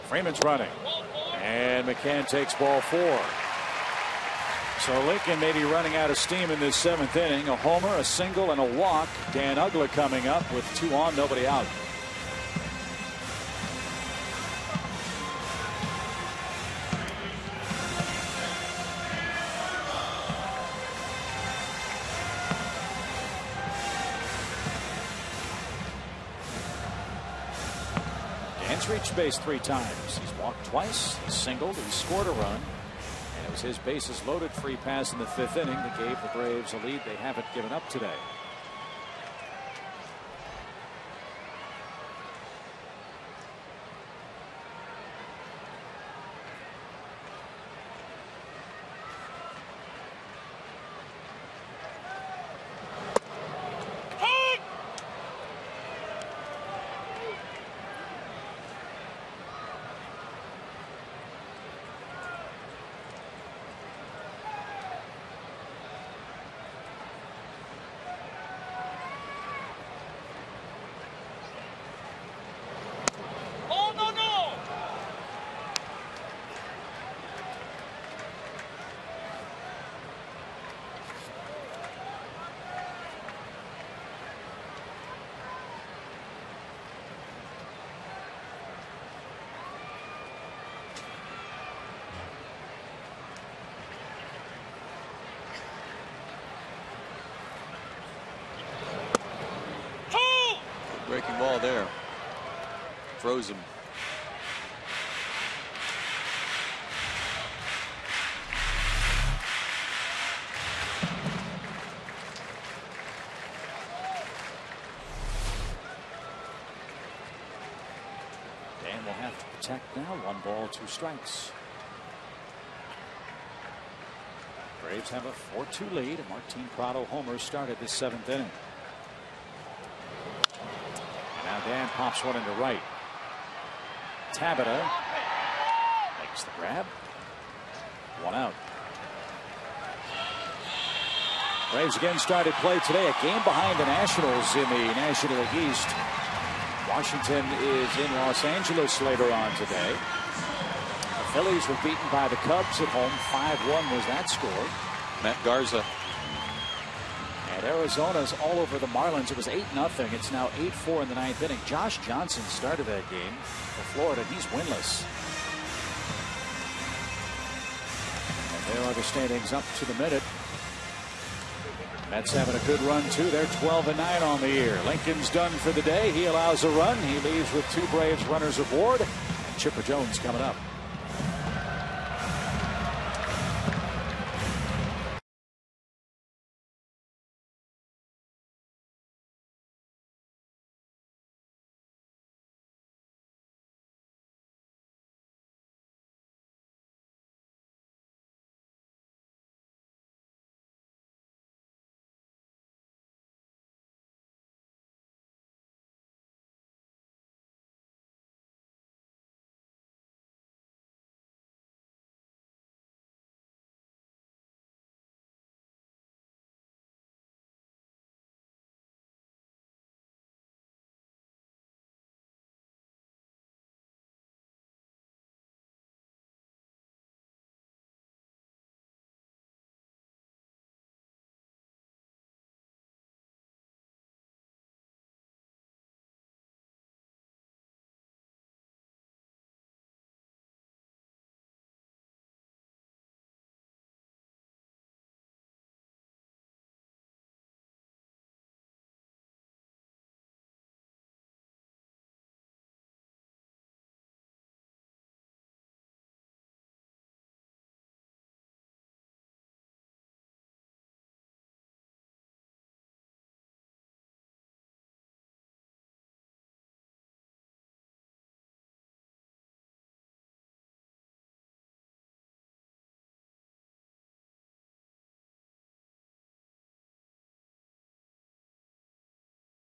Freeman's running, and McCann takes ball 4. So Lincoln may be running out of steam in this 7th inning. A homer, a single, and a walk. Dan Uggla coming up with 2 on, nobody out. Dan's reached base 3 times. He's walked twice, he's singled, he's scored a run. And it was his bases loaded free pass in the 5th inning that gave the Braves a lead they haven't given up today. there. Froze him. Dan will have to protect now. 1 ball, 2 strikes. Braves have a 4-2 lead. A Martin Prado homer started this 7th inning. And now Dan pops one into right. Tabata makes the grab. 1 out. Braves again started play today. A game behind the Nationals in the National League East. Washington is in Los Angeles later on today. The Phillies were beaten by the Cubs at home. 5-1 was that score. Matt Garza. And Arizona's all over the Marlins. It was 8-0. It's now 8-4 in the 9th inning. Josh Johnson started that game for Florida. He's winless. And there are the standings up to the minute. Mets having a good run too. They're 12-9 on the year. Lincoln's done for the day. He allows a run. He leaves with 2 Braves runners aboard. And Chipper Jones coming up.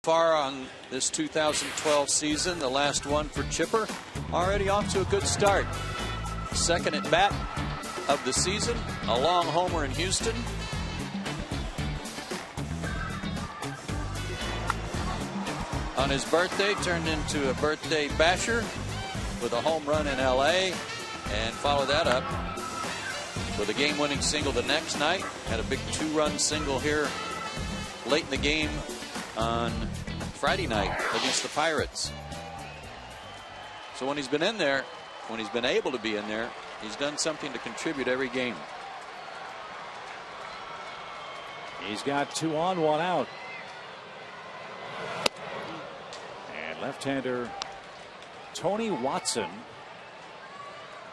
Far on this 2012 season, the last one for Chipper, already off to a good start. Second at bat of the season, a long homer in Houston. On his birthday, turned into a birthday basher with a home run in LA, and followed that up with a game-winning single the next night. Had a big 2-run single here late in the game on Friday night against the Pirates. So when he's been in there, when he's been able to be in there, he's done something to contribute every game. He's got 2 on, 1 out. And left-hander Tony Watson,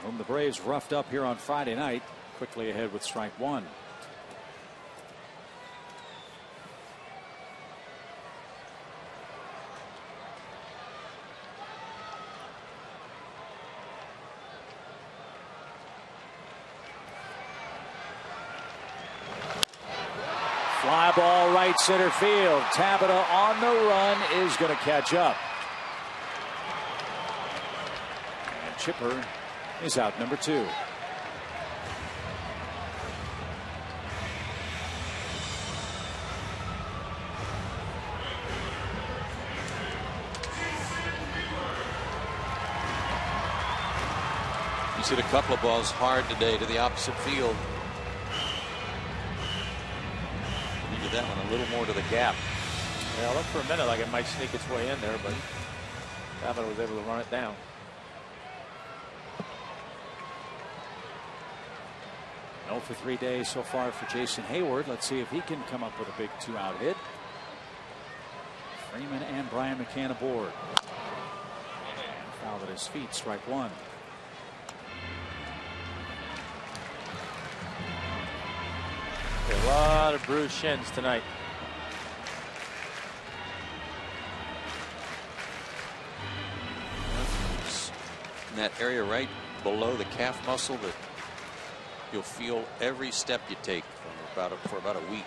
whom the Braves roughed up here on Friday night, quickly ahead with strike 1. Fly ball right center field. Tabata on the run is going to catch up. And Chipper is out number 2. He's hit a couple of balls hard today to the opposite field. Needed that one a little more to the gap. Yeah, it looked for a minute like it might sneak its way in there, but Tabata was able to run it down. No for 3 days so far for Jason Hayward. Let's see if he can come up with a big 2-out hit. Freeman and Brian McCann aboard. And fouled at his feet, strike one. A lot of bruised shins tonight. In that area right below the calf muscle that you'll feel every step you take for about a week.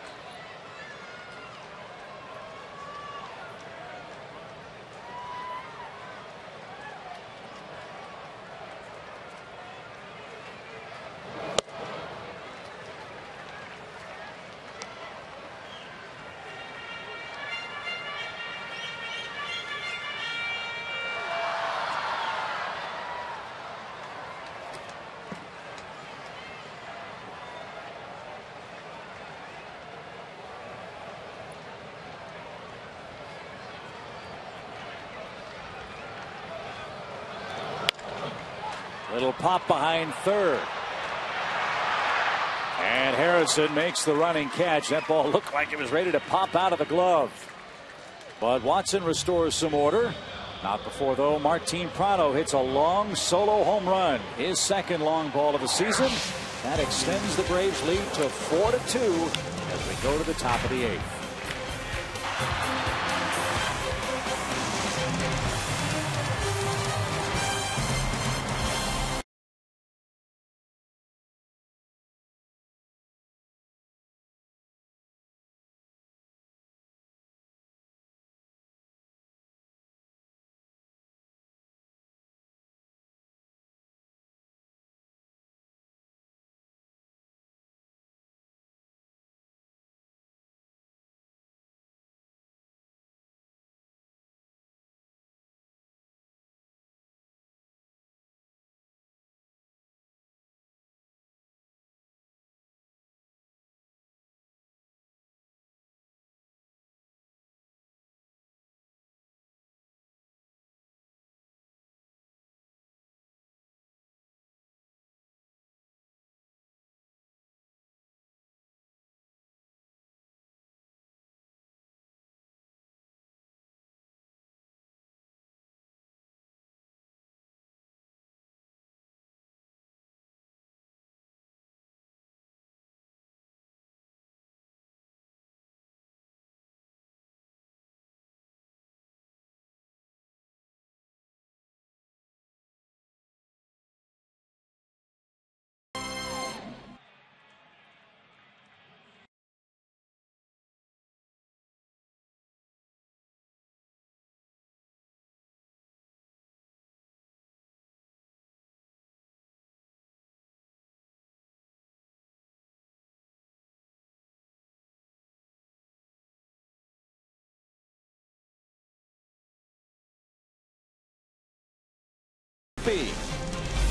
Little pop behind third. And Harrison makes the running catch. That ball looked like it was ready to pop out of the glove. But Watson restores some order. Not before, though, Martin Prado hits a long solo home run. His second long ball of the season. That extends the Braves' lead to 4-2 as we go to the top of the eighth.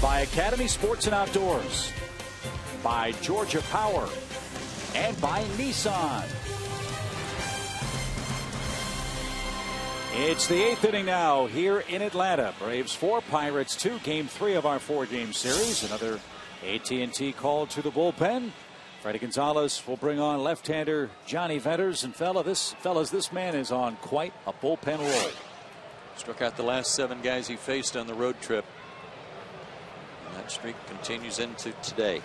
By Academy Sports and Outdoors, by Georgia Power, and by Nissan. It's the eighth inning now here in Atlanta. Braves 4, Pirates 2, game 3 of our 4-game series. Another AT call to the bullpen. Fredi Gonzalez will bring on left-hander Johnny Venters. And fellas, this man is on quite a bullpen roll. Struck out the last 7 guys he faced on the road trip. And that streak continues into today.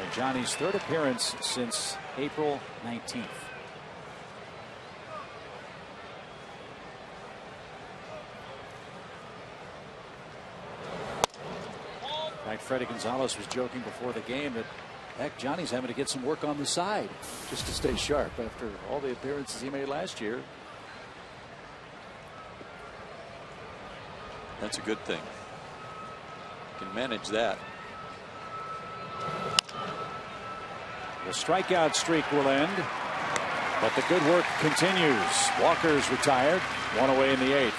And Johnny's third appearance since April 19th. In fact, Fredi Gonzalez was joking before the game that, heck, Johnny's having to get some work on the side just to stay sharp after all the appearances he made last year. That's a good thing. Can manage that. The strikeout streak will end, but the good work continues. Walker's retired, 1 away in the 8th.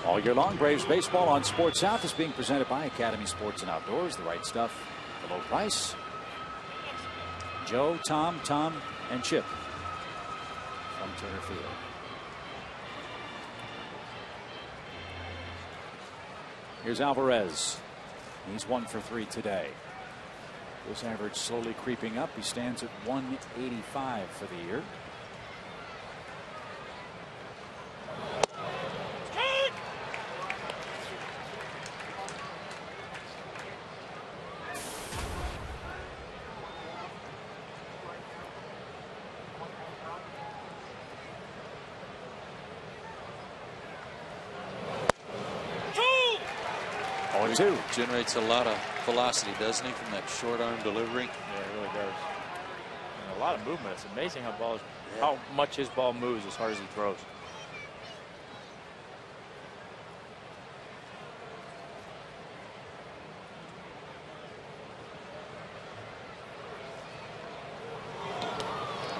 All year long, Braves baseball on Sports South is being presented by Academy Sports and Outdoors. The right stuff, the low price. Joe, Tom, and Chip from Turner Field. Here's Alvarez. He's 1 for 3 today. His average slowly creeping up. He stands at 185 for the year. Two. Generates a lot of velocity, doesn't he, from that short arm delivery? Yeah, it really does. And a lot of movement. It's amazing how much his ball moves as hard as he throws.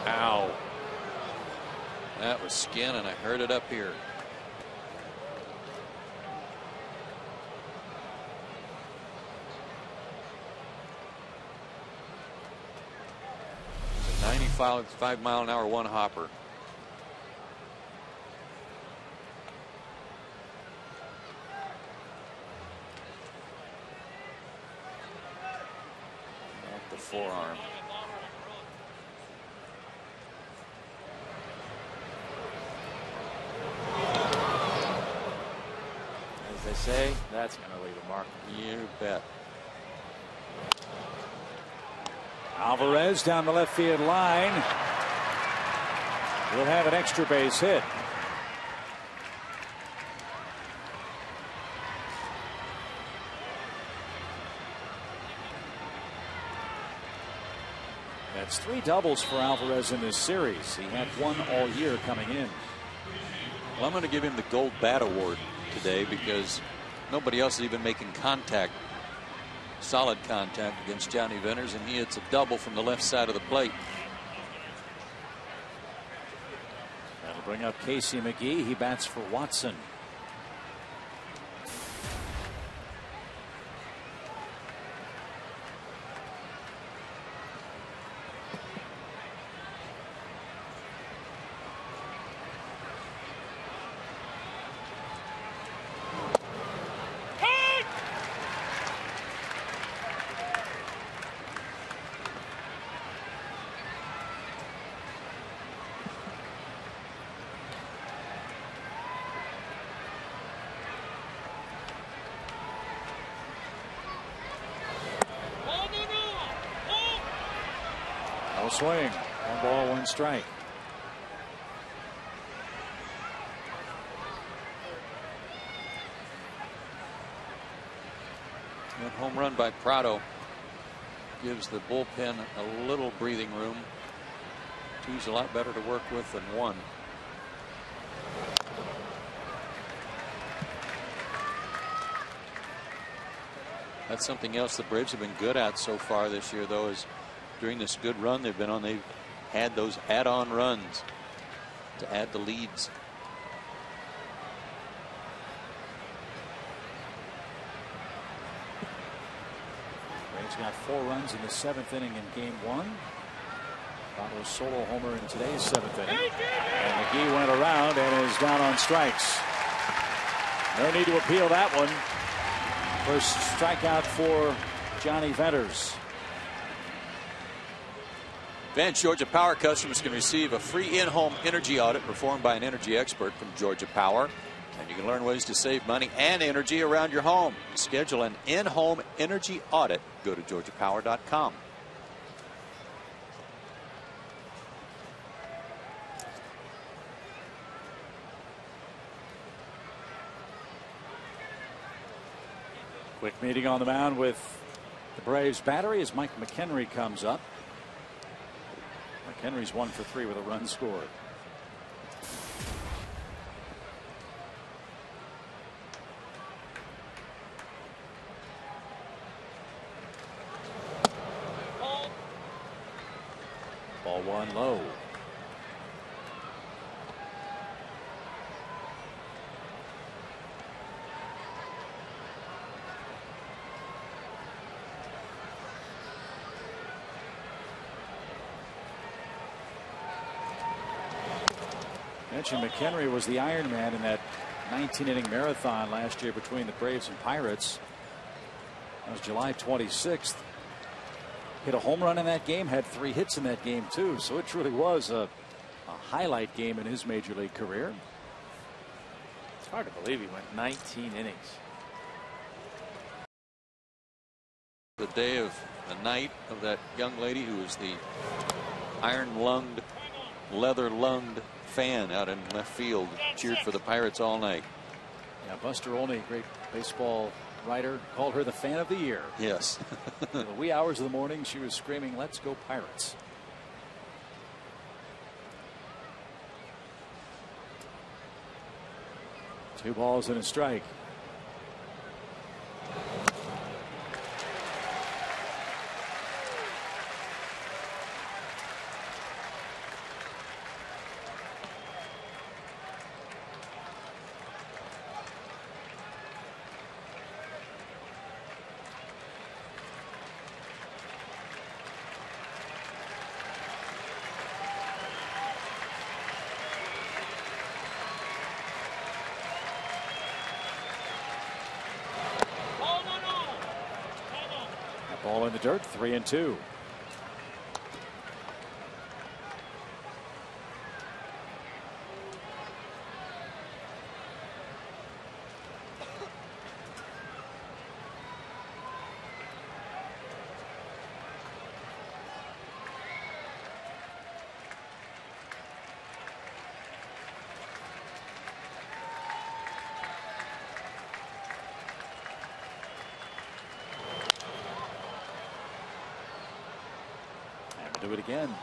Ow. That was skin, and I heard it up here. It's a 95-mile-an-hour one hopper. Off the forearm. As they say, that's going to leave a mark. You bet. Alvarez down the left field line. Will have an extra base hit. That's 3 doubles for Alvarez in this series. He had 1 all year coming in. Well, I'm going to give him the Gold Bat Award today because nobody else is even making contact, solid contact against Johnny Venters, and he hits a double from the left side of the plate. That'll bring up Casey McGee. He bats for Watson. No swing. 1 ball, 1 strike. That home run by Prado gives the bullpen a little breathing room. 2's a lot better to work with than 1. That's something else the Braves have been good at so far this year, though, is during this good run they've been on, they've had those add-on runs to add the leads. Braves got 4 runs in the 7th inning in game 1. Prado's solo homer in today's 7th inning. And McGee went around and is down on strikes. No need to appeal that one. First strikeout for Johnny Venters. Advanced Georgia Power customers can receive a free in-home energy audit performed by an energy expert from Georgia Power. And you can learn ways to save money and energy around your home. To schedule an in-home energy audit, go to georgiapower.com. Quick meeting on the mound with the Braves battery as Mike McHenry comes up. McHenry's 1 for 3 with a run scored. Ball 1 low. Mentioned McHenry was the Iron Man in that 19-inning marathon last year between the Braves and Pirates. That was July 26th. Hit a home run in that game, had 3 hits in that game too, so it truly was a highlight game in his major league career. It's hard to believe he went 19 innings. The day of the night of that young lady who was the iron-lunged, leather-lunged fan out in left field, cheered for the Pirates all night. Yeah, Buster Olney, great baseball writer, called her the fan of the year. Yes. In the wee hours of the morning, she was screaming, "Let's go Pirates." Two balls and a strike. Ball in the dirt, 3-2. Do it again.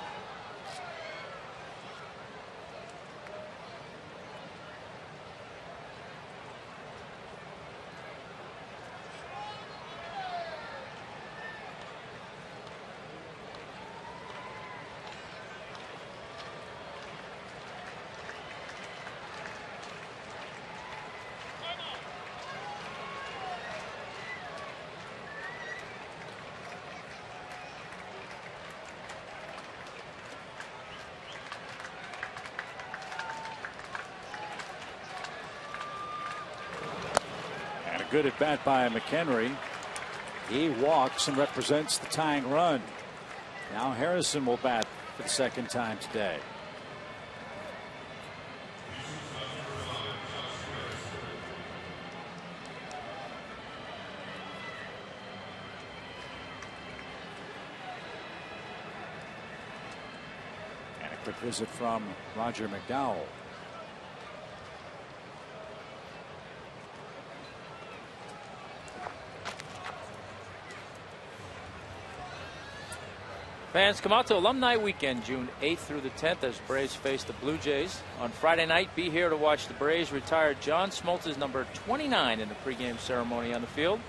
Good at bat by McHenry. He walks and represents the tying run. Now Harrison will bat for the second time today. And a quick visit from Roger McDowell. Fans, come out to Alumni Weekend, June 8th through the 10th, as Braves face the Blue Jays. On Friday night, be here to watch the Braves retire John Smoltz's number 29 in the pregame ceremony on the field.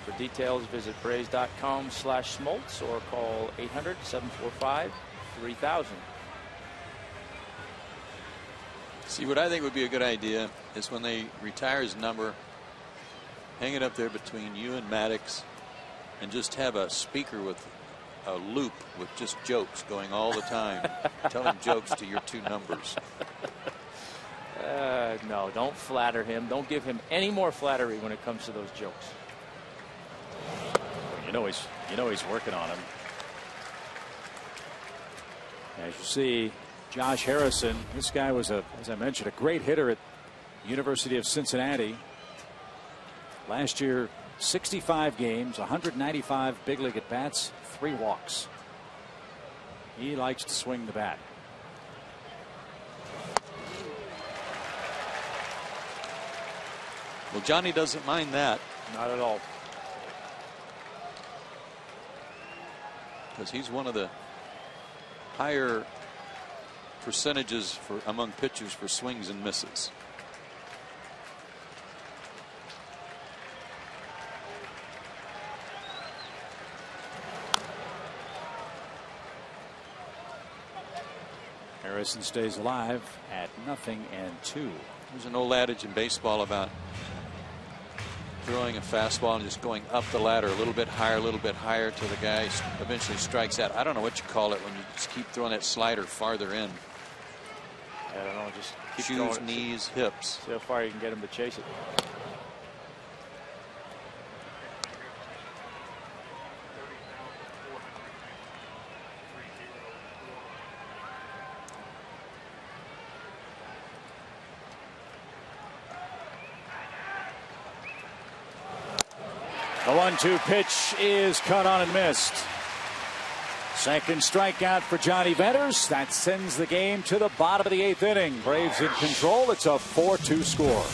For details, visit Braves.com/Smoltz or call 800-745-3000. See, what I think would be a good idea is when they retire his number, hang it up there between you and Maddox and just have a speaker with a loop with just jokes going all the time, telling jokes to your 2 numbers. No, don't flatter him. Don't give him any more flattery when it comes to those jokes. You know he's working on him. As you see, Josh Harrison, this guy was as I mentioned, a great hitter at the University of Cincinnati. Last year, 65 games, 195 big league at bats, 3 walks. He likes to swing the bat. Well, Johnny doesn't mind that. Not at all. Because he's one of the higher percentages for among pitchers for swings and misses. Harrison stays alive at 0-2. There's an old adage in baseball about throwing a fastball and just going up the ladder a little bit higher till the guy eventually strikes out. I don't know what you call it when you just keep throwing that slider farther in. I don't know, just shoes, knees, hips. See how far you can get him to chase it. The 1-2 pitch is cut on and missed. Second strikeout for Johnny Venters. That sends the game to the bottom of the 8th inning. Braves in control. It's a 4-2 score.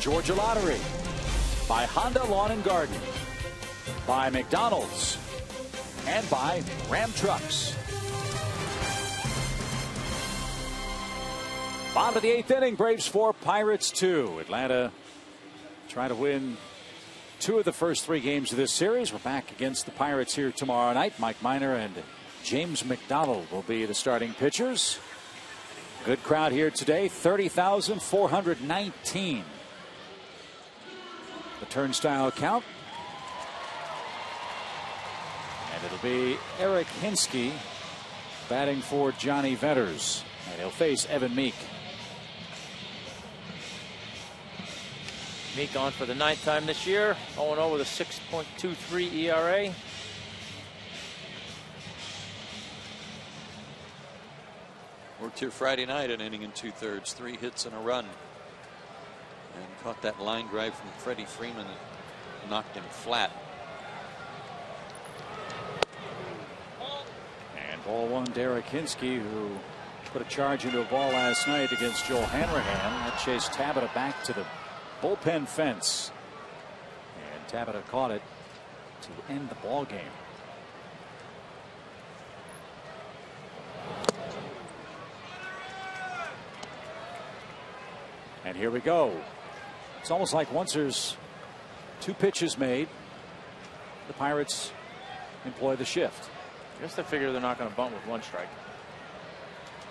Georgia Lottery, by Honda Lawn and Garden, by McDonald's, and by Ram Trucks. Bottom of the 8th inning, Braves 4, Pirates 2. Atlanta trying to win 2 of the first 3 games of this series. We're back against the Pirates here tomorrow night. Mike Minor and James McDonald will be the starting pitchers. Good crowd here today, 30,419. The turnstile count. And it'll be Eric Hinsky batting for Johnny Venters. And he'll face Evan Meek. Meek on for the 9th time this year. 0-0 with a 6.23 ERA. Worked here Friday night, an inning and 2/3, 3 hits and a run. And caught that line drive from Freddie Freeman that knocked him flat. And ball one, Derek Hinsky, who put a charge into a ball last night against Joel Hanrahan. That chased Tabata back to the bullpen fence. And Tabata caught it to end the ball game. And here we go. It's almost like once there's 2 pitches made, the Pirates employ the shift. I guess they figure they're not going to bunt with 1 strike.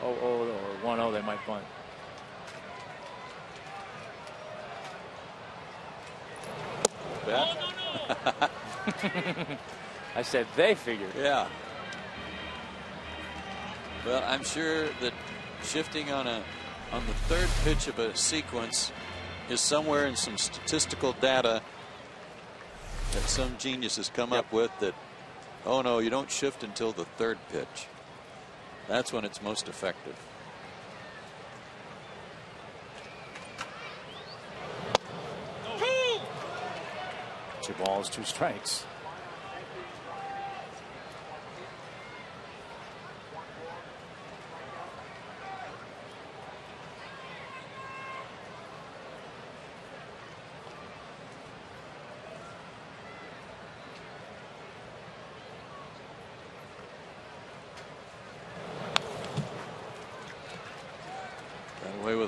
0-0 or 1-0, they might bunt. No. I said they figured. Yeah. Well, I'm sure that shifting on the 3rd pitch of a sequence is somewhere in some statistical data that some genius has come up with, that, oh no, you don't shift until the 3rd pitch. That's when it's most effective. Two balls, 2 strikes.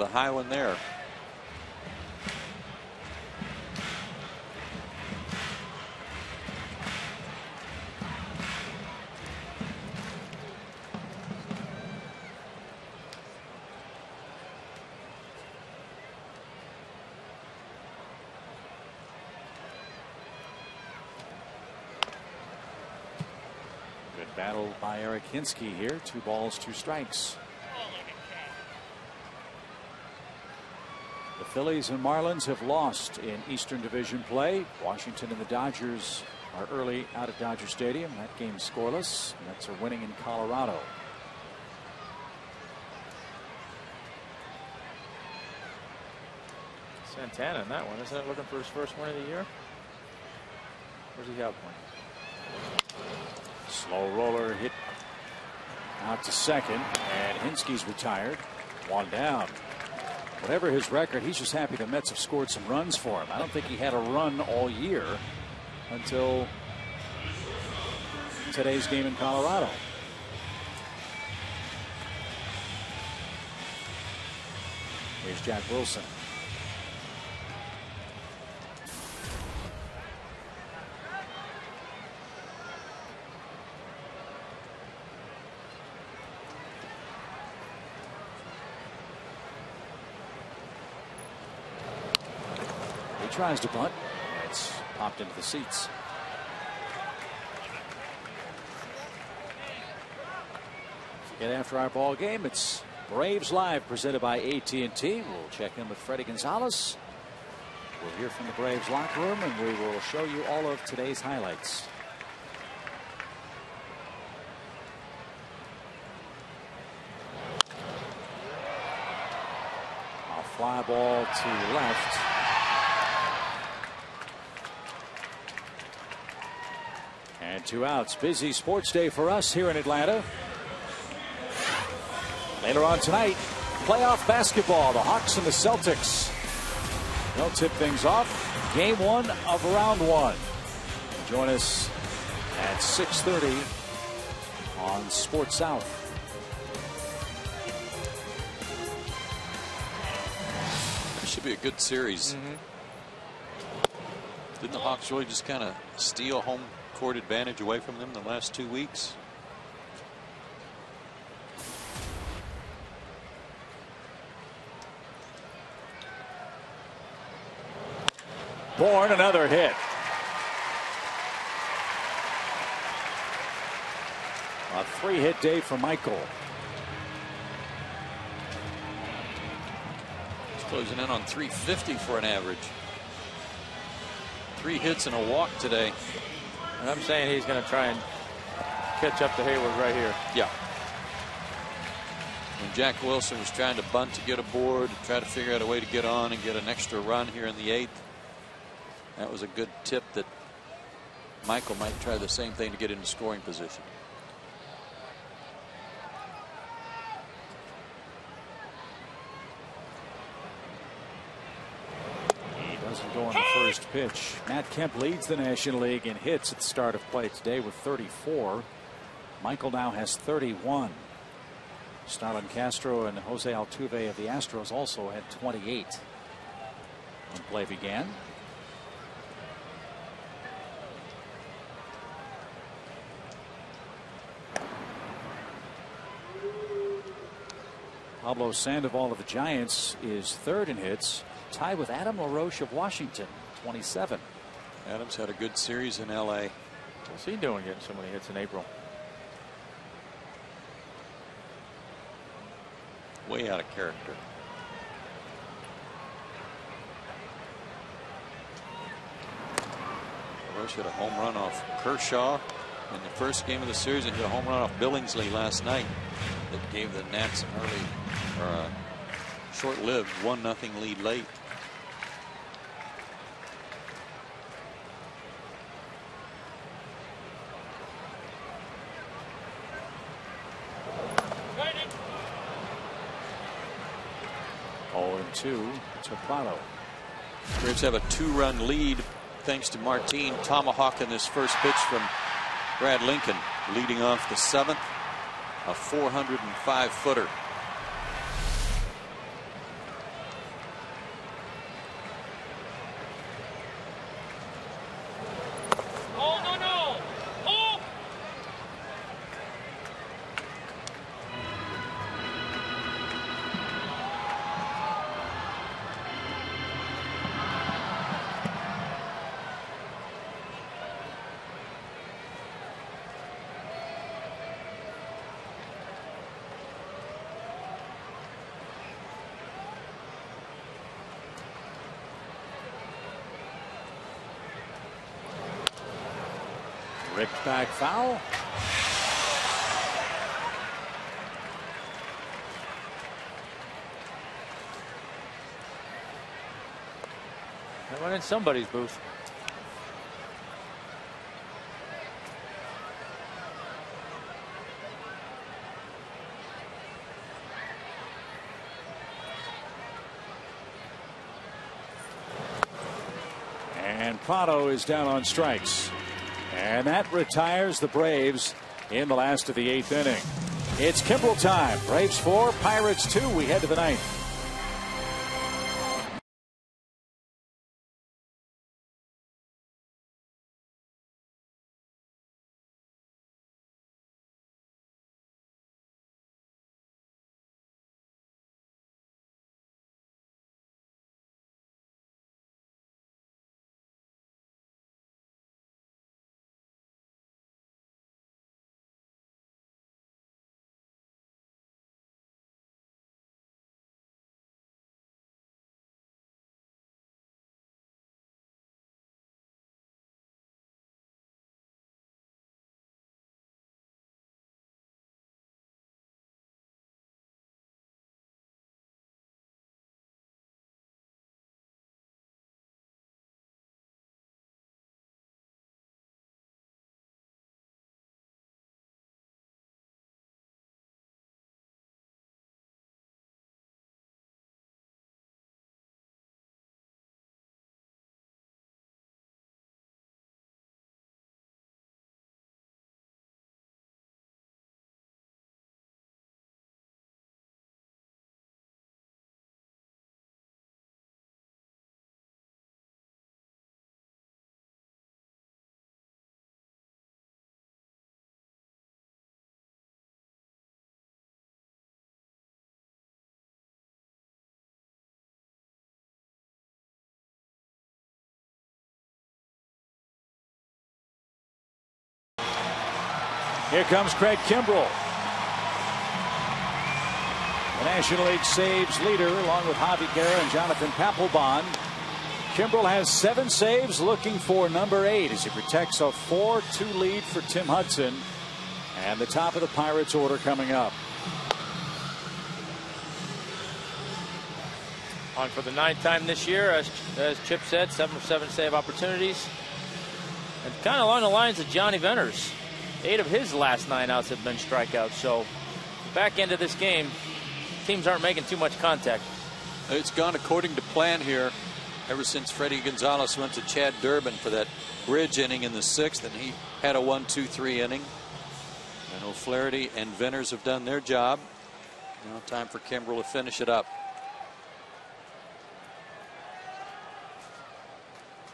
with a high one there. Battle by Eric Hinsky here. 2 balls, 2 strikes. The Phillies and Marlins have lost in Eastern Division play. Washington and the Dodgers are early out at Dodger Stadium. That game scoreless. Mets are winning in Colorado. Santana in that one. Isn't it looking for his first win of the year? Or does he have one? Slow roller hit out to second, and Hinsky's retired. 1 down. Whatever his record, he's just happy the Mets have scored some runs for him. I don't think he had a run all year until today's game in Colorado. Here's Jack Wilson. Tries to bunt. It's popped into the seats. To get after our ball game, it's Braves Live presented by AT We'll check in with Freddie Gonzalez. We'll hear from the Braves locker room, and we will show you all of today's highlights. A fly ball to left. And 2 outs. Busy sports day for us here in Atlanta. Later on tonight, playoff basketball. The Hawks and the Celtics. They'll tip things off. Game 1 of round 1. Join us at 6:30 on Sports South. This should be a good series. Didn't the Hawks really just kind of steal home court advantage away from them the last 2 weeks? Bourne, another hit. A 3-hit day for Michael. He's closing in on 350 for an average. 3 hits and a walk today. And I'm saying he's going to try and catch up to Hayward right here. Yeah. When Jack Wilson was trying to bunt to get aboard, try to figure out a way to get on and get an extra run here in the 8th, that was a good tip that Michael might try the same thing to get into scoring position. Doesn't go on the first pitch. Matt Kemp leads the National League in hits at the start of play today with 34. Michael now has 31. Starlin Castro and Jose Altuve of the Astros also had 28 when play began. Pablo Sandoval of the Giants is 3rd in hits, tied with Adam LaRoche of Washington, 27. Adams had a good series in LA. What's he doing getting so many hits in April? Way out of character. LaRoche hit a home run off Kershaw in the first game of the series and hit a home run off Billingsley last night that gave the Nats an early, or a short-lived 1-0 lead late. To Prado. Braves have a 2-run lead thanks to Martin tomahawking this first pitch from Brad Lincoln, leading off the 7th, a 405-footer. Ripped back foul. That went in somebody's booth. And Prado is down on strikes. And that retires the Braves in the last of the 8th inning. It's Kimbrel time. Braves 4, Pirates 2. We head to the 9th. Here comes Craig Kimbrel, the National League saves leader, along with Javi Guerra and Jonathan Papelbon. Kimbrel has 7 saves, looking for number 8 as he protects a 4-2 lead for Tim Hudson. And the top of the Pirates order coming up. On for the 9th time this year, as Chip said, 7 of 7 save opportunities. And kind of along the lines of Johnny Venters. 8 of his last 9 outs have been strikeouts. So back into this game, teams aren't making too much contact. It's gone according to plan here ever since Freddie Gonzalez went to Chad Durbin for that bridge inning in the 6th, and he had a 1-2-3 inning. And O'Flaherty and Venters have done their job. Now time for Kimbrel to finish it up.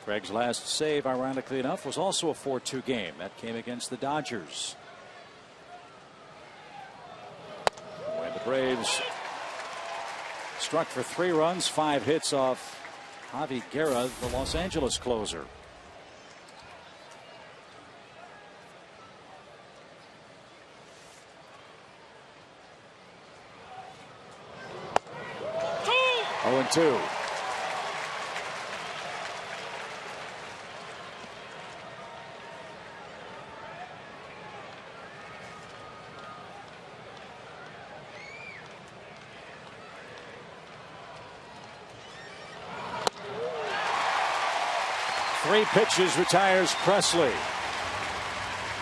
Craig's last save, ironically enough, was also a 4-2 game. That came against the Dodgers. When the Braves struck for 3 runs, 5 hits off Javi Guerra, the Los Angeles closer. Oh, and 2. Three pitches, retires Presley.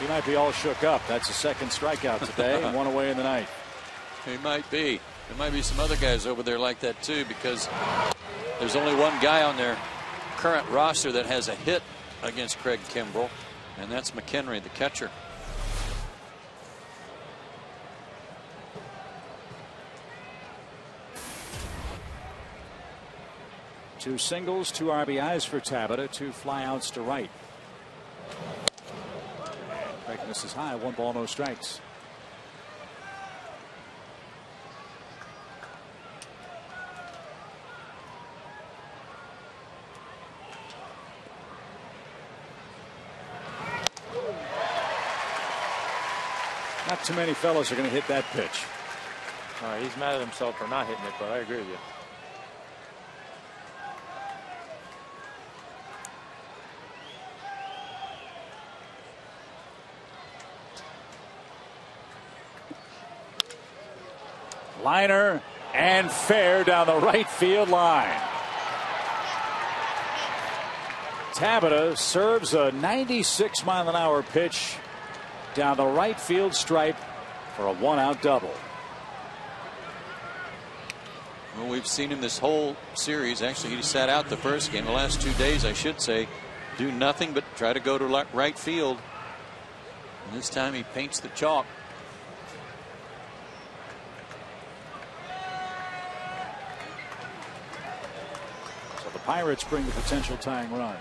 He might be all shook up. That's a 2nd strikeout today and 1 away in the 9th. He might be. There might be some other guys over there like that too, because there's only one guy on their current roster that has a hit against Craig Kimbrel, and that's McHenry, the catcher. Two singles, 2 RBIs for Tabata, 2 flyouts to right. And Craig misses high, 1 ball, no strikes. Not too many fellas are going to hit that pitch. He's mad at himself for not hitting it, but I agree with you. Liner and fair down the right field line. Tabata serves a 96-mile-an-hour pitch down the right field stripe for a one-out double. Well, we've seen him this whole series. Actually, he sat out the first game. The last 2 days, I should say, do nothing but try to go to right field. And this time he paints the chalk. So the Pirates bring the potential tying run.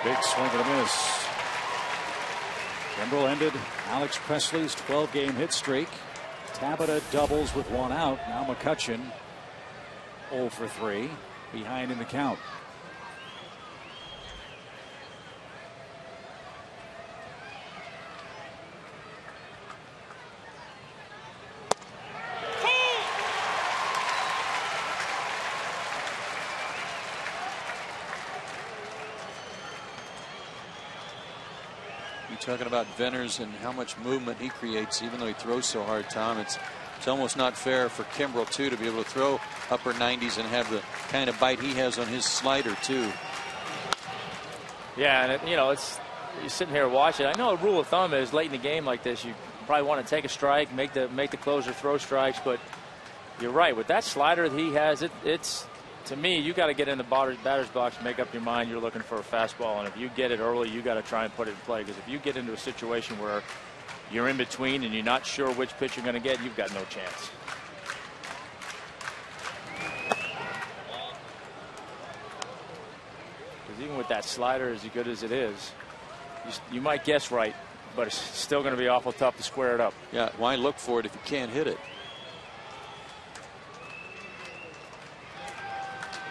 Big swing and a miss. Kimbrel ended Alex Presley's 12-game hit streak. Tabata doubles with one out. Now McCutchen 0 for 3 behind in the count. You're talking about Venners and how much movement he creates, even though he throws so hard, Tom. It's almost not fair for Kimbrel, too, to be able to throw upper 90s and have the kind of bite he has on his slider, too. Yeah, and you know, you're sitting here watching. I know a rule of thumb is late in the game like this, you probably want to take a strike, make the closer throw strikes. But you're right, with that slider that he has, it's to me, you got to get in the batter's box, make up your mind you're looking for a fastball, and if you get it early, you got to try and put it in play. Because if you get into a situation where you're in between and you're not sure which pitch you're going to get, you've got no chance. Because even with that slider, as good as it is, you might guess right, but it's still going to be awful tough to square it up. Yeah, why look for it if you can't hit it?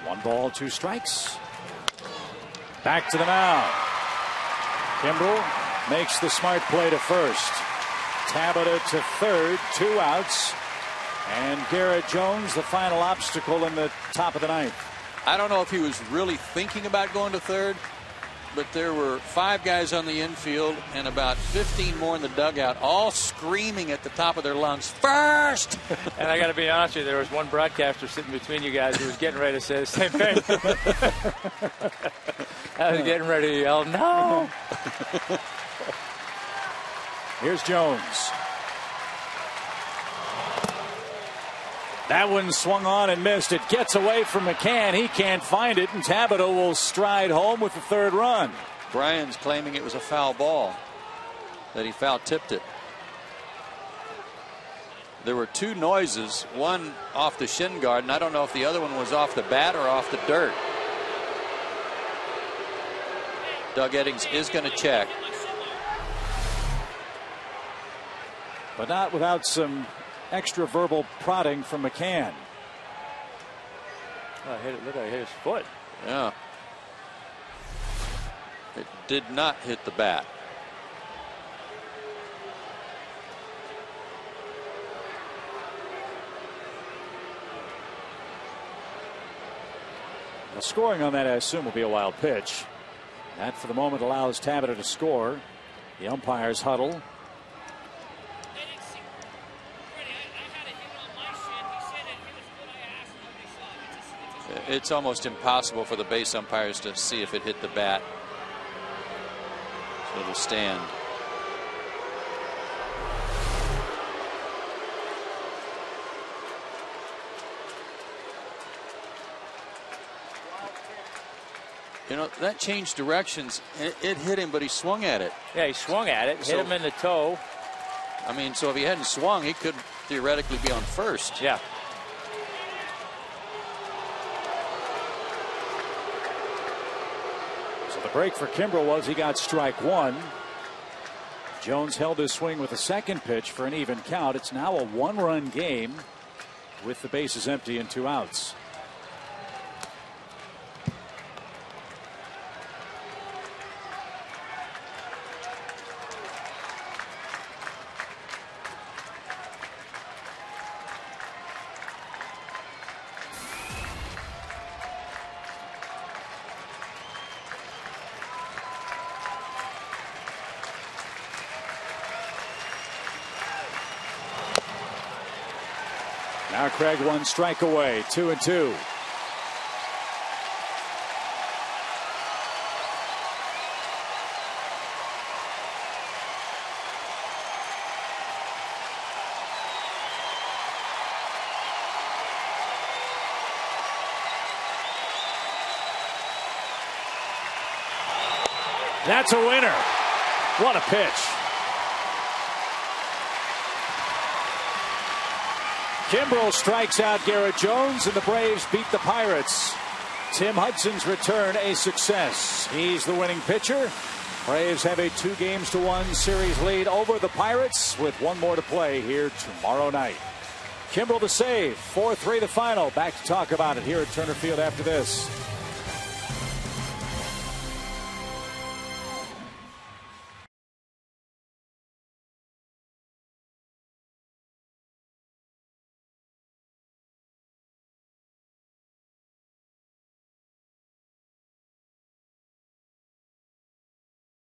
1 ball, 2 strikes. Back to the mound. Kimbrel makes the smart play to first. Tabata to third, 2 outs. And Garrett Jones, the final obstacle in the top of the 9th. I don't know if he was really thinking about going to third, but there were 5 guys on the infield and about 15 more in the dugout, all screaming at the top of their lungs, "First!" And I got to be honest with you, there was one broadcaster sitting between you guys who was getting ready to say the same thing. I was getting ready to yell, "No!" Here's Jones. That one swung on and missed. It gets away from McCann. He can't find it, and Tabata will stride home with the 3rd run. Brian's claiming it was a foul ball, that he foul tipped it. There were 2 noises, one off the shin guard, and I don't know if the other one was off the bat or off the dirt. Doug Eddings is going to check. But not without some extra verbal prodding from McCann. Look at his foot. Yeah. It did not hit the bat. The scoring on that, I assume, will be a wild pitch. That, for the moment, allows Tabata to score. The umpires huddle. It's almost impossible for the base umpires to see if it hit the bat. So it'll stand. You know, that changed directions. It hit him, but he swung at it. Yeah, he swung at it, hit him in the toe. I mean, so if he hadn't swung, he could theoretically be on first. Yeah. The break for Kimbrel was he got strike 1. Jones held his swing with a second pitch for an even count. It's now a 1-run game with the bases empty and 2 outs. Now Craig 1 strike away, 2-2. That's a winner. What a pitch. Kimbrel strikes out Garrett Jones, and the Braves beat the Pirates. Tim Hudson's return a success. He's the winning pitcher. Braves have a 2-1 series lead over the Pirates with one more to play here tomorrow night. Kimbrel the save, 4-3 the final. Back to talk about it here at Turner Field after this.